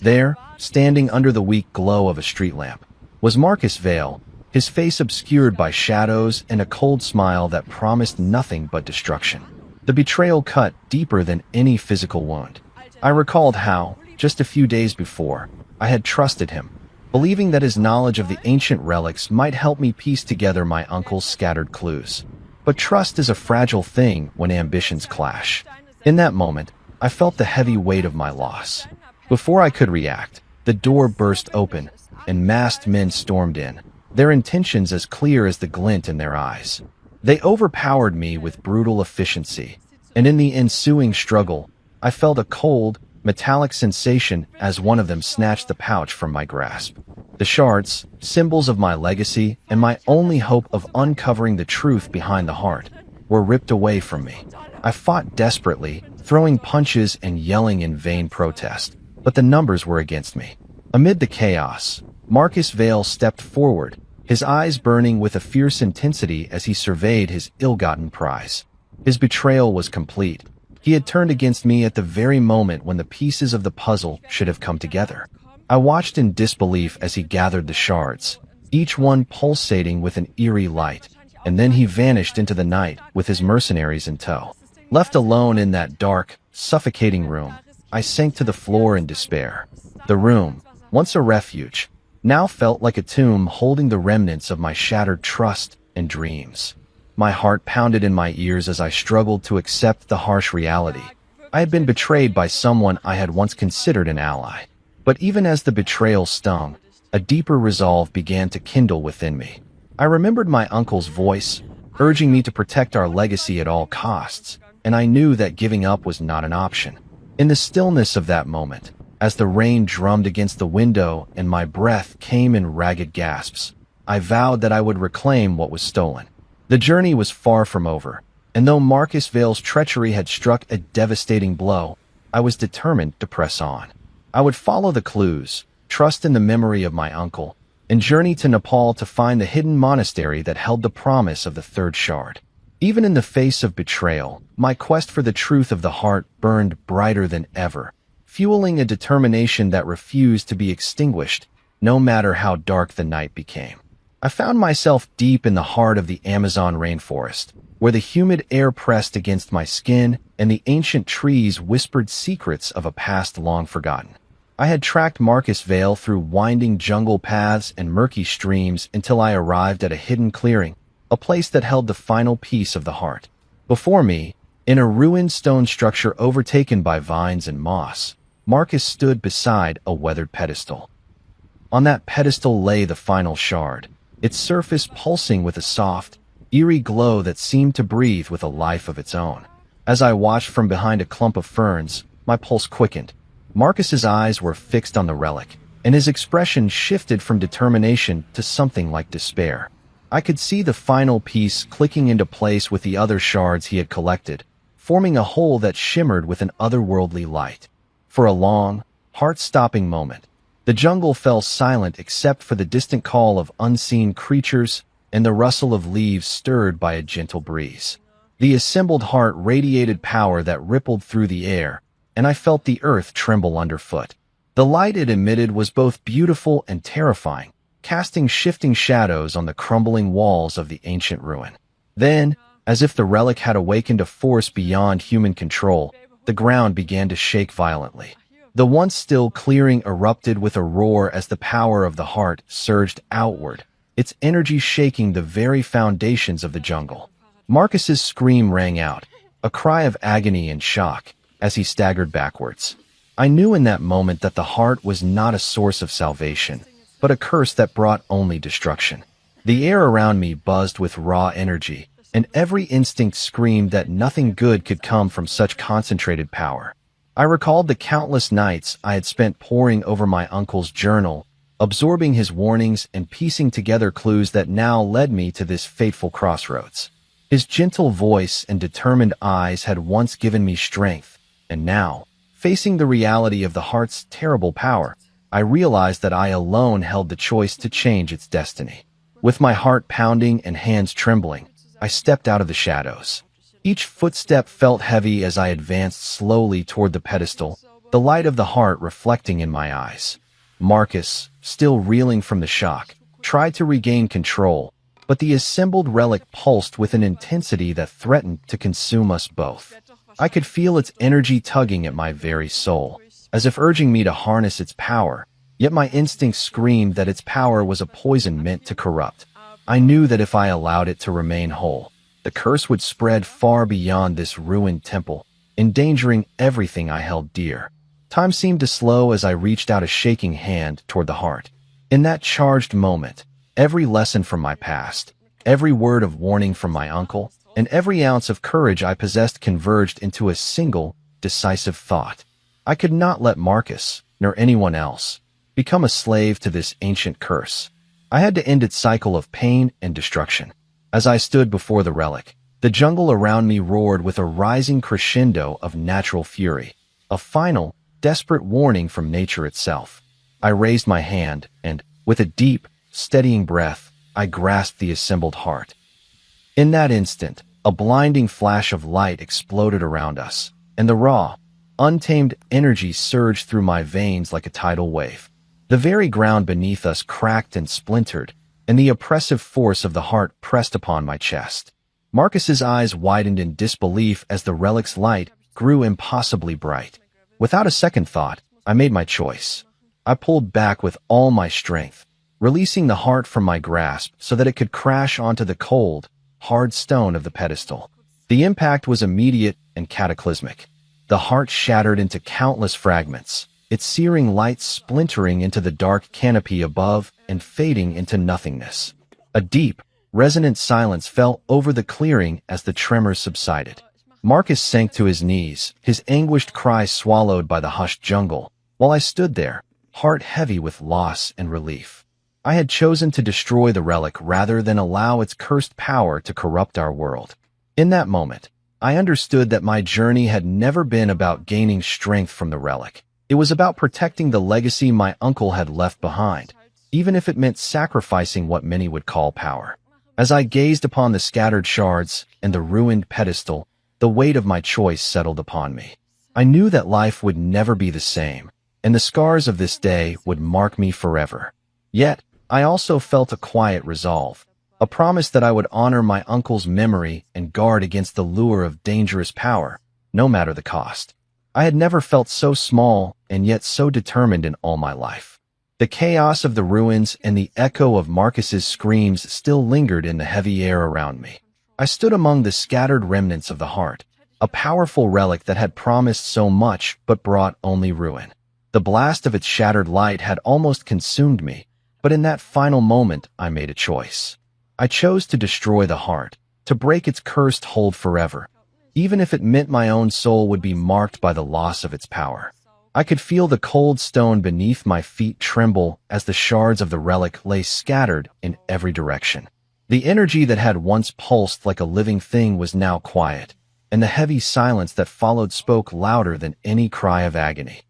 There, standing under the weak glow of a street lamp, was Marcus Vale, his face obscured by shadows and a cold smile that promised nothing but destruction. The betrayal cut deeper than any physical wound. I recalled how, Just a few days before, I had trusted him, believing that his knowledge of the ancient relics might help me piece together my uncle's scattered clues. But trust is a fragile thing when ambitions clash. In that moment, I felt the heavy weight of my loss. Before I could react, the door burst open, and masked men stormed in, their intentions as clear as the glint in their eyes. They overpowered me with brutal efficiency, and in the ensuing struggle, I felt a cold, metallic sensation as one of them snatched the pouch from my grasp. The shards, symbols of my legacy and my only hope of uncovering the truth behind the heart, were ripped away from me. I fought desperately, throwing punches and yelling in vain protest, but the numbers were against me. Amid the chaos, Marcus Vale stepped forward, his eyes burning with a fierce intensity as he surveyed his ill-gotten prize. His betrayal was complete. He had turned against me at the very moment when the pieces of the puzzle should have come together. I watched in disbelief as he gathered the shards, each one pulsating with an eerie light, and then he vanished into the night with his mercenaries in tow. Left alone in that dark, suffocating room, I sank to the floor in despair. The room, once a refuge, now felt like a tomb holding the remnants of my shattered trust and dreams. My heart pounded in my ears as I struggled to accept the harsh reality. I had been betrayed by someone I had once considered an ally. But even as the betrayal stung, a deeper resolve began to kindle within me. I remembered my uncle's voice, urging me to protect our legacy at all costs, and I knew that giving up was not an option. In the stillness of that moment, as the rain drummed against the window and my breath came in ragged gasps, I vowed that I would reclaim what was stolen. The journey was far from over, and though Marcus Vale's treachery had struck a devastating blow, I was determined to press on. I would follow the clues, trust in the memory of my uncle, and journey to Nepal to find the hidden monastery that held the promise of the third shard. Even in the face of betrayal, my quest for the truth of the heart burned brighter than ever, fueling a determination that refused to be extinguished, no matter how dark the night became. I found myself deep in the heart of the Amazon rainforest, where the humid air pressed against my skin and the ancient trees whispered secrets of a past long forgotten. I had tracked Marcus Vale through winding jungle paths and murky streams until I arrived at a hidden clearing, a place that held the final piece of the heart. Before me, in a ruined stone structure overtaken by vines and moss, Marcus stood beside a weathered pedestal. On that pedestal lay the final shard, its surface pulsing with a soft, eerie glow that seemed to breathe with a life of its own. As I watched from behind a clump of ferns, my pulse quickened. Marcus's eyes were fixed on the relic, and his expression shifted from determination to something like despair. I could see the final piece clicking into place with the other shards he had collected, forming a whole that shimmered with an otherworldly light. For a long, heart-stopping moment, the jungle fell silent except for the distant call of unseen creatures and the rustle of leaves stirred by a gentle breeze. The assembled heart radiated power that rippled through the air, and I felt the earth tremble underfoot. The light it emitted was both beautiful and terrifying, casting shifting shadows on the crumbling walls of the ancient ruin. Then, as if the relic had awakened a force beyond human control, the ground began to shake violently. The once still clearing erupted with a roar as the power of the heart surged outward, its energy shaking the very foundations of the jungle. Marcus's scream rang out, a cry of agony and shock, as he staggered backwards. I knew in that moment that the heart was not a source of salvation, but a curse that brought only destruction. The air around me buzzed with raw energy, and every instinct screamed that nothing good could come from such concentrated power. I recalled the countless nights I had spent poring over my uncle's journal, absorbing his warnings and piecing together clues that now led me to this fateful crossroads. His gentle voice and determined eyes had once given me strength, and now, facing the reality of the heart's terrible power, I realized that I alone held the choice to change its destiny. With my heart pounding and hands trembling, I stepped out of the shadows. Each footstep felt heavy as I advanced slowly toward the pedestal, the light of the heart reflecting in my eyes. Marcus, still reeling from the shock, tried to regain control, but the assembled relic pulsed with an intensity that threatened to consume us both. I could feel its energy tugging at my very soul. as if urging me to harness its power, yet my instincts screamed that its power was a poison meant to corrupt. I knew that if I allowed it to remain whole, the curse would spread far beyond this ruined temple, endangering everything I held dear. Time seemed to slow as I reached out a shaking hand toward the heart. In that charged moment, every lesson from my past, every word of warning from my uncle, and every ounce of courage I possessed converged into a single, decisive thought. I could not let Marcus, nor anyone else, become a slave to this ancient curse. I had to end its cycle of pain and destruction. As I stood before the relic, the jungle around me roared with a rising crescendo of natural fury, a final, desperate warning from nature itself. I raised my hand, and, with a deep, steadying breath, I grasped the assembled heart. In that instant, a blinding flash of light exploded around us, and the raw, untamed energy surged through my veins like a tidal wave. The very ground beneath us cracked and splintered, and the oppressive force of the heart pressed upon my chest. Marcus's eyes widened in disbelief as the relic's light grew impossibly bright. Without a second thought, I made my choice. I pulled back with all my strength, releasing the heart from my grasp so that it could crash onto the cold, hard stone of the pedestal. The impact was immediate and cataclysmic. The heart shattered into countless fragments, its searing light splintering into the dark canopy above and fading into nothingness. A deep, resonant silence fell over the clearing as the tremors subsided. Marcus sank to his knees, his anguished cry swallowed by the hushed jungle, while I stood there, heart heavy with loss and relief. I had chosen to destroy the relic rather than allow its cursed power to corrupt our world. In that moment, I understood that my journey had never been about gaining strength from the relic. It was about protecting the legacy my uncle had left behind, even if it meant sacrificing what many would call power. As I gazed upon the scattered shards and the ruined pedestal, the weight of my choice settled upon me. I knew that life would never be the same, and the scars of this day would mark me forever. Yet, I also felt a quiet resolve, a promise that I would honor my uncle's memory and guard against the lure of dangerous power, no matter the cost. I had never felt so small and yet so determined in all my life. The chaos of the ruins and the echo of Marcus's screams still lingered in the heavy air around me. I stood among the scattered remnants of the heart, a powerful relic that had promised so much but brought only ruin. The blast of its shattered light had almost consumed me, but in that final moment I made a choice. I chose to destroy the heart, to break its cursed hold forever, even if it meant my own soul would be marked by the loss of its power. I could feel the cold stone beneath my feet tremble as the shards of the relic lay scattered in every direction. The energy that had once pulsed like a living thing was now quiet, and the heavy silence that followed spoke louder than any cry of agony.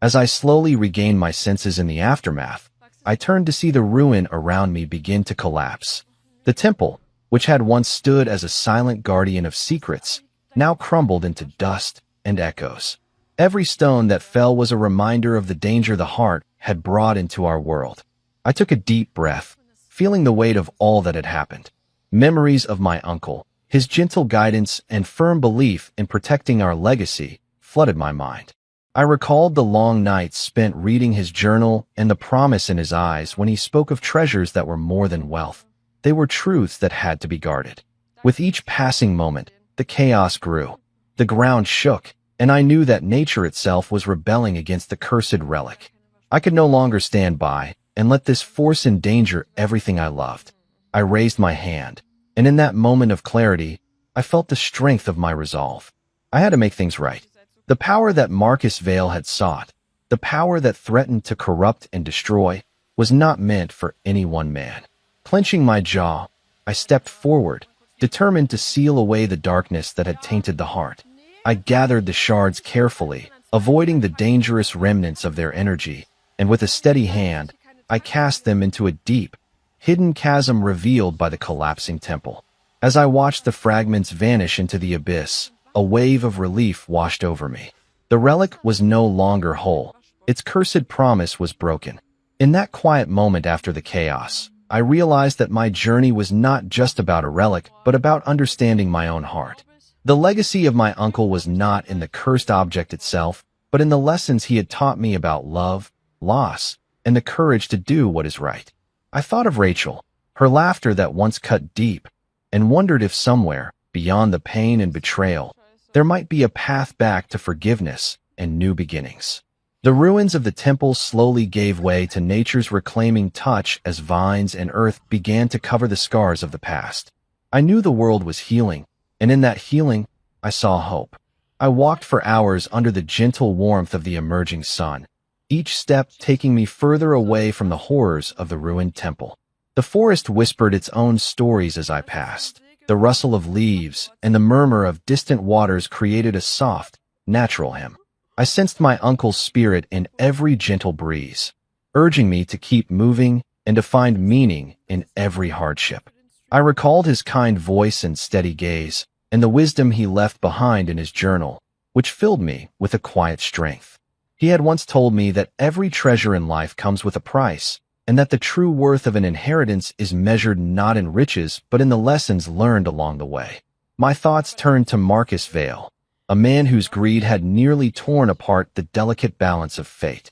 As I slowly regained my senses in the aftermath, I turned to see the ruin around me begin to collapse. The temple, which had once stood as a silent guardian of secrets, now crumbled into dust and echoes. Every stone that fell was a reminder of the danger the heart had brought into our world. I took a deep breath, feeling the weight of all that had happened. Memories of my uncle, his gentle guidance and firm belief in protecting our legacy flooded my mind. I recalled the long nights spent reading his journal and the promise in his eyes when he spoke of treasures that were more than wealth. They were truths that had to be guarded. With each passing moment, the chaos grew. The ground shook, and I knew that nature itself was rebelling against the cursed relic. I could no longer stand by and let this force endanger everything I loved. I raised my hand, and in that moment of clarity, I felt the strength of my resolve. I had to make things right. The power that Marcus Vale had sought, the power that threatened to corrupt and destroy, was not meant for any one man. Clenching my jaw, I stepped forward, determined to seal away the darkness that had tainted the heart. I gathered the shards carefully, avoiding the dangerous remnants of their energy, and with a steady hand, I cast them into a deep, hidden chasm revealed by the collapsing temple. As I watched the fragments vanish into the abyss, a wave of relief washed over me. The relic was no longer whole. Its cursed promise was broken. In that quiet moment after the chaos, I realized that my journey was not just about a relic, but about understanding my own heart. The legacy of my uncle was not in the cursed object itself, but in the lessons he had taught me about love, loss, and the courage to do what is right. I thought of Rachel, her laughter that once cut deep, and wondered if somewhere, beyond the pain and betrayal, there might be a path back to forgiveness and new beginnings. The ruins of the temple slowly gave way to nature's reclaiming touch as vines and earth began to cover the scars of the past. I knew the world was healing, and in that healing, I saw hope. I walked for hours under the gentle warmth of the emerging sun, each step taking me further away from the horrors of the ruined temple. The forest whispered its own stories as I passed. The rustle of leaves and the murmur of distant waters created a soft, natural hymn. I sensed my uncle's spirit in every gentle breeze, urging me to keep moving and to find meaning in every hardship. I recalled his kind voice and steady gaze, and the wisdom he left behind in his journal, which filled me with a quiet strength. He had once told me that every treasure in life comes with a price, and that the true worth of an inheritance is measured not in riches but in the lessons learned along the way. My thoughts turned to Marcus Vale, a man whose greed had nearly torn apart the delicate balance of fate.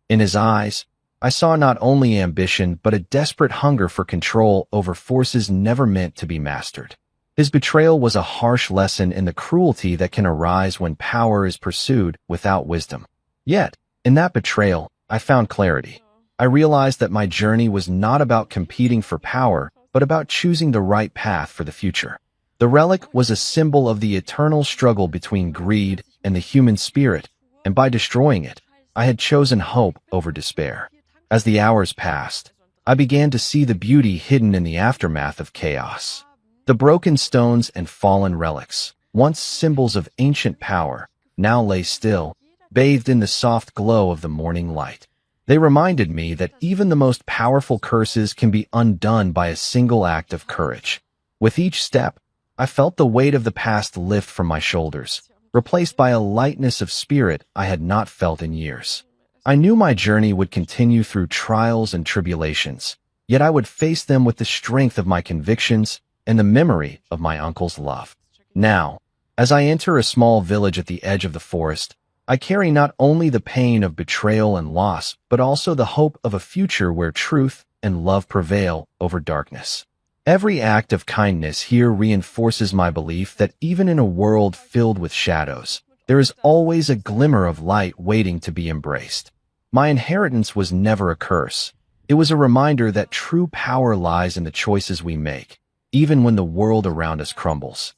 In his eyes, I saw not only ambition but a desperate hunger for control over forces never meant to be mastered. His betrayal was a harsh lesson in the cruelty that can arise when power is pursued without wisdom. Yet, in that betrayal, I found clarity. I realized that my journey was not about competing for power, but about choosing the right path for the future. The relic was a symbol of the eternal struggle between greed and the human spirit, and by destroying it, I had chosen hope over despair. As the hours passed, I began to see the beauty hidden in the aftermath of chaos. The broken stones and fallen relics, once symbols of ancient power, now lay still, bathed in the soft glow of the morning light. They reminded me that even the most powerful curses can be undone by a single act of courage. With each step, I felt the weight of the past lift from my shoulders, replaced by a lightness of spirit I had not felt in years. I knew my journey would continue through trials and tribulations, yet I would face them with the strength of my convictions and the memory of my uncle's love. Now, as I enter a small village at the edge of the forest, I carry not only the pain of betrayal and loss, but also the hope of a future where truth and love prevail over darkness. Every act of kindness here reinforces my belief that even in a world filled with shadows, there is always a glimmer of light waiting to be embraced. My inheritance was never a curse. It was a reminder that true power lies in the choices we make, even when the world around us crumbles.